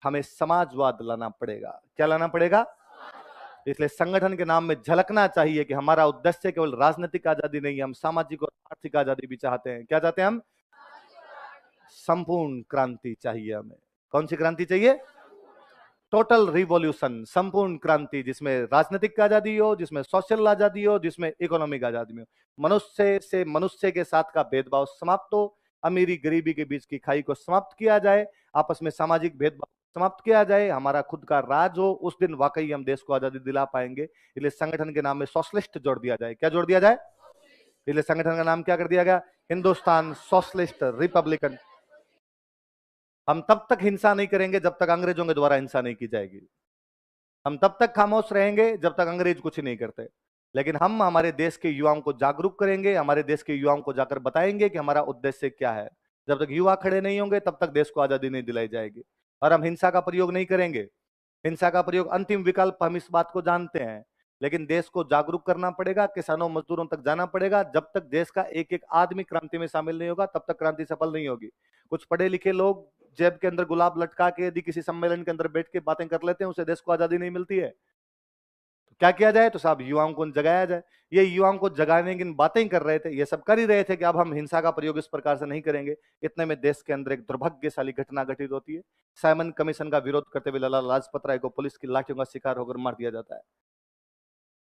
हमें समाजवाद लाना पड़ेगा। क्या लाना पड़ेगा? इसलिए संगठन के नाम में झलकना चाहिए कि हमारा उद्देश्य केवल राजनीतिक आजादी नहीं है, हम सामाजिक और आर्थिक आजादी भी चाहते हैं। क्या चाहते हैं हम? संपूर्ण क्रांति चाहिए हमें। कौन सी क्रांति चाहिए? टोटल रिवॉल्यूशन, संपूर्ण क्रांति, जिसमें राजनीतिक आजादी हो, जिसमें सोशल आजादी हो, जिसमें इकोनॉमिक आजादी हो। मनुष्य से मनुष्य के साथ का भेदभाव समाप्त हो, अमीरी गरीबी के बीच की खाई को समाप्त किया जाए, आपस में सामाजिक भेदभाव समाप्त किया जाए, हमारा खुद का राज हो। उस दिन वाकई हम देश को आजादी दिला पाएंगे। इसलिए संगठन के नाम में सोशलिस्ट जोड़ दिया जाए। क्या जोड़ दिया जाए? इसलिए संगठन का नाम क्या कर दिया गया? Hindustan socialist Republican. हम तब तक हिंसा नहीं करेंगे जब तक अंग्रेजों के द्वारा हिंसा नहीं की जाएगी। हम तब तक खामोश रहेंगे जब तक अंग्रेज कुछ नहीं करते। लेकिन हम हमारे देश के युवाओं को जागरूक करेंगे, हमारे देश के युवाओं को जाकर बताएंगे कि हमारा उद्देश्य क्या है। जब तक युवा खड़े नहीं होंगे तब तक देश को आजादी नहीं दिलाई जाएगी। और हम हिंसा का प्रयोग नहीं करेंगे। हिंसा का प्रयोग अंतिम विकल्प, हम इस बात को जानते हैं। लेकिन देश को जागरूक करना पड़ेगा, किसानों मजदूरों तक जाना पड़ेगा। जब तक देश का एक एक आदमी क्रांति में शामिल नहीं होगा तब तक क्रांति सफल नहीं होगी। कुछ पढ़े लिखे लोग जेब के अंदर गुलाब लटका के यदि किसी सम्मेलन के अंदर बैठ के बातें कर लेते हैं, उसे देश को आजादी नहीं मिलती है। तो क्या किया जाए? तो साहब युवाओं को जगाया जाए। ये युवाओं को जगाने की बातें कर रहे थे, ये सब कर ही रहे थे कि अब हम हिंसा का प्रयोग इस प्रकार से नहीं करेंगे। इतने में देश के अंदर एक दुर्भाग्यशाली घटना घटित होती है। साइमन कमीशन का विरोध करते हुए लाला लाजपत राय को पुलिस की लाठियों का शिकार होकर मार दिया जाता है।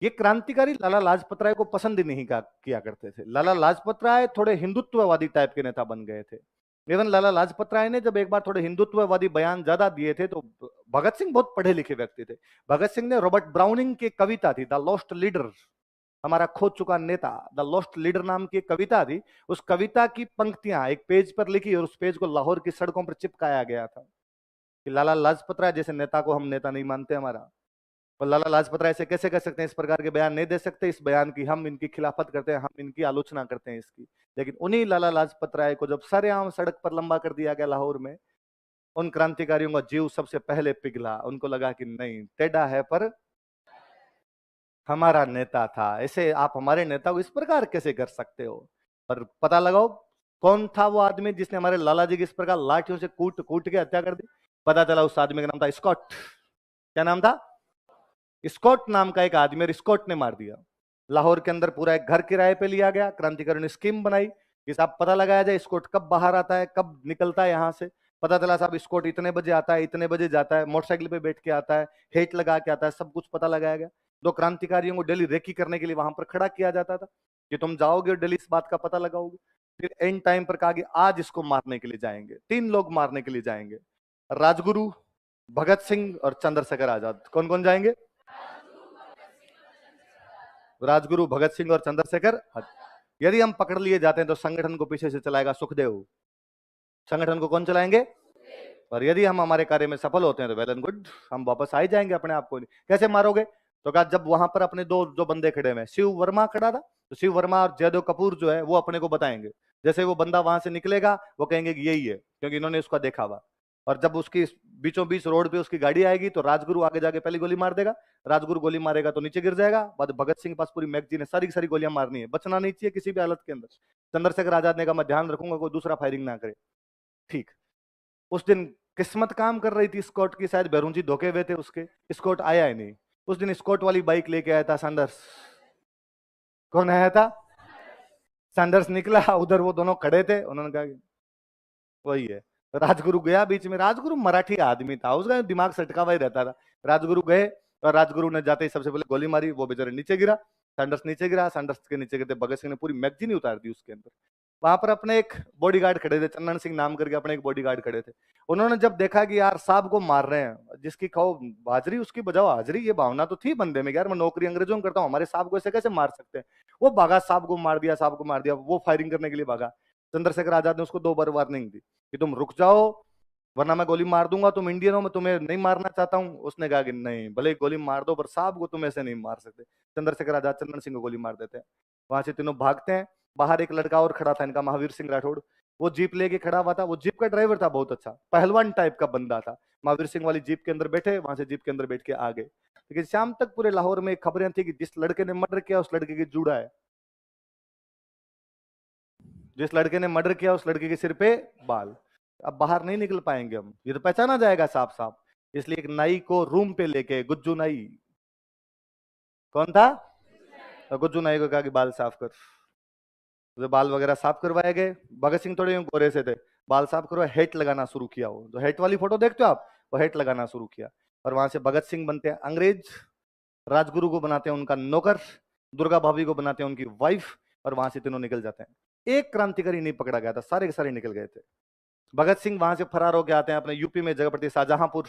ये क्रांतिकारी लाला लाजपत राय को पसंद ही नहीं किया करते थे। लाला लाजपत राय थोड़े हिंदुत्ववादी टाइप के नेता बन गए थे। इवन लाला लाजपत राय ने जब एक बार थोड़े हिंदुत्ववादी बयान ज्यादा दिए थे तो भगत सिंह बहुत पढ़े लिखे व्यक्ति थे। भगत सिंह ने रॉबर्ट ब्राउनिंग की कविता थी द लॉस्ट लीडर, हमारा खो चुका नेता, द लॉस्ट लीडर नाम की एक कविता थी। उस कविता की पंक्तियां एक पेज पर लिखी और उस पेज को लाहौर की सड़कों पर चिपकाया गया था कि लाला लाजपत राय जैसे नेता को हम नेता नहीं मानते हमारा। और लाला लाजपत राय से कैसे कर सकते हैं? इस प्रकार के बयान नहीं दे सकते। इस बयान की हम इनकी खिलाफत करते हैं, हम इनकी आलोचना करते हैं इसकी। लेकिन उन्हीं लाला लाजपत राय को जब सरेआम सड़क पर लंबा कर दिया गया लाहौर में, उन क्रांतिकारियों का जीव सबसे पहले पिघला। उनको लगा कि नहीं, टेढ़ा है पर हमारा नेता था, ऐसे आप हमारे नेता को इस प्रकार कैसे कर सकते हो? पर पता लगाओ कौन था वो आदमी जिसने हमारे लाला जी की इस प्रकार लाठियों से कूट कूट के हत्या कर दी। पता चला उस आदमी का नाम था स्कॉट। क्या नाम था? स्कॉट नाम का एक आदमी, और स्कॉट ने मार दिया। लाहौर के अंदर पूरा एक घर किराए पे लिया गया। क्रांतिकारियों ने स्कीम बनाई कि साहब पता लगाया जाए स्कॉट कब बाहर आता है, कब निकलता है यहाँ से। पता चला साहब स्कॉट इतने बजे आता है, इतने बजे जाता है, मोटरसाइकिल पे बैठ के आता है, हेट लगा के आता है, सब कुछ पता लगाया गया। दो क्रांतिकारियों को डेली रेकी करने के लिए वहां पर खड़ा किया जाता था कि तुम जाओगे और डेली इस बात का पता लगाओगे। फिर एंड टाइम पर कहा कि आज इसको मारने के लिए जाएंगे। 3 लोग मारने के लिए जाएंगे, राजगुरु, भगत सिंह और चंद्रशेखर आजाद। कौन कौन जाएंगे? राजगुरु, भगत सिंह और चंद्रशेखर। यदि हम पकड़ लिए जाते हैं तो संगठन को पीछे से चलाएगा सुखदेव। संगठन को कौन चलाएंगे? और यदि हम हमारे कार्य में सफल होते हैं तो वेल एंड गुड, हम वापस आ ही जाएंगे अपने आप को। कैसे मारोगे? तो कहा जब वहां पर अपने दो जो बंदे खड़े हुए, शिव वर्मा खड़ा था, तो शिव वर्मा और जयदेव कपूर जो है वो अपने को बताएंगे। जैसे वो बंदा वहां से निकलेगा वो कहेंगे कि यही है, क्योंकि इन्होंने उसका देखा हुआ। और जब उसकी बीचों बीच रोड पे उसकी गाड़ी आएगी तो राजगुरु आगे जाके पहली गोली मार देगा। राजगुरु गोली मारेगा तो नीचे गिर जाएगा। बाद भगत सिंह के पास पूरी मैगजीन है, सारी की सारी गोलियां मारनी है, बचना नहीं चाहिए किसी भी हालत के अंदर। चंद्रशेखर आजाद ने कहा मैं ध्यान रखूंगा कोई दूसरा फायरिंग ना करे। ठीक, उस दिन किस्मत काम कर रही थी स्कॉट की, शायद बैरून जी धोखे हुए थे उसके, स्कॉट आया ही नहीं। उस दिन स्कॉट वाली बाइक लेके आया था सैंडर्स। कौन आया था? सैंडर्स निकला, उधर वो दोनों खड़े थे, उन्होंने कहा वही है। राजगुरु गया बीच में। राजगुरु मराठी आदमी था, उसका दिमाग सटका हुआ ही रहता था। राजगुरु गए और राजगुरु ने जाते ही सबसे पहले गोली मारी, वो बेचारे नीचे गिरा। सैंडर्स नीचे गिरा, सैंडर्स के नीचे गिरते भगत सिंह ने पूरी मैगजीन ही उतार दी उसके अंदर। वहां पर अपने एक बॉडीगार्ड खड़े थे, चंदन सिंह नाम करके अपने एक बॉडीगार्ड खड़े थे। उन्होंने जब देखा कि यार साहब को मार रहे हैं, जिसकी खाओ हाजरी उसकी बजाओ हाजरी, ये भावना तो थी बंदे में, यार मैं नौकरी अंग्रेजों में करता हूँ, हमारे साहब को ऐसे कैसे मार सकते हैं। वो भागा, साहब को मार दिया, साहब को मार दिया, वो फायरिंग करने के लिए भागा। चंद्रशेखर आजाद ने उसको 2 बार वार्निंग दी कि तुम रुक जाओ वरना मैं गोली मार दूंगा, तुम इंडियन हो, मैं तुम्हें नहीं मारना चाहता हूं। उसने कहा कि नहीं, भले ही गोली मार दो पर साहब को तुम ऐसे नहीं मार सकते। चंद्रशेखर आजाद चंदन सिंह को गोली मार देते हैं। वहां से तीनों भागते हैं। बाहर एक लड़का और खड़ा था इनका, महावीर सिंह राठौड़, वो जीप लेके खड़ा हुआ था। वो जीप का ड्राइवर था, बहुत अच्छा पहलवान टाइप का बंदा था। महावीर सिंह वाली जीप के अंदर बैठे, वहां से जीप के अंदर बैठ के आ गए। लेकिन शाम तक पूरे लाहौर में खबरें थी कि जिस लड़के ने मर्डर किया उस लड़के की जूड़ा है, जिस लड़के ने मर्डर किया उस लड़के के सिर पे बाल। अब बाहर नहीं निकल पाएंगे हम, ये तो पहचाना जाएगा साफ साफ। इसलिए एक नाई को रूम पे लेके, गुज्जू नाई कौन था, तो गुज्जू नाई को कहा कि बाल साफ कर। तो बाल वगैरह साफ करवाए गए। भगत सिंह थोड़े यूं गोरे से थे, बाल साफ करवाए, हेट लगाना शुरू किया। वो जो हेट वाली फोटो देखते हो आप, वो हेट लगाना शुरू किया। और वहां से भगत सिंह बनते हैं अंग्रेज, राजगुरु को बनाते हैं उनका नौकर, दुर्गा भाभी को बनाते हैं उनकी वाइफ, और वहां से तीनों निकल जाते हैं। एक क्रांतिकारी नहीं पकड़ा गया था, सारे के सारे निकल गए थे। भगत सिंह वहां से फरार होकर आते हैं अपने यूपी में, जगह पड़ती है शाहजहांपुर।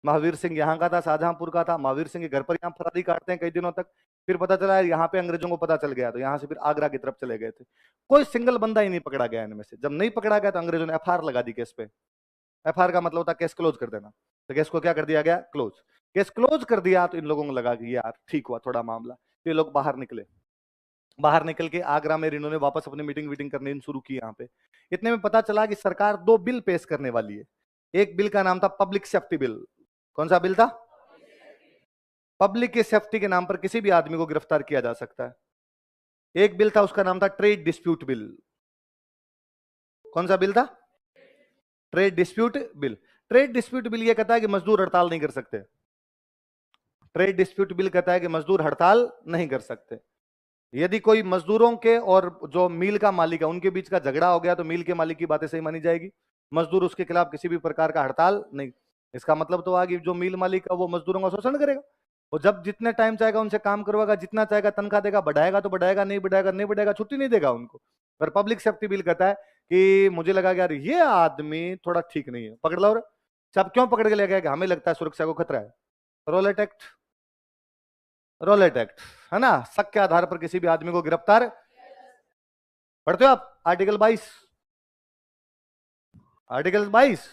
महावीर सिंह यहाँ का था, शाहजहांपुर का था। महावीर सिंह के घर पर यहाँ फरारी काटते हैं कई दिनों तक। फिर पता चला यहाँ पे अंग्रेजों को पता चल गया, तो यहाँ से फिर आगरा की तरफ चले गए थे। कोई सिंगल बंदा ही नहीं पकड़ा गया इनमें से। जब नहीं पकड़ा गया तो अंग्रेजों ने एफआईआर लगा दी केस पे। एफआईआर का मतलब होता है केस क्लोज कर देना। तो केस को क्या कर दिया गया, क्लोज। केस क्लोज कर दिया तो इन लोगों को लगा कि यार ठीक हुआ थोड़ा मामला, तो ये लोग बाहर निकले। बाहर निकल के आगरा में इन्होंने वापस अपनी मीटिंग वीटिंग करनी शुरू की यहाँ पे। इतने में पता चला कि सरकार 2 बिल पेश करने वाली है। एक बिल का नाम था पब्लिक सेफ्टी बिल। कौन सा बिल था, पब्लिक की सेफ्टी के नाम पर किसी भी आदमी को गिरफ्तार किया जा सकता है। एक बिल था उसका नाम था ट्रेड डिस्प्यूट बिल। कौन सा बिल था, trade dispute bill. Trade dispute bill ये कहता है कि मजदूर हड़ताल नहीं कर सकते। ट्रेड डिस्प्यूट बिल कहता है कि मजदूर हड़ताल नहीं कर सकते। यदि कोई मजदूरों के और जो मिल का मालिक है उनके बीच का झगड़ा हो गया तो मिल के मालिक की बातें सही मानी जाएगी, मजदूर उसके खिलाफ किसी भी प्रकार का हड़ताल नहीं। इसका मतलब तो आ कि जो मिल मालिक है वो मजदूरों का शोषण करेगा। वो जब जितने टाइम चाहेगा उनसे काम करवाएगा, जितना चाहेगा तनख्वाह देगा, बढ़ाएगा तो बढ़ाएगा, नहीं बढ़ाएगा नहीं बढ़ाएगा, छुट्टी नहीं देगा उनको। पर पब्लिक सेफ्टी बिल कहता है कि मुझे लगा कि यार ये आदमी थोड़ा ठीक नहीं है, पकड़ लो। और सब क्यों पकड़ के ले गया, कि हमें लगता है सुरक्षा को खतरा है। रोलेट एक्ट, रोलेट एक्ट है ना, शक के आधार पर किसी भी आदमी को गिरफ्तार। पढ़ते हो आप आर्टिकल 22, आर्टिकल 22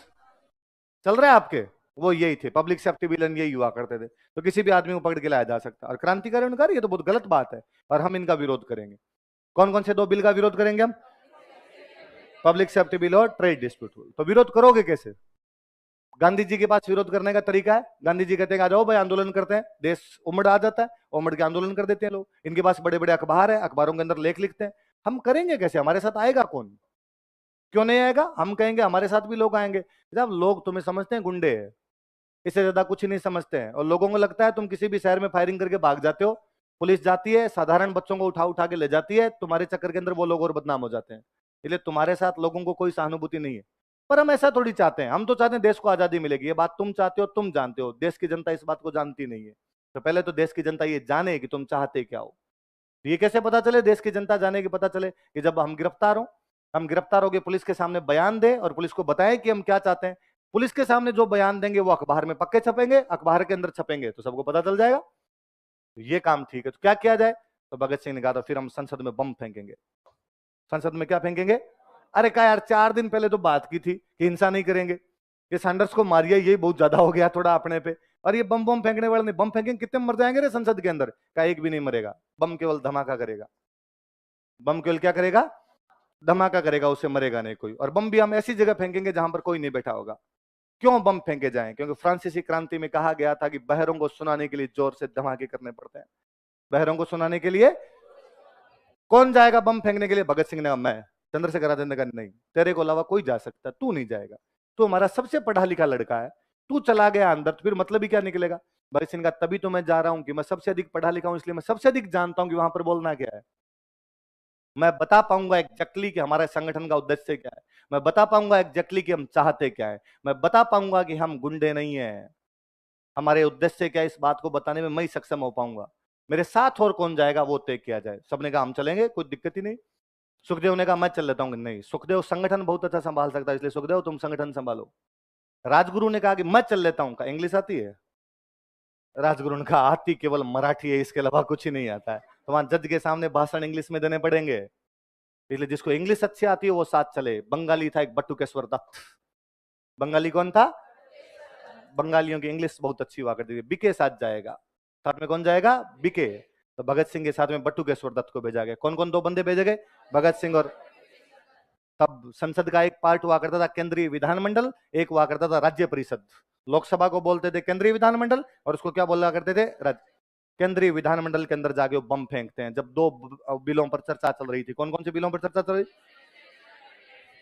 चल रहा है आपके, वो यही थे पब्लिक सेफ्टी बिल, यही हुआ करते थे। तो किसी भी आदमी को पकड़ के लाया जा सकता। और क्रांतिकारी उन्होंने कहा ये तो बहुत गलत बात है और हम इनका विरोध करेंगे। कौन कौन से 2 बिल का विरोध करेंगे हम, पब्लिक सेफ्टी बिल और ट्रेड डिस्प्यूट बिल। तो विरोध करोगे कैसे, गांधी जी के पास विरोध करने का तरीका है। गांधी जी कहते हैं आ जाओ भाई आंदोलन करते हैं, देश उमड़ आ जाता है, उमड़ के आंदोलन कर देते हैं लोग। इनके पास बड़े बड़े अखबार है, अखबारों के अंदर लेख लिखते हैं। हम करेंगे कैसे, हमारे साथ आएगा कौन, क्यों नहीं आएगा। हम कहेंगे हमारे साथ भी लोग आएंगे। जब लोग तुम्हें समझते हैं गुंडे है, इससे ज्यादा कुछ नहीं समझते हैं। और लोगों को लगता है तुम किसी भी शहर में फायरिंग करके भाग जाते हो, पुलिस जाती है साधारण बच्चों को उठा उठा के ले जाती है, तुम्हारे चक्कर के अंदर वो लोग और बदनाम हो जाते हैं। इसलिए तुम्हारे साथ लोगों को कोई सहानुभूति नहीं है। पर हम ऐसा थोड़ी चाहते हैं, हम तो चाहते हैं देश को आजादी मिलेगी। ये बात तुम चाहते हो, तुम जानते हो, देश की जनता इस बात को जानती नहीं है। तो पहले तो देश की जनता ये जाने कि तुम चाहते क्या हो। तो ये कैसे पता चले, देश की जनता जाने की पता चले कि जब हम गिरफ्तार हो, हम गिरफ्तार हो गए, पुलिस के सामने बयान दे और पुलिस को बताएं कि हम क्या चाहते हैं। पुलिस के सामने जो बयान देंगे वो अखबार में पक्के छपेंगे, अखबार के अंदर छपेंगे तो सबको पता चल जाएगा। तो ये काम ठीक है, तो क्या किया जाए। तो भगत सिंह ने कहा तो फिर हम संसद में बम फेंकेंगे। संसद में क्या फेंकेंगे, अरे क्या यार 4 दिन पहले तो बात की थी कि हिंसा नहीं करेंगे, ये सैंडर्स को मारिए, ये बहुत ज्यादा हो गया थोड़ा अपने पे। और ये बम बम फेंकने वाले नहीं, बम फेंकेंगे कितने मर जाएंगे रे संसद के अंदर, का एक भी नहीं मरेगा। बम केवल धमाका करेगा, बम केवल क्या करेगा, धमाका करेगा, उससे मरेगा नहीं कोई। और बम भी हम ऐसी जगह फेंकेंगे जहां पर कोई नहीं बैठा होगा। क्यों बम फेंके जाएं, क्योंकि फ्रांसीसी क्रांति में कहा गया था कि बहरों को सुनाने के लिए जोर से धमाके करने पड़ते हैं। बहरों को सुनाने के लिए कौन जाएगा बम फेंकने के लिए, भगत सिंह ने कहा मैं। चंद्रशेखर आजाद ने कहा नहीं, तेरे को अलावा कोई जा सकता, तू नहीं जाएगा, तू हमारा सबसे पढ़ा लिखा लड़का है, तू चला गया अंदर तो फिर मतलब ही क्या निकलेगा। भगत सिंह का तभी तो मैं जा रहा हूं कि मैं सबसे अधिक पढ़ा लिखा हूं, इसलिए मैं सबसे अधिक जानता हूं कि वहां पर बोलना क्या है। मैं बता पाऊंगा एग्जैक्टली कि हमारे संगठन का उद्देश्य क्या है, मैं बता पाऊंगा एग्जैक्टली कि हम चाहते क्या है, मैं बता पाऊंगा कि हम गुंडे नहीं है, हमारे उद्देश्य क्या है, इस बात को बताने में मैं ही सक्षम हो पाऊंगा। मेरे साथ और कौन जाएगा वो तय किया जाए। सबने कहा हम चलेंगे, कोई दिक्कत ही नहीं। सुखदेव ने कहा मैं चल लेता हूँ। नहीं, सुखदेव संगठन बहुत अच्छा संभाल सकता है, इसलिए सुखदेव तुम संगठन संभालो। राजगुरु ने कहा कि मैं चल लेता हूँ। इंग्लिश आती है? राजगुरु ने कहा आती केवल मराठी है, इसके अलावा कुछ ही नहीं आता है। तो वहां जज के सामने भाषण इंग्लिश में देने पड़ेंगे, इसलिए जिसको इंग्लिश अच्छी आती है वो साथ चले। बंगाली था एक बटुकेश्वर दत्त। बंगाली कौन था? बंगालियों की इंग्लिश बहुत अच्छी हुआ करती थी। बीके साथ जाएगा, साथ में कौन जाएगा? बीके। तो भगत सिंह के साथ में बटुकेश्वर दत्त को भेजा गया। कौन कौन दो बंदे भेजे गए? भगत सिंह और, तब संसद का एक पार्ट हुआ करता था केंद्रीय विधानमंडल, एक हुआ करता था राज्य परिषद। लोकसभा को बोलते थे केंद्रीय विधानमंडल और उसको क्या बोला करते थे? राज्य। केंद्रीय विधानमंडल के अंदर जाके वो बम फेंकते हैं। जब दो बिलों पर चर्चा चल रही थी, कौन कौन से बिलों पर चर्चा चल रही?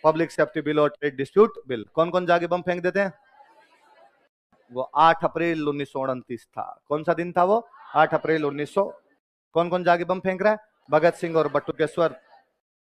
पब्लिक सेफ्टी बिल और ट्रेड डिस्प्यूट बिल। कौन कौन जाके बम फेंक देते हैं? वो 8 अप्रैल 1929 था। कौन सा दिन था वो? 8 अप्रैल 1900। कौन कौन जाके बम फेंक रहा है? भगत सिंह और बटुकेश्वर।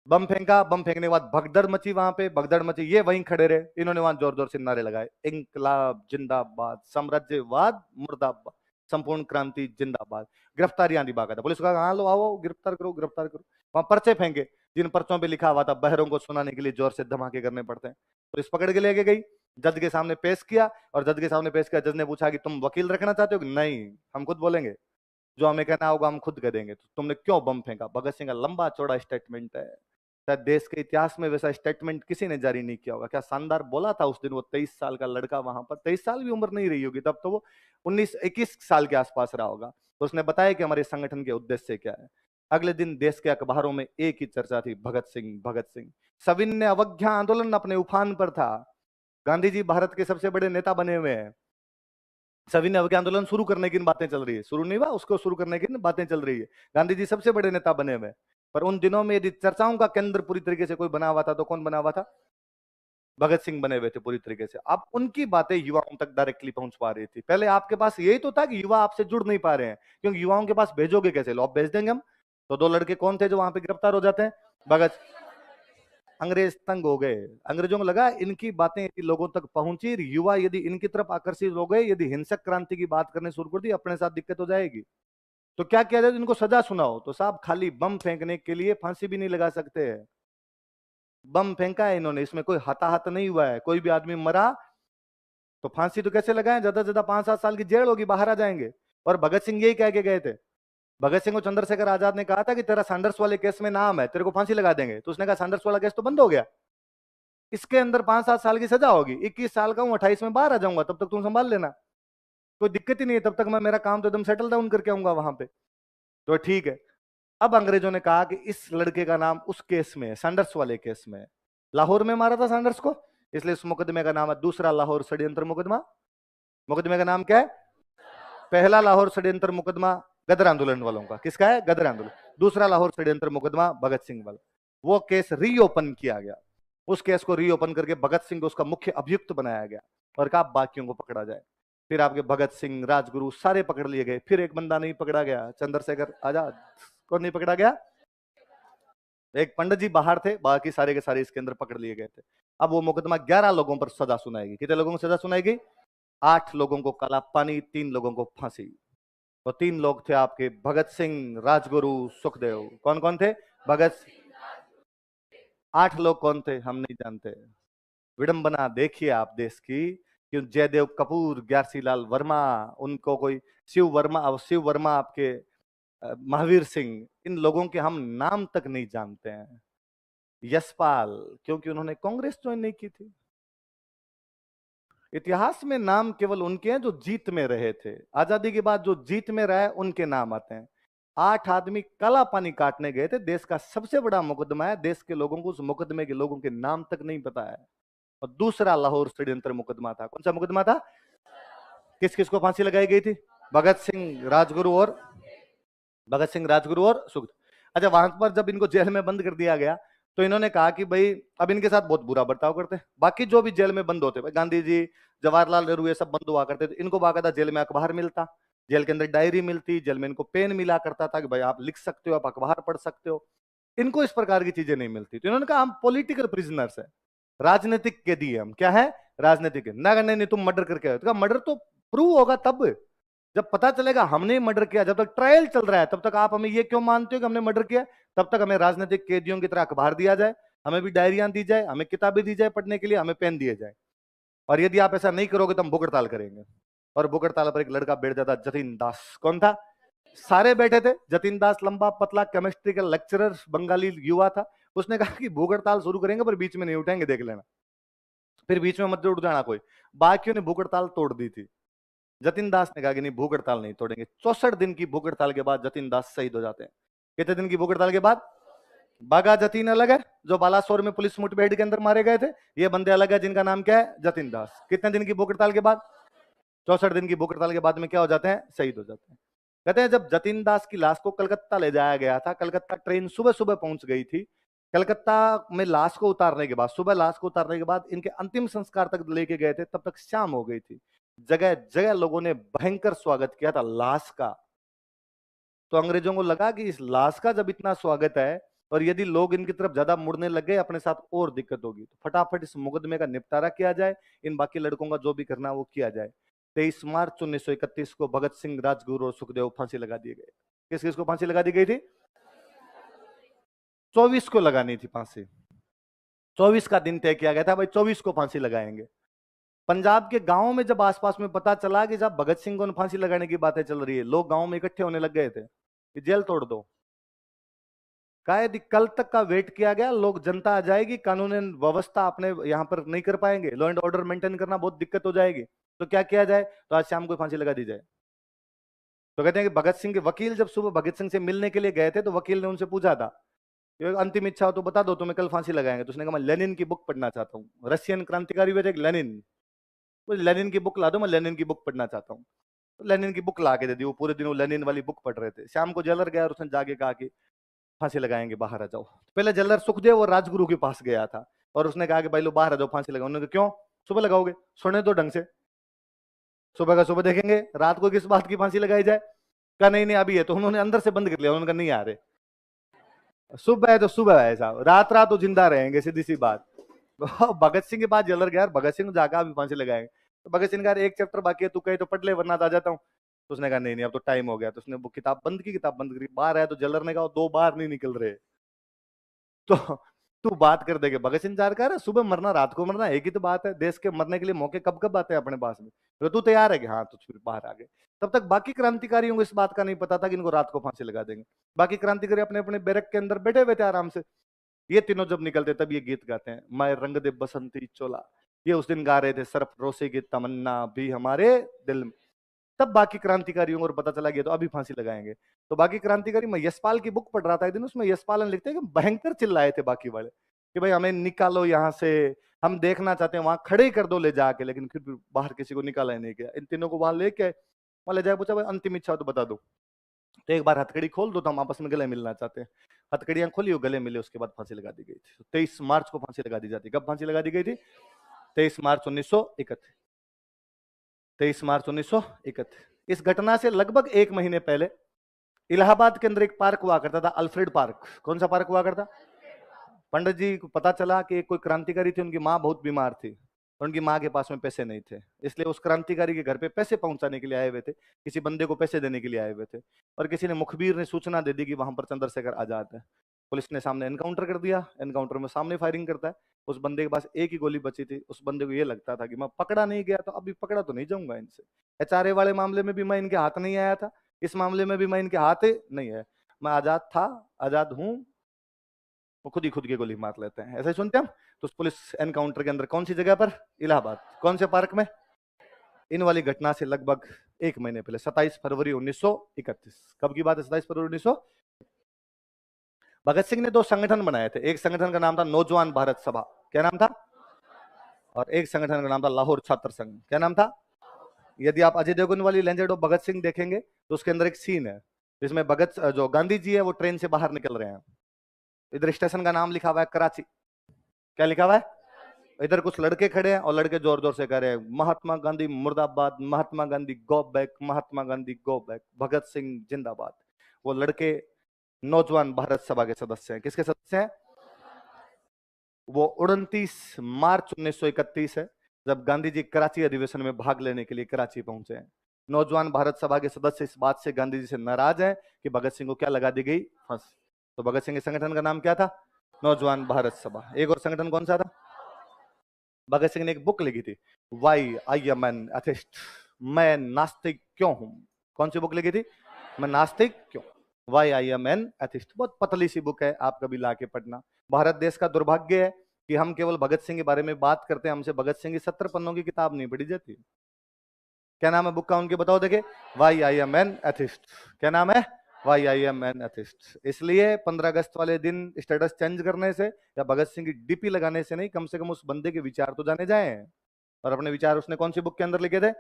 बम फेंका, बम फेंकने के बाद भगदड़ मची वहां पे, भगदड़ मची, ये वहीं खड़े रहे, इन्होंने वहां जोर जोर से नारे लगाए, इंकलाब जिंदाबाद, साम्राज्यवाद मुर्दाबाद, संपूर्ण क्रांति जिंदाबाद। गिरफ्तारियां दी बाकायदा, पुलिस का हाँ लो आओ गिरफ्तार करो गिरफ्तार करो। वहां पर्चे फेंके, जिन पर्चों पे लिखा हुआ था बहरों को सुनाने के लिए जोर से धमाके करने पड़ते हैं। पुलिस पकड़ के लेके गई, जज के सामने पेश किया, और जज के सामने पेश किया, जज ने पूछा कि तुम वकील रखना चाहते हो? नहीं, हम खुद बोलेंगे, जो हमें कहना होगा हम खुद कह देंगे। तो तुमने क्यों बम फेंका? भगत सिंह का लंबा चौड़ा स्टेटमेंट है, शायद देश के इतिहास में वैसा स्टेटमेंट किसी ने जारी नहीं किया होगा। क्या शानदार बोला था उस दिन वो 23 साल का लड़का वहां पर। 23 साल भी उम्र नहीं रही होगी तब, तो वो 19-21 साल के आसपास रहा होगा। तो उसने बताया कि हमारे संगठन के उद्देश्य क्या है। अगले दिन देश के अखबारों में एक ही चर्चा थी, भगत सिंह भगत सिंह। सविनय अवज्ञा आंदोलन अपने उफान पर था। गांधी जी भारत के सबसे बड़े नेता बने हुए हैं। सविनय अवज्ञा आंदोलन शुरू करने की बातें चल रही है, शुरू नहीं हुआ, उसको शुरू करने की बातें चल रही है। गांधी जी सबसे बड़े नेता बने हुए हैं। पर उन दिनों में यदि चर्चाओं का केंद्र पूरी तरीके से कोई बना हुआ था तो कौन बना हुआ था? भगत सिंह बने हुए थे पूरी तरीके से। अब उनकी बातें युवाओं तक डायरेक्टली पहुंच पा रही थी। पहले आपके पास यही तो था कि युवा आपसे जुड़ नहीं पा रहे हैं, क्योंकि युवाओं के पास भेजोगे कैसे? लो, आप भेज देंगे हम। तो दो लड़के कौन थे जो वहां पे गिरफ्तार हो जाते हैं? भगत। अंग्रेज तंग हो गए, अंग्रेजों को लगा इनकी बातें यदि लोगों तक पहुंची, युवा यदि इनकी तरफ आकर्षित हो गए, यदि हिंसक क्रांति की बात करने शुरू कर दी, अपने साथ दिक्कत हो जाएगी। तो क्या किया जाए? इनको सजा सुनाओ। तो साहब खाली बम फेंकने के लिए फांसी भी नहीं लगा सकते हैं। बम फेंका है इन्होंने, इसमें कोई हताहत नहीं हुआ है, कोई भी आदमी मरा तो फांसी तो कैसे लगाएं? ज्यादा से ज्यादा 5-7 साल की जेल होगी, बाहर आ जाएंगे। और भगत सिंह यही कह के गए थे। भगत सिंह को चंद्रशेखर आजाद ने कहा था कि तेरा सैंडर्स वाले केस में नाम है, तेरे को फांसी लगा देंगे। तो उसने कहा सैंडर्स वाला केस तो बंद हो गया, इसके अंदर 5-7 साल की सजा होगी। 21 साल का हूं, 28 में बाहर आ जाऊंगा, तब तक तुम संभाल लेना, कोई दिक्कत ही नहीं है, तब तक मैं मेरा काम तो एकदम सेटल डाउन करके आऊंगा वहां पे। तो ठीक है। अब अंग्रेजों ने कहा कि इस लड़के का नाम उस केस में है, सैंडर्स वाले केस में है। लाहौर में मारा था सैंडर्स को, इसलिए इस मुकदमे का नाम है दूसरा लाहौर षड्यंत्र मुकदमा। मुकदमे का नाम क्या है? पहला लाहौर षड्यंत्र मुकदमा गदर आंदोलन वालों का, किसका है? गदर आंदोलन। दूसरा लाहौर षड्यंत्र मुकदमा भगत सिंह वाला। वो केस रीओपन किया गया, उस केस को रीओपन करके भगत सिंह को उसका मुख्य अभियुक्त बनाया गया और कहा बाकियों को पकड़ा जाए। फिर आपके भगत सिंह, राजगुरु सारे पकड़ लिए गए। फिर एक बंदा नहीं पकड़ा गया, चंद्रशेखर आजाद। कौन नहीं पकड़ा गया? एक पंडित जी बाहर थे, बाकी सारे के सारे इसके अंदर पकड़ लिए गए थे। अब वो मुकदमा 11 लोगों पर सजा सुनाएगी। कितने लोगों को सजा सुनाएगी? 8 लोगों को काला पानी, 3 लोगों को फांसी। तो 3 लोग थे आपके, भगत सिंह, राजगुरु, सुखदेव। कौन कौन थे? भगत। 8 लोग कौन थे हम नहीं जानते। विडंबना देखिए आप देश की, कि जयदेव कपूर, ग्यारसी लाल वर्मा, उनको कोई शिव वर्मा आपके, महावीर सिंह, इन लोगों के हम नाम तक नहीं जानते हैं। यशपाल, क्योंकि उन्होंने कांग्रेस ज्वाइन नहीं की थी। इतिहास में नाम केवल उनके हैं जो जीत में रहे थे। आजादी के बाद जो जीत में रहे उनके नाम आते हैं। 8 आदमी काला पानी काटने गए थे, देश का सबसे बड़ा मुकदमा है, देश के लोगों को उस मुकदमे के लोगों के नाम तक नहीं पता है। और दूसरा लाहौर षड्यंत्र मुकदमा था। कौन सा मुकदमा था? किस किस को फांसी लगाई गई थी? भगत सिंह, राजगुरु और सुख। अच्छा, वहां पर जब इनको जेल में बंद कर दिया गया तो इन्होंने कहा कि भाई अब इनके साथ बहुत बुरा बर्ताव करते हैं। बाकी जो भी जेल में बंद होते, भाई गांधी जी, जवाहरलाल नेहरू, ये सब बंद हुआ करते थे, इनको बाकायदा जेल में अखबार मिलता, जेल के अंदर डायरी मिलती, जेल में इनको पेन मिला करता था कि भाई आप लिख सकते हो, आप अखबार पढ़ सकते हो। इनको इस प्रकार की चीजें नहीं मिलती। तो इन्होंने कहा हम पॉलिटिकल प्रिजनर्स है, राजनीतिक कैदी हम। क्या है? राजनीतिक। ना नहीं, तुम मर्डर करके आए। तो मर्डर तो प्रूव होगा तब, जब पता चलेगा हमने मर्डर किया, जब तक ट्रायल चल रहा है तब तक आप हमें ये क्यों मानते हो कि हमने मर्डर किया? तब तक हमें राजनीतिक कैदियों की तरह अखबार दिया जाए, हमें भी डायरियां दी जाए, हमें किताबें दी जाए पढ़ने के लिए, हमें पेन दिए जाए। और यदि आप ऐसा नहीं करोगे तो हम भूख हड़ताल करेंगे। और भूख हड़ताल पर एक लड़का बैठ जाता, जतिन दास। कौन था? सारे बैठे थे, जतिन दास लंबा पतला केमिस्ट्री का लेक्चरर बंगाली युवा था। उसने कहा कि भूख हड़ताल शुरू करेंगे पर बीच में नहीं उठेंगे, देख लेना, फिर बीच में मत उठ जाना कोई। बाकियों ने भूख हड़ताल तोड़ दी थी। जतिन दास ने कहा कि नहीं, भूख हड़ताल नहीं तोड़ेंगे। 64 दिन की भूख हड़ताल के बाद जतिन दास शहीद हो जाते हैं। कितने दिन की भूख हड़ताल के बाद? बागा जतीन अलग है, जो बालासोर में पुलिस मुठभेड़ के अंदर मारे गए थे। ये बंदे अलग है जिनका नाम क्या है? जतिन दास। कितने दिन की भूख हड़ताल के बाद? 64 दिन की भूख हड़ताल के बाद में क्या हो जाते हैं? शहीद हो जाते हैं। कहते हैं जब जतिन दास की लाश को कलकत्ता ले जाया गया था, कलकत्ता ट्रेन सुबह सुबह पहुंच गई थी। कलकत्ता में लाश को उतारने के बाद, सुबह लाश को उतारने के बाद इनके अंतिम संस्कार तक लेके गए थे, तब तक शाम हो गई थी। जगह जगह लोगों ने भयंकर स्वागत किया था लाश का। तो अंग्रेजों को लगा कि इस लाश का जब इतना स्वागत है और यदि लोग इनकी तरफ ज्यादा मुड़ने लग गए, अपने साथ और दिक्कत होगी, तो फटाफट इस मुकदमे का निपटारा किया जाए, इन बाकी लड़कों का जो भी करना है वो किया जाए। 23 मार्च 1931 को भगत सिंह, राजगुरु और सुखदेव फांसी लगा दिए गए। किस किस को फांसी लगा दी गई थी? 24 को लगानी थी फांसी। 24 का दिन तय किया गया था, भाई 24 को फांसी लगाएंगे। पंजाब के गांव में जब आसपास में पता चला कि जब भगत सिंह को फांसी लगाने की बातें चल रही है, लोग गांव में इकट्ठे होने लग गए थे कि जेल तोड़ दो। यदि कल तक का वेट किया गया, लोग, जनता आ जाएगी, कानून व्यवस्था अपने यहां पर नहीं कर पाएंगे, लॉ एंड ऑर्डर मेंटेन करना बहुत दिक्कत हो जाएगी, तो क्या किया जाए? तो आज शाम को फांसी लगा दी जाए। तो कहते हैं कि भगत सिंह के वकील जब सुबह भगत सिंह से मिलने के लिए गए थे, तो वकील ने उनसे पूछा था, अंतिम इच्छा हो तो बता दो, तुम्हें कल फांसी लगाएंगे। तो उसने कहा मैं लेनिन की बुक पढ़ना चाहता हूँ। रशियन क्रांतिकारी हुए थे लेनिन, लेनिन की बुक ला दो, मैं लेनिन की बुक पढ़ना चाहता हूँ। तो लेनिन की बुक ला के दे दी। वो पूरे दिन वो लेनिन वाली बुक पढ़ रहे थे। शाम को जेलर गया और उसने जाके कहा कि फांसी लगाएंगे, बाहर आ जाओ। पहले जेलर सुखदेव और राजगुरु के पास गया था और उसने कहा कि भाई लो बाहर आ जाओ, फांसी लगाओ। उन्होंने कहा क्यों? सुबह लगाओगे? सुने तो ढंग से, सुबह का सुबह देखेंगे, रात को किस बात की फांसी लगाई जाए? कहा नहीं नहीं अभी है। तो उन्होंने अंदर से बंद कर लिया। उन्होंने कहा नहीं आ रहे, सुबह है तो सुबह है साहब, रात रात तो जिंदा रहेंगे, सीधी सी बात। भगत सिंह के पास जेलर गया, भगत सिंह जाकर अभी फांसी लगाएंगे। तो भगत सिंह का एक चैप्टर बाकी है, तू कहे तो पढ़ ले वरना आ जाता हूँ। तो उसने कहा नहीं नहीं अब तो टाइम हो गया। तो उसने वो किताब बंद की, किताब बंद करी, बाहर आया तो जेलर ने कहा दो बार नहीं निकल रहे। तो तू बात कर देगे। भगत सिंह चार कह रहा सुबह मरना रात को मरना एक ही तो बात है। देश के मरने के लिए मौके कब कब आते हैं अपने पास में। तो तू तैयार है कि हाँ, तो फिर बाहर आ गए। तब तक बाकी क्रांतिकारियों को इस बात का नहीं पता था कि इनको रात को फांसी लगा देंगे। बाकी क्रांतिकारी अपने अपने बैरक के अंदर बैठे हुए थे आराम से। ये तीनों जब निकलते तब ये गीत गाते हैं, मैं रंग दे बसंती चोला। ये उस दिन गा रहे थे, सरफ रोसे की तमन्ना भी हमारे दिल में। तब बाकी क्रांतिकारियों को पता चला गया तो अभी फांसी लगाएंगे। तो बाकी क्रांतिकारी, मैं यशपाल की बुक पढ़ रहा था एक दिन, उसमें यशपाल ने लिखते हैं कि भयंकर चिल्लाए थे बाकी वाले कि भाई हमें निकालो यहाँ से, हम देखना चाहते हैं, वहां खड़े ही कर दो ले जाके। लेकिन फिर भी बाहर किसी को निकाला ही नहीं गया। इन तीनों को वहां लेके वहां ले जाए, पूछा भाई अंतिम इच्छा हो तो बता दो। तो एक बार हथकड़ी खोल दो तो हम आपस में गले मिलना चाहते हैं। हथकड़ियां खोली, वो गले मिले, उसके बाद फांसी लगा दी गई थी। 23 मार्च को फांसी लगा दी जाती। कब फांसी लगा दी गई थी? 23 मार्च 1931। 23 मार्च 1931। इस घटना से लगभग एक महीने पहले इलाहाबाद के अंदर एक पार्क हुआ करता था, अल्फ्रेड पार्क। कौन सा पार्क हुआ करता? पंडित जी को पता चला कि कोई क्रांतिकारी थी, उनकी माँ बहुत बीमार थी और उनकी माँ के पास में पैसे नहीं थे। इसलिए उस क्रांतिकारी के घर पे पैसे पहुंचाने के लिए आए हुए थे, किसी बंदे को पैसे देने के लिए आए हुए थे। और किसी ने, मुखबिर ने सूचना दे दी कि वहां पर चंद्रशेखर आजाद है। पुलिस ने सामने एनकाउंटर कर दिया। एनकाउंटर में सामने फायरिंग करता है। उस बंदे के पास एक ही गोली बची थी। उस बंदे को ये लगता था कि मैं पकड़ा नहीं गया तो अभी पकड़ा तो नहीं जाऊंगा इनसे। एचआरए वाले मामले में भी मैं इनके हाथ नहीं आया था, इस मामले में भी मैं इनके हाथ नहीं है। मैं आजाद था, आजाद हूं। वो खुद ही खुद की गोली मार लेते हैं, ऐसे ही सुनते हम। तो पुलिस एनकाउंटर के अंदर कौन सी जगह पर? इलाहाबाद। कौन से पार्क में? इन वाली घटना से लगभग एक महीने पहले, 27 फरवरी 1931। कब की बात है? 27 फरवरी 1900। भगत सिंह ने दो संगठन बनाए थे। एक संगठन का नाम था नौजवान भारत सभा। क्या नाम था? और एक संगठन का नाम था लाहौर छात्र संघ। क्या नाम था? यदि आप अजय देवगन वाली लेजेंड ऑफ भगत सिंह देखेंगे तो उसके अंदर एक सीन है जिसमें भगत, जो गांधी जी है, वो ट्रेन से बाहर निकल रहे हैं। इधर स्टेशन का नाम लिखा हुआ है कराची। क्या लिखा हुआ है? इधर कुछ लड़के खड़े हैं और लड़के जोर जोर से कह रहे हैं महात्मा गांधी मुर्दाबाद, Mahatma Gandhi go back, Mahatma Gandhi go back, Bhagat Singh जिंदाबाद। वो लड़के नौजवान भारत सभा के सदस्य हैं। किसके सदस्य हैं? वो 29 मार्च 1931 है जब गांधी जी कराची अधिवेशन में भाग लेने के लिए कराची पहुंचे हैं। नौजवान भारत सभा के सदस्य इस बात से गांधी जी से नाराज हैं कि भगत सिंह को क्या लगा दी गई, फांसी। तो भगत सिंह के संगठन का नाम क्या था, नौजवान भारत सभा। एक और संगठन कौन सा था, भगत सिंह ने एक बुक लिखी थी, why I am an atheist, मैं नास्तिक क्यों हूं। कौन सी बुक लिखी थी, मैं नास्तिक क्यों, why I am an atheist. बहुत पतली सी बुक है, आप कभी लाके पढ़ना। भारत देश का दुर्भाग्य है कि हम केवल भगत सिंह के बारे में बात करते हैं, हमसे भगत सिंह की 70 पन्नों की किताब नहीं पढ़ी जाती। क्या नाम है बुक का उनके, बताओ देखे, why I am an atheist. क्या नाम है, why I am an atheist. इसलिए 15 अगस्त वाले दिन स्टेटस चेंज करने से या भगत सिंह की डीपी लगाने से नहीं, कम से कम उस बंदे के विचार तो जाने जाए। और अपने विचार उसने कौन सी बुक के अंदर लिखे थे,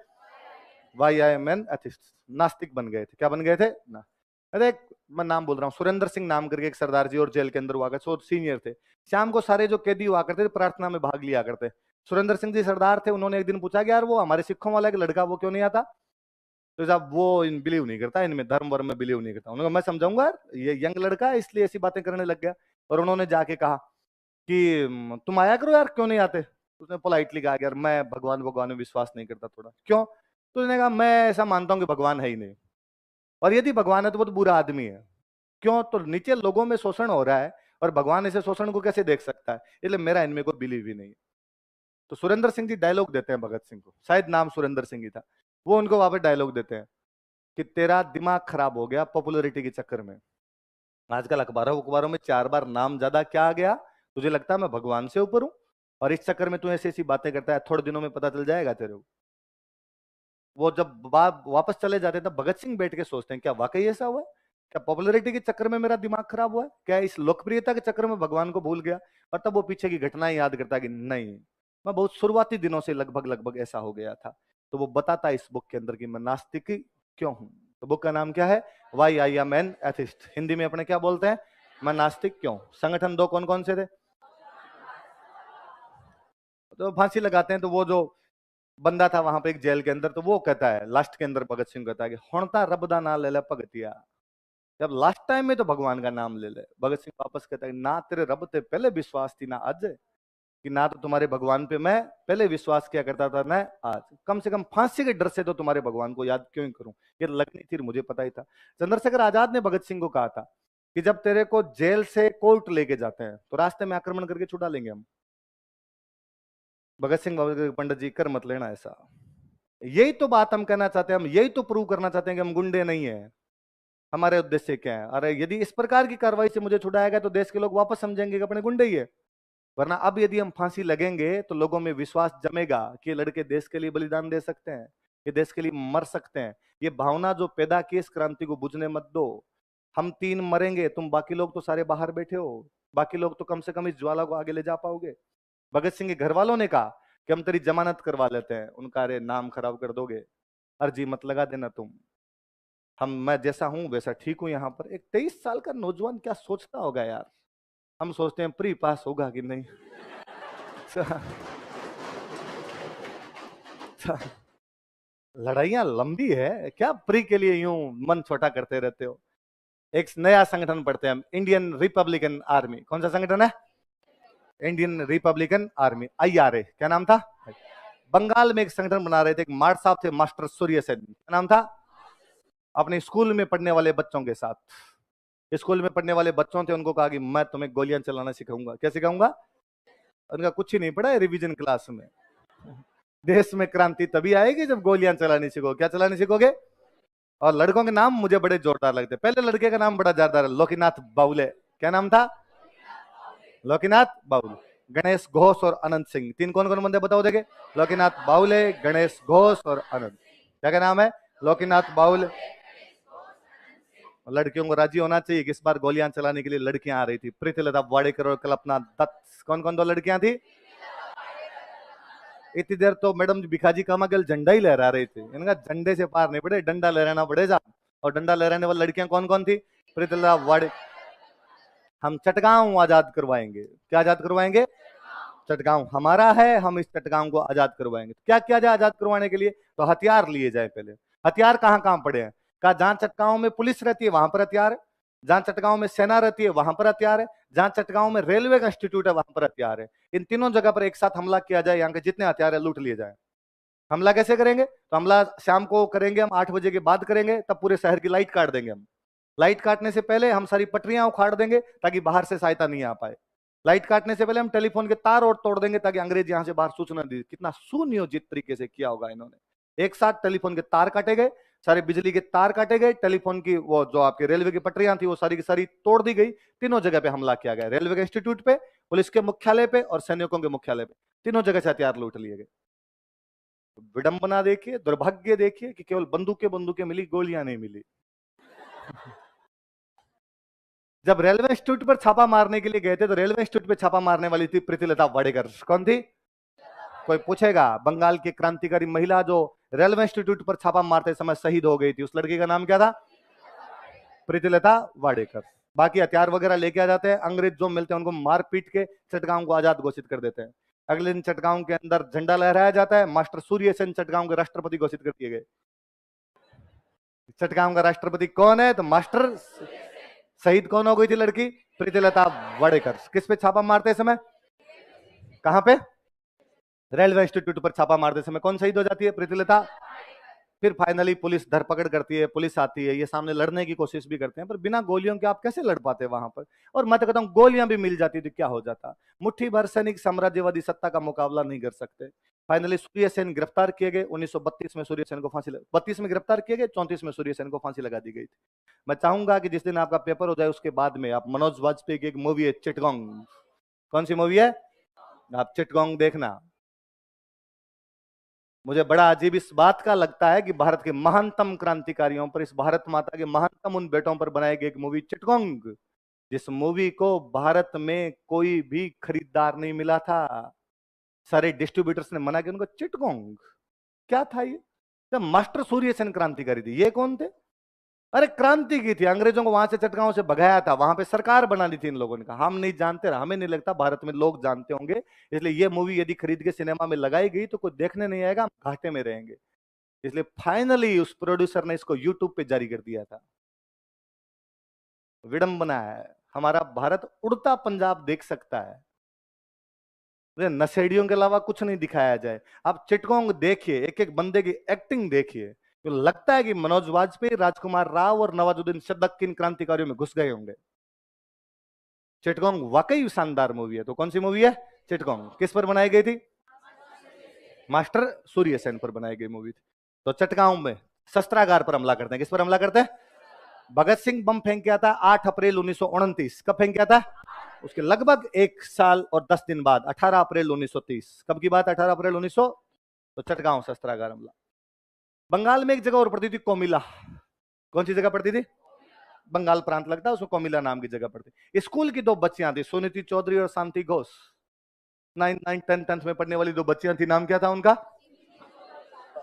why I am an atheist. नास्तिक बन गए थे, क्या बन गए थे ना। अरे मैं नाम बोल रहा हूँ, सुरेंद्र सिंह नाम करके एक सरदार जी और जेल के अंदर हुआ करते, सो सीनियर थे। शाम को सारे जो कैदी हुआ करते थे प्रार्थना में भाग लिया करते। सुरेंद्र सिंह जी सरदार थे, उन्होंने एक दिन पूछा कि यार वो हमारे सिखों वाला एक लड़का वो क्यों नहीं आता। तो साहब वो इन बिलीव नहीं करता, इनमें धर्म वर्म में बिलीव नहीं करता। उन्होंने, मैं समझाऊंगा यार, ये यंग लड़का है इसलिए ऐसी बातें करने लग गया। और उन्होंने जाके कहा कि तुम आया करो यार, क्यों नहीं आते। उसने पोलाइटली कहा यार मैं भगवान में विश्वास नहीं करता थोड़ा। क्यों, तो उसने कहा मैं ऐसा मानता हूं कि भगवान है ही नहीं, और यदि भगवान है तो बहुत बुरा आदमी है। क्यों, तो नीचे लोगों में शोषण हो रहा है और भगवान ऐसे शोषण को कैसे देख सकता है, इसलिए मेरा इनमें कोई बिलीव ही नहीं है। तो सुरेंद्र सिंह जी डायलॉग देते हैं भगत सिंह को, शायद नाम सुरेंद्र सिंह ही था, वो उनको वापस डायलॉग देते हैं कि तेरा दिमाग खराब हो गया पॉपुलैरिटी के चक्कर में। आजकल अखबारों अखबारों में 4 बार नाम ज्यादा क्या आ गया, तुझे लगता है मैं भगवान से ऊपर हूं, और इस चक्कर में तू ऐसी ऐसी बातें करता है, थोड़े दिनों में पता चल जाएगा तेरे को। वो जब वापस चले जाते हैं तब भगत सिंह बैठ के सोचते हैं क्या वाकई ऐसा हुआ है, क्या पॉपुलैरिटी के चक्कर में मेरा दिमाग खराब हुआ है, क्या इस लोकप्रियता के चक्कर में भगवान को भूल गया। और तब वो पीछे की घटनाएं याद करता है कि नहीं, मैं बहुत शुरुआती दिनों से लगभग लगभग ऐसा हो गया था। तो वो बताता है इस बुक के अंदर कि मैं नास्तिक क्यों हूं। तो बुक का नाम क्या है, why I am an atheist. Hindi में अपने क्या बोलते हैं, मैं नास्तिक क्यों। संगठन दो कौन कौन से थे, तो फांसी लगाते हैं तो वो जो बंदा था वहां पे एक जेल के अंदर, तो वो कहता है लास्ट के अंदर, भगत सिंह कहता है कि हुणता रब दा नाम ले ले भगतिया, जब लास्ट टाइम में तो भगवान का नाम ले ले। भगत सिंह वापस कहता है ना तेरे रब ते पहले विश्वास थी ना आज, कि ना तो तुम्हारे भगवान पे मैं पहले विश्वास किया करता था ना आज, कम से कम फांसी के डर से तो तुम्हारे भगवान को याद क्यों ही करूं, ये लगनी थी मुझे पता ही था। चंद्रशेखर आजाद ने भगत सिंह को कहा था कि जब तेरे को जेल से कोर्ट लेके जाते हैं तो रास्ते में आक्रमण करके छुड़ा लेंगे हम। भगत सिंह पंडित जी कर मत लेना ऐसा। यही तो बात हम कहना चाहते हैं, हम यही तो प्रूव करना चाहते हैं कि हम गुंडे नहीं है। हमारे उद्देश्य क्या है, अरे यदि इस प्रकार की कार्रवाई से मुझे छुड़ाया गया तो देश के लोग वापस समझेंगे कि अपने गुंडे ही है। वरना अब यदि हम फांसी लगेंगे तो लोगों में विश्वास जमेगा कि ये लड़के देश के लिए बलिदान दे सकते हैं, ये देश के लिए मर सकते हैं। ये भावना जो पैदा की इस क्रांति को बुझने मत दो। हम 3 मरेंगे, तुम बाकी लोग तो सारे बाहर बैठे हो, बाकी लोग तो कम से कम इस ज्वाला को आगे ले जा पाओगे। भगत सिंह के घर वालों ने कहा कि हम तेरी जमानत करवा लेते हैं। उनका अरे नाम खराब कर दोगे, अर्जी मत लगा देना तुम, मैं जैसा हूं वैसा ठीक हूं। यहाँ पर एक 23 साल का नौजवान क्या सोचता होगा यार, हम सोचते हैं प्री पास होगा कि नहीं। लड़ाइयां लंबी है क्या, प्री के लिए यूं मन छोटा करते रहते हो। एक नया संगठन पढ़ते हैं हम, इंडियन रिपब्लिकन आर्मी। कौन सा संगठन है, इंडियन रिपब्लिकन आर्मी, आईआरए। क्या नाम था, बंगाल में एक संगठन बना रहे थे, एक मार्ट साहब थे, मास्टर सूर्य सेन। क्या नाम था, अपने स्कूल में पढ़ने वाले बच्चों के साथ, स्कूल में पढ़ने वाले बच्चों थे, उनको कहा कि मैं तुम्हें गोलियां चलाना सिखाऊंगा। क्या सिखाऊंगा, उनका कुछ ही नहीं पड़ा है रिवीजन क्लास में। देश में क्रांति तभी आएगी जब गोलियां चलानी सीखो। क्या चलानी सीखोगे। और लड़कों के नाम मुझे बड़े जोरदार लगते। पहले लड़के का नाम बड़ा जोरदार है, लोकीनाथ बाउले। क्या नाम था, लोकीनाथ बाउले, गणेश घोष और अनंत सिंह। 3 कौन कौन बंदे बताओ देखे, लोकीनाथ बाउले, गणेश घोष और अनंत। क्या क्या नाम है, लोकीनाथ बाउले। लड़कियों को राजी होना चाहिए कि इस बार गोलियां चलाने के लिए लड़कियां आ रही थी, प्रीतिलता वाडेकर और कल्पना दत्त। कौन कौन 2 लड़कियां थी। इतनी देर तो मैडम भिखाजी कामागल झंडा ही लहरा रही थी, इनका झंडे से पार नहीं पड़े, डंडा लहराना पड़ेगा। और डंडा लहराने वाली लड़कियां कौन कौन थी, प्रीतिलता वाडे। हम चटगांव आजाद करवाएंगे। क्या आजाद करवाएंगे, चटगांव हमारा है, हम इस चटगांव को आजाद करवाएंगे। तो क्या किया जाए आजाद करवाने के लिए, तो हथियार लिए जाए। पहले हथियार कहां कहां पड़े हैं, कहा जहां चटगांव में पुलिस रहती है वहां पर हथियार है, जहां चटगांव में सेना रहती है वहां पर हथियार है, जहां चटगांव में रेलवे का इंस्टीट्यूट है वहां पर हथियार है। इन तीनों जगह पर एक साथ हमला किया जाए, यहाँ के जितने हथियार है लूट लिए जाए। हमला कैसे करेंगे? तो हमला शाम को करेंगे हम, 8 बजे के बाद करेंगे, तब पूरे शहर की लाइट काट देंगे हम। लाइट काटने से पहले हम सारी पटरियां उखाड़ देंगे ताकि बाहर से सहायता नहीं आ पाए। लाइट काटने से पहले हम टेलीफोन के तार और तोड़ देंगे ताकि अंग्रेज यहां से बाहर सूचना दे। कितना सुनियोजित तरीके से किया होगा इन्होंने। एक साथ टेलीफोन के तार काटे गए, सारे बिजली के तार काटे गए, टेलीफोन की वो जो आपके रेलवे की पटरियां थी वो सारी की सारी तोड़ दी गई। तीनों जगह पे हमला किया गया, रेलवे के इंस्टीट्यूट पे, पुलिस के मुख्यालय पे और सैनिकों के मुख्यालय पे। तीनों जगह से हथियार लूट लिए गए। विडंबना देखिए, दुर्भाग्य देखिए कि केवल बंदूकें बंदूकें मिली, गोलियां नहीं मिली। जब रेलवे इंस्टीट्यूट पर छापा मारने के लिए गए थे तो रेलवे इंस्टीट्यूट पे छापा मारने वाली थी प्रीतिलता वाडेकर। कौन थी? कोई पूछेगा? बंगाल की क्रांतिकारी महिला जो रेलवे इंस्टीट्यूट पर छापा मारते समय शहीद हो गई थी, उस लड़की का नाम क्या था? प्रीतिलता वाडेकर। बाकी हथियार वगैरह लेके आ जाते हैं, अंग्रेज जो मिलते हैं उनको मार पीट के चटगांव को आजाद घोषित कर देते हैं। अगले दिन चटगांव के अंदर झंडा लहराया जाता है, मास्टर सूर्य सेन चटगांव के राष्ट्रपति घोषित कर दिए गए। चटगांव का राष्ट्रपति कौन है? तो मास्टर। शहीद कौन हो गई थी लड़की? प्रीतिलता वाडेकर। किस पे छापा मारते समय? कहां पे? रेलवे इंस्टीट्यूट पर छापा मारते समय कौन शहीद हो जाती है? प्रीतिलता। फिर फाइनली पुलिस धरपकड़ करती है, पुलिस आती है, ये सामने लड़ने की कोशिश भी करते हैं, पर बिना गोलियों के आप कैसे लड़ पाते वहां पर? और मैं तो कहता हूं गोलियां भी मिल जाती तो क्या हो जाता? मुट्ठी भर सैनिक साम्राज्यवादी सत्ता का मुकाबला नहीं कर सकते। फाइनली सूर्य सेन गिरफ्तार किए गए। 1932 में सूर्य सेन को फांसी 32 में गिरफ्तार किए गए, 34 में सूर्य सेन को फांसी लगा दी गई थी। मैं चाहूंगा कि जिस दिन आपका पेपर हो जाए उसके बाद में आप मनोज वाजपेयी की एक मूवी है चिटगोंग। कौन सी मूवी है? आप चिटगोंग देखना। मुझे बड़ा अजीब इस बात का लगता है कि भारत के महानतम क्रांतिकारियों पर, इस भारत माता के महानतम उन बेटों पर बनाई गई एक मूवी चिटगोंग, जिस मूवी को भारत में कोई भी खरीदार नहीं मिला था। सारे डिस्ट्रीब्यूटर्स ने मना किया। उनको चिटगोंग क्या था ये? तो मास्टर सूर्य सेन क्रांतिकारी थी, ये कौन थे? अरे क्रांति की थी, अंग्रेजों को वहां से चटगांव से भगाया था, वहां पे सरकार बना ली थी इन लोगों ने। कहा हम नहीं जानते, हमें नहीं लगता भारत में लोग जानते होंगे, इसलिए ये मूवी यदि खरीद के सिनेमा में लगाई गई तो कोई देखने नहीं आएगा, हम घाटे में रहेंगे। इसलिए फाइनली उस प्रोड्यूसर ने इसको यूट्यूब पे जारी कर दिया था। विडंबना है, हमारा भारत उड़ता पंजाब देख सकता है, नशेड़ियों के अलावा कुछ नहीं दिखाया जाए। आप चिटगोंग देखिए, एक एक बंदे की एक्टिंग देखिए, तो लगता है कि मनोज वाजपेयी, राजकुमार राव और नवाजुद्दीन सिद्दीकी इन क्रांतिकारियों में घुस गए होंगे। चिटगोंग वाकई शानदार मूवी है। तो कौन सी मूवी है? चिटगोंग। किस पर बनाई गई थी? मास्टर सूर्य सेन पर बनाई गई मूवी थी। तो चटगांव में शस्त्रागार पर हमला करते हैं। किस पर हमला करते हैं? भगत सिंह बम फेंक गया था 8 अप्रैल 1929। कब फेंक गया था? उसके लगभग 1 साल और 10 दिन बाद, 18 अप्रैल 1930। कब की बात? 18 अप्रैल 1900। तो चटगांव शस्त्रागार हमला। बंगाल में एक जगह और पड़ती थी, कोमिला। कौन सी जगह पड़ती थी? बंगाल प्रांत लगता है उसको, कोमिला नाम की जगह पड़ती। स्कूल की 2 बच्चियां थी, सुनीति चौधरी और शांति घोष। 9, 10 में पढ़ने वाली 2 बच्चियां थी, नाम क्या था उनका?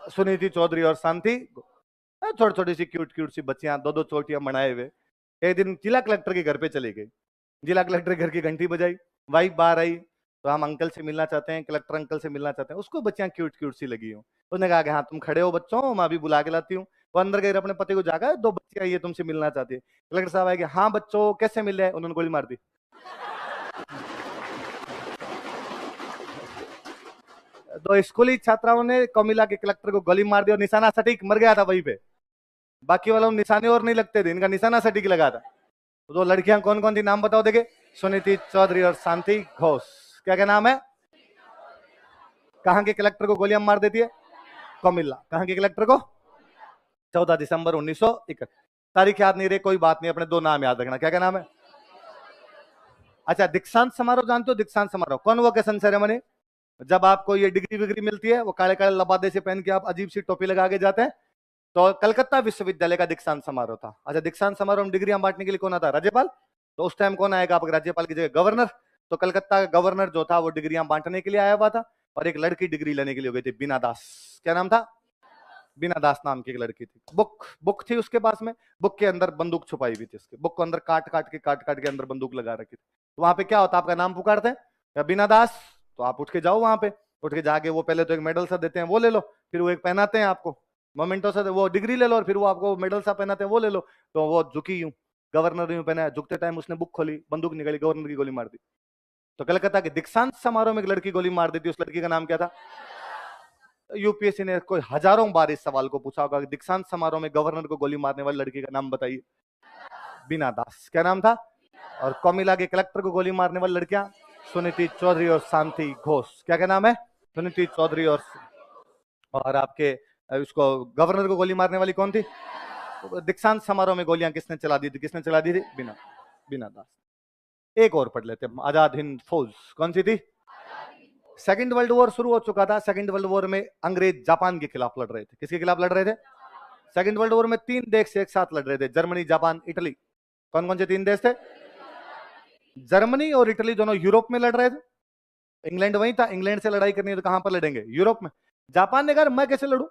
सुनीति चौधरी और शांति। छोटी छोटी सी क्यूट क्यूट सी बच्चियां, 2-2 चोटियां बनाए हुए। एक दिन जिला कलेक्टर के घर पे चली गई। जिला कलेक्टर के घर की घंटी बजाई, वाइफ बाहर आई, तो हम अंकल से मिलना चाहते हैं, कलेक्टर अंकल से मिलना चाहते हैं। उसको बच्चियां क्यूट क्यूट सी लगी हो। उसने कहा कि हाँ तुम खड़े हो बच्चों, मैं अभी बुला के लाती हूँ। वो अंदर गए, अपने पति को जागा, 2 बच्चियां ये तुमसे मिलना चाहती है। कलेक्टर साहब आए कि हाँ बच्चों कैसे मिल रहे? उन्होंने गोली मार दी। तो स्कूली छात्राओं ने कोमिला के कलेक्टर को गोली मार दी और निशाना सटीक, मर गया था वहीं पे। बाकी वालों निशाने और नहीं लगते थे, इनका निशाना सटीक लगा था। तो लड़कियां कौन कौन थी, नाम बताओ देखे? सुनीति चौधरी और शांति घोष। क्या क्या नाम है? कहां के कलेक्टर को गोलियां मार देती है? कोमिला। कहां के कलेक्टर को? 14 दिसंबर 1961। तारीख याद नहीं रही, कोई बात नहीं, अपने 2 नाम याद रखना। क्या क्या नाम है? अच्छा, दीक्षांत समारोह जानते हो? दीक्षांत समारोह, कॉन्वोकेशन सेरेमनी, जब आपको ये डिग्री विग्री मिलती है, वो काले काले लबादे से पहन के आप अजीब सी टोपी लगा के जाते हैं। तो कलकत्ता विश्वविद्यालय का दीक्षांत समारोह था। अच्छा, दीक्षांत समारोह में डिग्रियां बांटने के लिए कौन आता? राज्यपाल। तो उस टाइम कौन आएगा आपके राज्यपाल की जगह? गवर्नर। तो कलकत्ता का गवर्नर जो था वो डिग्रियां बांटने के लिए आया हुआ था, और एक लड़की डिग्री लेने के लिए हो गई थी, बीना दास। क्या नाम था? बीना दास नाम की एक लड़की थी। बुक थी उसके पास में, बुक के अंदर बंदूक छुपाई हुई थी। उसके बुक को अंदर काट काट के अंदर बंदूक लगा रखी थी। तो वहां पे क्या होता, आपका नाम पुकारते हैं या बीना दास, तो आप उठ के जाओ वहां पे। उठ के जाके वो पहले तो एक मेडल सा देते हैं, वो ले लो। फिर वो एक पहनाते हैं आपको, मोमेंटो सा, वो डिग्री ले लो, और फिर वो आपको मेडल सा पहनाते हैं, वो ले लो। तो वो झुकी यूं, गवर्नर यूं पहना, झुकते टाइम उसने बुक खोली, बंदूक निकाली, गवर्नर की गोली मार दी। तो कलकत्ता के दीक्षांत समारोह में एक लड़की गोली मार दी थी, उस लड़की का नाम क्या था? यूपीएससी ने कोई हजारों बार इस सवाल को पूछा होगा कि दीक्षांत समारोह में गवर्नर को गोली मारने वाली लड़की का नाम बताइए। बीना दास। क्या नाम था? और कोमिला के कलेक्टर को गोली मारने वाली लड़कियां सुनीति चौधरी और शांति घोष। क्या क्या नाम है? सुनीति चौधरी और आपके उसको गवर्नर को गोली मारने वाली कौन थी? दीक्षांत समारोह में गोलियां किसने चला दी थी? किसने चला दी थी? बीना दास। एक और पढ़ लेते हैं, आजाद हिंद फौज कौन सी थी? सेकंड वर्ल्ड वॉर शुरू हो चुका था। सेकंड वर्ल्ड वॉर में अंग्रेज जापान के खिलाफ लड़ रहे थे। किसके खिलाफ लड़ रहे थे? सेकंड वर्ल्ड वॉर में 3 देश एक साथ लड़ रहे थे, जर्मनी, जापान, इटली। कौन कौन से 3 देश थे? जर्मनी और इटली दोनों यूरोप में लड़ रहे थे। इंग्लैंड वहीं था। इंग्लैंड से लड़ाई करनी है तो कहां पर लड़ेंगे? यूरोप में। जापान ने कहा मैं कैसे लड़ू,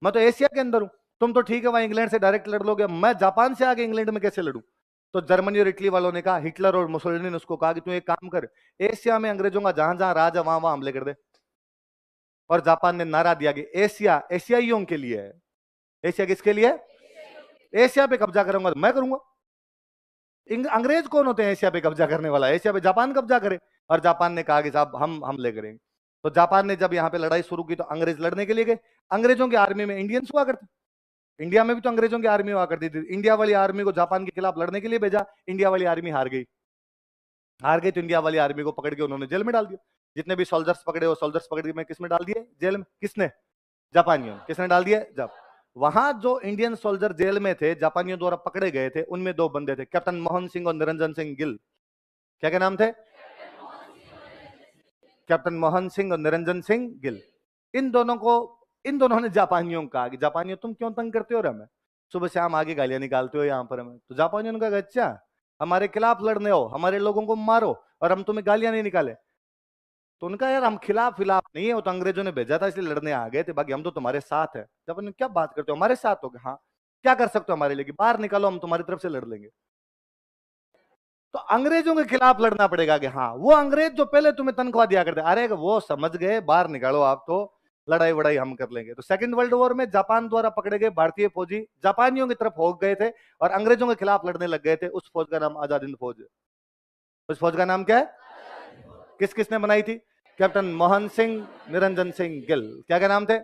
मैं तो एशिया के अंदर हूं। तुम तो ठीक है वहां इंग्लैंड से डायरेक्ट लड़ लोगे, मैं जापान से आगे इंग्लैंड में कैसे लड़ू? तो जर्मनी और इटली वालों ने कहा, हिटलर और मुसोलिनी ने उसको कहा कि तू एक काम कर, एशिया में अंग्रेजों का जहां जहां राज है वहां वहां हमले कर दे। और जापान ने नारा दिया कि एशिया एशियाइयों के लिए है। एशिया किसके लिए? एशिया पे कब्जा करूंगा तो मैं करूंगा। अंग्रेज कौन होते हैं एशिया पे कब्जा करने वाला? एशिया पे जापान कब्जा करे। और जापान ने कहा कि साहब हम हमले करेंगे। तो जापान ने जब यहाँ पे लड़ाई शुरू की तो अंग्रेज लड़ने के लिए गए। अंग्रेजों की आर्मी में इंडियंस हुआ करते, इंडिया में भी तो अंग्रेजों की आर्मी हुआ करती थी। इंडिया वाली आर्मी को जापान के खिलाफ लड़ने के लिए भेजा, इंडिया वाली आर्मी हार गई। हार गई तो इंडिया वाली आर्मी को पकड़ के उन्होंने जेल में डाल दिया। जितने भी सोल्जर्स पकड़े वो सोल्जर्स पकड़ के किस में डाल दिए? जेल में। किसने? जापानियों। किसने डाल दिए? जब वहां जो इंडियन सोल्जर जेल में थे जापानियों द्वारा पकड़े गए थे, उनमें 2 बंदे थे, कैप्टन मोहन सिंह और निरंजन सिंह गिल। क्या क्या नाम थे? कैप्टन मोहन सिंह और निरंजन सिंह गिल। इन दोनों ने जापानियों को कहा कि जापानियों तुम क्यों तंग करते हो? हमें सुबह शाम आगे गालियां निकालते हो यहाँ पर हमें। तो जापानियों ने कहा अच्छा हमारे खिलाफ लड़ने हो, हमारे लोगों को मारो और हम तुम्हें गालियां नहीं निकाले। तो उनका यार हम खिलाफ नहीं है, वो तो अंग्रेजों ने भेजा था इसलिए लड़ने आ गए थे, बाकी हम तो तुम्हारे साथ है। जब उन्होंने क्या बात करते हो हमारे साथ हो? हाँ क्या कर सकते हो हमारे लिए? बाहर निकालो हम तुम्हारी तरफ से लड़ लेंगे। तो अंग्रेजों के खिलाफ लड़ना पड़ेगा कि हाँ वो अंग्रेज जो पहले तुम्हें तनख्वाह दिया करते, अरे वो समझ गए बाहर निकालो आप तो लड़ाई वड़ाई हम कर लेंगे। तो सेकंड वर्ल्ड वॉर में जापान द्वारा पकड़े गए भारतीय फौजी जापानियों की तरफ हो गए थे और अंग्रेजों के खिलाफ लड़ने लग गए थे। उस फौज का नाम आजाद हिंद फौज है। उस फौज का नाम क्या है? किस किसने बनाई थी? कैप्टन मोहन सिंह, निरंजन सिंह गिल। क्या क्या नाम थे?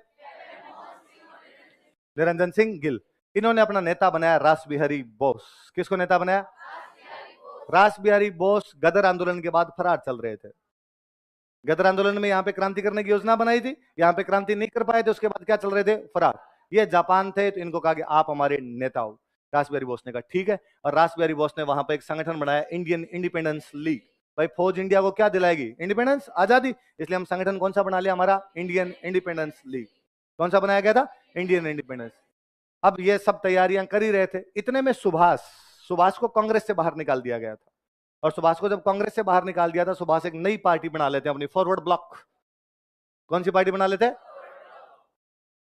निरंजन सिंह गिल। इन्होंने अपना नेता बनाया रास बिहारी बोस। किसको नेता बनाया? रास बिहारी बोस गदर आंदोलन के बाद फरार चल रहे थे। गदर आंदोलन में यहाँ पे क्रांति करने की योजना बनाई थी, यहाँ पे क्रांति नहीं कर पाए थे, उसके बाद क्या चल रहे थे? फरार। ये जापान थे तो इनको कहा कि आप हमारे नेता हो। रास बिहारी बोस ने कहा ठीक है, और रास बिहारी बोस ने वहां पे एक संगठन बनाया इंडियन इंडिपेंडेंस लीग। भाई फौज इंडिया को क्या दिलाएगी? इंडिपेंडेंस, आजादी। इसलिए हम संगठन कौन सा बना लिया? हमारा इंडियन इंडिपेंडेंस लीग। कौन सा बनाया गया था? Indian independence. अब ये सब तैयारियां कर ही रहे थे, इतने में सुभाष सुभाष को कांग्रेस से बाहर निकाल दिया गया था। और सुभाष को जब कांग्रेस से बाहर निकाल दिया था, सुभाष एक नई पार्टी बना लेते हैं अपनी, फॉरवर्ड ब्लॉक। कौन सी पार्टी बना लेते हैं?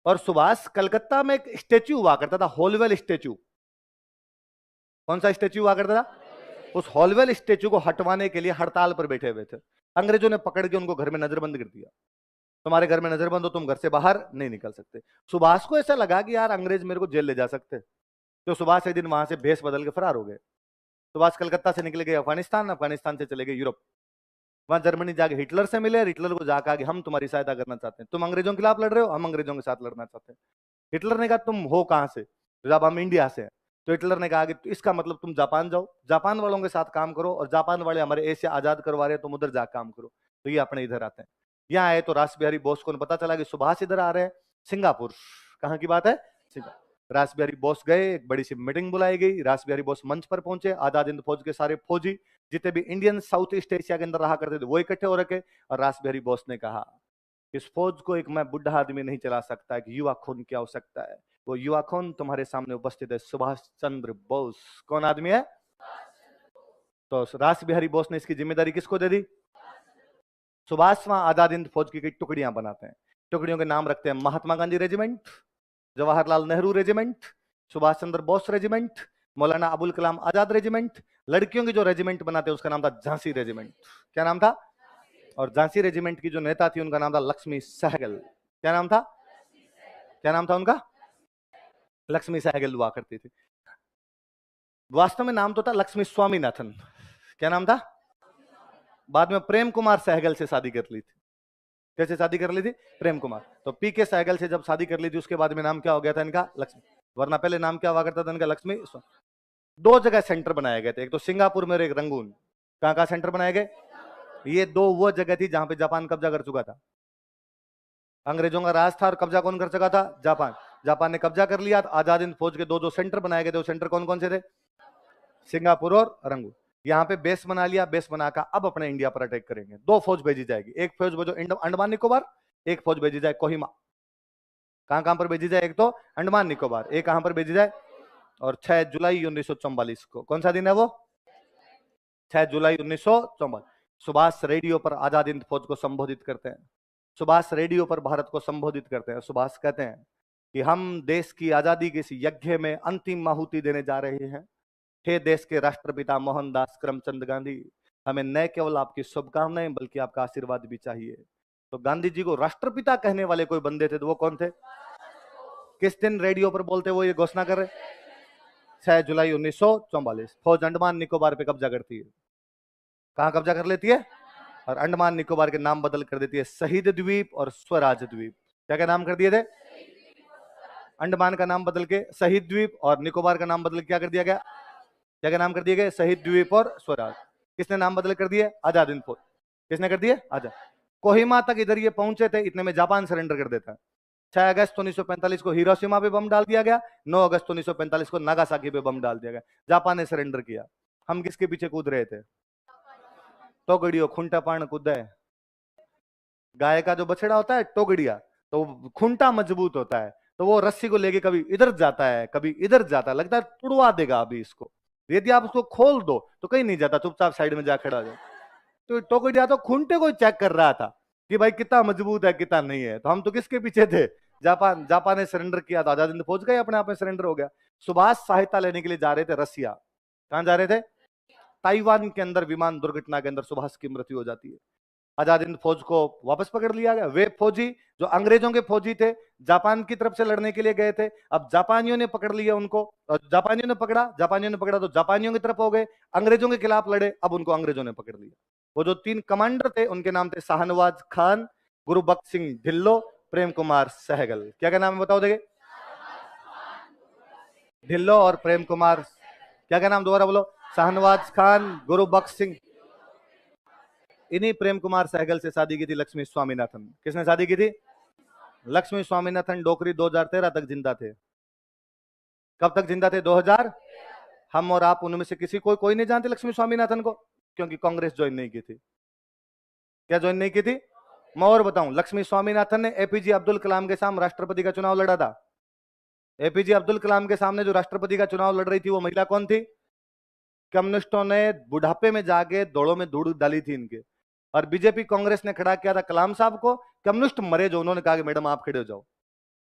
और सुभाष कलकत्ता में एक स्टेच्यू हुआ करता था, हॉलवेल स्टेच्यू। कौन सा स्टेच्यू हुआ करता था? उस हॉलवेल स्टेच्यू को हटवाने के लिए हड़ताल पर बैठे हुए थे। अंग्रेजों ने पकड़ के उनको घर में नजरबंद कर दिया। तुम्हारे घर में नजरबंद हो, तुम घर से बाहर नहीं निकल सकते। सुभाष को ऐसा लगा कि यार अंग्रेज मेरे को जेल ले जा सकते, तो सुभाष एक दिन वहां से भेष बदल के फरार हो गए। सुभाष कलकत्ता से निकले गए अफगानिस्तान, अफगानिस्तान से चले गए यूरोप। वहां जर्मनी जाके हिटलर से मिले, हिटलर को जाकर कि हम तुम्हारी सहायता करना चाहते हैं, तुम अंग्रेजों के खिलाफ लड़ रहे हो, हम अंग्रेजों के साथ लड़ना चाहते हैं। हिटलर ने कहा तुम हो कहां से? तो जब हम इंडिया से हैं। तो हिटलर ने कहा कि इसका मतलब तुम जापान जाओ, जापान वालों के साथ काम करो, और जापान वाले हमारे एशिया आजाद करवा रहे हैं, तुम उधर जाकर काम करो। तो ये अपने इधर आते हैं। यहाँ आए तो रास बिहारी बोस को पता चला कि सुभाष इधर आ रहे हैं। सिंगापुर, कहाँ की बात है? सिंगापुर। रास बिहारी बोस गए, एक बड़ी सी मीटिंग बुलाई गई, रास बिहारी बोस मंच पर पहुंचे, आजाद हिंद फौज के सारे फौजी जितने भी इंडियन साउथ ईस्ट एशिया के अंदर रहा करते थे वो इकट्ठे हो रखे। और रास बिहारी बोस ने कहा इस फौज को एक मैं बुढ़ा आदमी नहीं चला सकता, एक युवा खून क्या हो सकता है? वो युवा खून तुम्हारे सामने उपस्थित है, सुभाष चंद्र बोस। कौन आदमी है? तो रास बिहारी बोस ने इसकी जिम्मेदारी किसको दे दी? सुभाष वहां आजाद हिंद फौज की कई टुकड़ियां बनाते हैं, टुकड़ियों के नाम रखते हैं Mahatma Gandhi regiment, Jawaharlal Nehru regiment, Subhash Chandra Bose regiment, Maulana Abul Kalam Azad regiment. लड़कियों की जो रेजिमेंट बनाते हैं उसका नाम था झांसी रेजिमेंट। क्या नाम था? और झांसी रेजिमेंट की जो नेता थी उनका नाम था लक्ष्मी सहगल। क्या नाम था? क्या नाम था उनका? लक्ष्मी सहगल हुआ करती थी। वास्तव में नाम तो था लक्ष्मी स्वामीनाथन। क्या नाम था? बाद में प्रेम कुमार सहगल से शादी कर ली थी। कैसे शादी कर ली थी? प्रेम कुमार। तो पी के सहगल से जब शादी कर ली थी उसके बाद में नाम क्या हो गया था इनका? लक्ष्मी। वरना पहले नाम क्या हुआ करता था इनका? लक्ष्मी। दो जगह सेंटर बनाए गए थे, एक तो सिंगापुर में और एक रंगून। कहां कहां सेंटर बनाए गए? ये दो वो जगह थी जहां पे जापान कब्जा कर चुका था। अंग्रेजों का राज था और कब्जा कौन कर चुका था? जापान। जापान ने कब्जा कर लिया। आजाद हिंद फौज के दो सेंटर बनाए गए थे। वो सेंटर कौन कौन से थे? सिंगापुर और रंगून। यहाँ पे बेस बना लिया। बेस बनाकर अब अपने इंडिया पर अटैक करेंगे। दो फौज भेजी जाएगी, एक फौज भेजो अंडमान निकोबार, एक फौज भेजी जाए कोहिमा। कहां कहां पर भेजी जाए? एक तो अंडमान निकोबार, एक कहां पर भेजी जाए? और 6 जुलाई 1944 को, कौन सा दिन है वो? 6 जुलाई 1944। सुभाष रेडियो पर आजाद हिंद फौज को संबोधित करते हैं। सुभाष रेडियो पर भारत को संबोधित करते हैं। सुभाष कहते हैं कि हम देश की आजादी के इस यज्ञ में अंतिम आहुति देने जा रहे हैं। हे देश के राष्ट्रपिता मोहनदास करमचंद गांधी, हमें न केवल आपकी शुभकामनाएं बल्कि आपका आशीर्वाद भी चाहिए। तो गांधी जी को राष्ट्रपिता कहने वाले कोई बंदे थे, तो वो कौन थे? किस दिन रेडियो पर बोलते वो ये घोषणा कर रहे? 6 जुलाई 1944। फौज अंडमान निकोबार पे कब्जा करती है। कहां कब्जा कर लेती है? और अंडमान निकोबार के नाम बदल कर देती है शहीद द्वीप और स्वराज द्वीप। क्या क्या नाम कर दिए थे? अंडमान का नाम बदल के शहीद द्वीप और निकोबार का नाम बदल के क्या कर दिया गया? क्या क्या नाम कर दिए गए? शहीद द्वीप और स्वराज। किसने नाम बदल कर दिए? आजाद हिंद फौज। किसने कर दिए? आजाद। कोहिमा तक इधर ये पहुंचे थे, इतने में जापान सरेंडर कर देता है। 6 अगस्त 1945 को हिरोशिमा पे बम डाल दिया गया। 9 अगस्त 1945 को नागासाकी पे बम डाल दिया गया। जापान ने सरेंडर किया। हम किसके पीछे कूद रहे थे? टोगड़ियो खुंटा पाण कूदा है। गाय का जो बछड़ा होता है टोगड़िया, तो खुंटा मजबूत होता है, तो वो रस्सी को लेके कभी इधर जाता है कभी इधर जाता है, लगता है तुड़वा देगा अभी इसको। यदि आप उसको खोल दो तो कहीं नहीं जाता, चुपचाप साइड में जा खड़ा हो जाए। तो टोगड़िया तो खुंटे को चेक कर रहा था कि भाई कितना मजबूत है कितना नहीं है। तो हम तो किसके पीछे थे? जापान। जापान ने सरेंडर किया था, आजाद हिंद फौज गए, अपने आप में सरेंडर हो गया। सुभाष सहायता लेने के लिए जा रहे थे रसिया। कहां जा रहे थे? ताइवान के अंदर विमान दुर्घटना के अंदर सुभाष की मृत्यु हो जाती है। आजाद हिंद फौज को वापस पकड़ लिया गया। वे फौजी जो अंग्रेजों के फौजी थे, जापान की तरफ से लड़ने के लिए गए थे, अब जापानियों ने पकड़ लिया उनको, और जापानियों ने पकड़ा तो जापानियों की तरफ हो गए, अंग्रेजों के खिलाफ लड़े, अब उनको अंग्रेजों ने पकड़ लिया। वो जो 3 कमांडर थे उनके नाम थे शाहनवाज खान, गुरुबख्श सिंह ढिल्लो, प्रेम कुमार सहगल। क्या क्या नाम है बताओ देंगे? ढिल्लो और प्रेम कुमार। क्या क्या नाम दोबारा बोलो? शाहनवाज खान, गुरुबख्श सिंह। इन्हीं प्रेम कुमार सहगल से शादी की थी लक्ष्मी स्वामीनाथन। किसने शादी की थी? लक्ष्मी स्वामीनाथन डोकरी 2013 तक जिंदा थे। कब तक जिंदा थे? 2000। हम और आप उनमें से किसी कोई नहीं जानते लक्ष्मी स्वामीनाथन को, क्योंकि कांग्रेस ज्वाइन नहीं की थी। क्या ज्वाइन नहीं की थी? मैं और बताऊं, लक्ष्मी स्वामीनाथन ने एपीजे अब्दुल कलाम के सामने राष्ट्रपति का चुनाव लड़ा था। एपीजे अब्दुल कलाम के सामने जो राष्ट्रपति का चुनाव लड़ रही थी वो महिला कौन थी? कम्युनिस्टों ने बुढ़ापे में जाके दौड़ों में धूड़ डाली थी इनके, और बीजेपी कांग्रेस ने खड़ा किया था कलाम साहब को। कम्युनिस्ट मरे जो, उन्होंने कहा कि मैडम आप खड़े हो जाओ।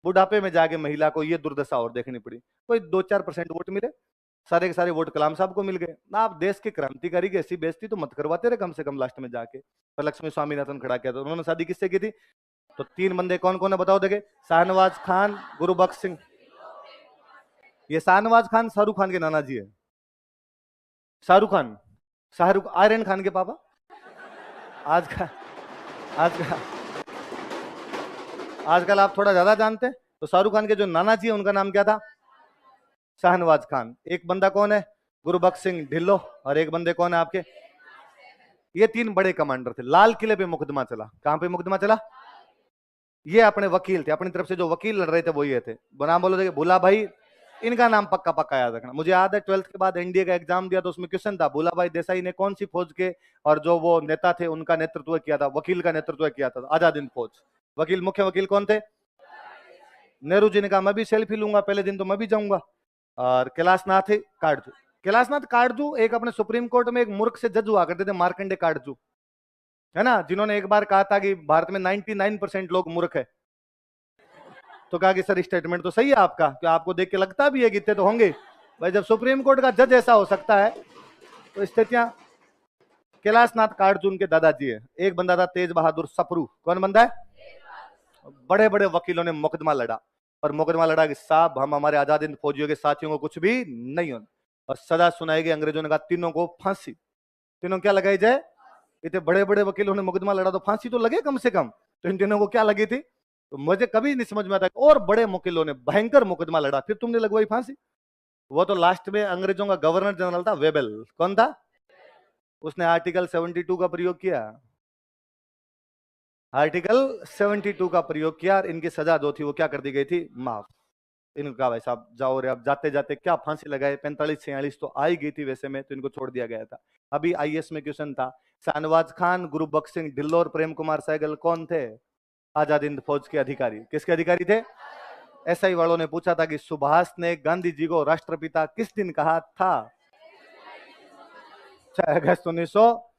बुढ़ापे में जाके महिला को ये दुर्दशा और देखनी पड़ी। कोई 2-4% वोट मिले, सारे के सारे वोट कलाम साहब को मिल गए ना। आप देश के क्रांतिकारी की ऐसी बेइज्जती तो मत करवाते रहे कम से कम लास्ट में जाके। पर लक्ष्मी स्वामीनाथन खड़ा किया था। उन्होंने शादी किससे की थी? तो 3 बंदे कौन कौन है बताओ देखे? शाहनवाज खान, गुरुबख्श सिंह। ये शाहनवाज खान शाहरुख खान के नाना जी है। शाहरुख खान, शाहरुख आर्यन खान के पापा। आजकल आप थोड़ा ज्यादा जानते हैं। तो शाहरुख खान के जो नाना जी है उनका नाम क्या था? शाहनवाज खान। एक बंदा कौन है? गुरुबख्श सिंह ढिल्लो। और एक बंदे कौन है आपके? ये 3 बड़े कमांडर थे। लाल किले पे मुकदमा चला। कहां पे मुकदमा चला? ये अपने वकील थे, अपनी तरफ से जो वकील लड़ रहे थे वो ये थे। नाम बोलो देखिए, भूला भाई। इनका नाम पक्का पक्का याद रखना। मुझे याद है 12th के बाद एनडीए का एग्जाम दिया तो उसमें क्वेश्चन था, भूला भाई देसाई ने कौन सी फौज के और जो वो नेता थे उनका नेतृत्व किया था? वकील का नेतृत्व किया था आजाद हिंद फौज। वकील, मुख्य वकील कौन थे? नेहरू जी ने कहा मैं भी सेल्फी लूंगा, पहले दिन तो मैं भी जाऊंगा। और कैलाशनाथ काटजू। कैलाशनाथ काटजू एक अपने सुप्रीम कोर्ट में एक मूर्ख से जज हुआ करते थे, मार्कंडे काटजू, है ना, जिन्होंने एक बार कहा था कि भारत में 99% लोग मूर्ख है। तो कहा कि सर स्टेटमेंट तो सही है आपका, क्या आपको देख के लगता भी है कि इतने तो होंगे? भाई जब सुप्रीम कोर्ट का जज ऐसा हो सकता है तो स्थितियां। कैलाशनाथ काटजू उनके दादाजी है। एक बंदा था तेज बहादुर सप्रू। कौन बंदा है? बड़े बड़े वकीलों ने मुकदमा लड़ा, और मुकदमा लड़ा कि साहब हम हमारे आजाद हिंद फौजियों के साथियों को कुछ भी नहीं होना, और सजा सुनाई गई। अंग्रेजों ने कहा तीनों को फांसी। तीनों क्या लगाई जाए? इतने बड़े बड़े वकीलों ने मुकदमा लड़ा तो फांसी तो लगे कम से कम। तो इन तीनों को क्या लगी थी? तो मुझे कभी नहीं समझ में आता, और बड़े मुकिलों ने भयंकर मुकदमा लड़ा, फिर तुमने लगवाई फांसी। वो तो लास्ट में अंग्रेजों का गवर्नर जनरल था, वेबल। कौन था? उसने आर्टिकल 72 का प्रयोग किया। आर्टिकल 72 का प्रयोग किया और इनकी सजा जो थी वो क्या कर दी गई थी? माफ। इनका भाई साहब जाओ रे, अब जाते जाते क्या फांसी लगाए, 45-46 तो आई गई थी वैसे में, तो इनको छोड़ दिया गया था। अभी आईएएस में क्वेश्चन था, शाहनवाज खान, गुरबख्श सिंह ढिल्लों और प्रेम कुमार सहगल कौन थे? आजाद हिंद फौज के अधिकारी। किसके अधिकारी थे? एसआई वालों ने पूछा था कि सुभाष ने गांधी जी को राष्ट्रपिता किस दिन कहा था? 6 अगस्त 1900,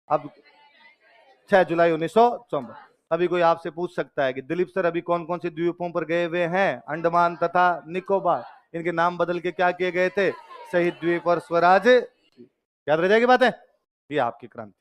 अब 6 जुलाई 1954। अभी कोई आपसे पूछ सकता है कि दिलीप सर अभी कौन कौन से द्वीपों पर गए हुए हैं? अंडमान तथा निकोबार। इनके नाम बदल के क्या किए गए थे? शहीद द्वीप और स्वराज। याद रह जाएगी बातें। ये आपकी क्रांति।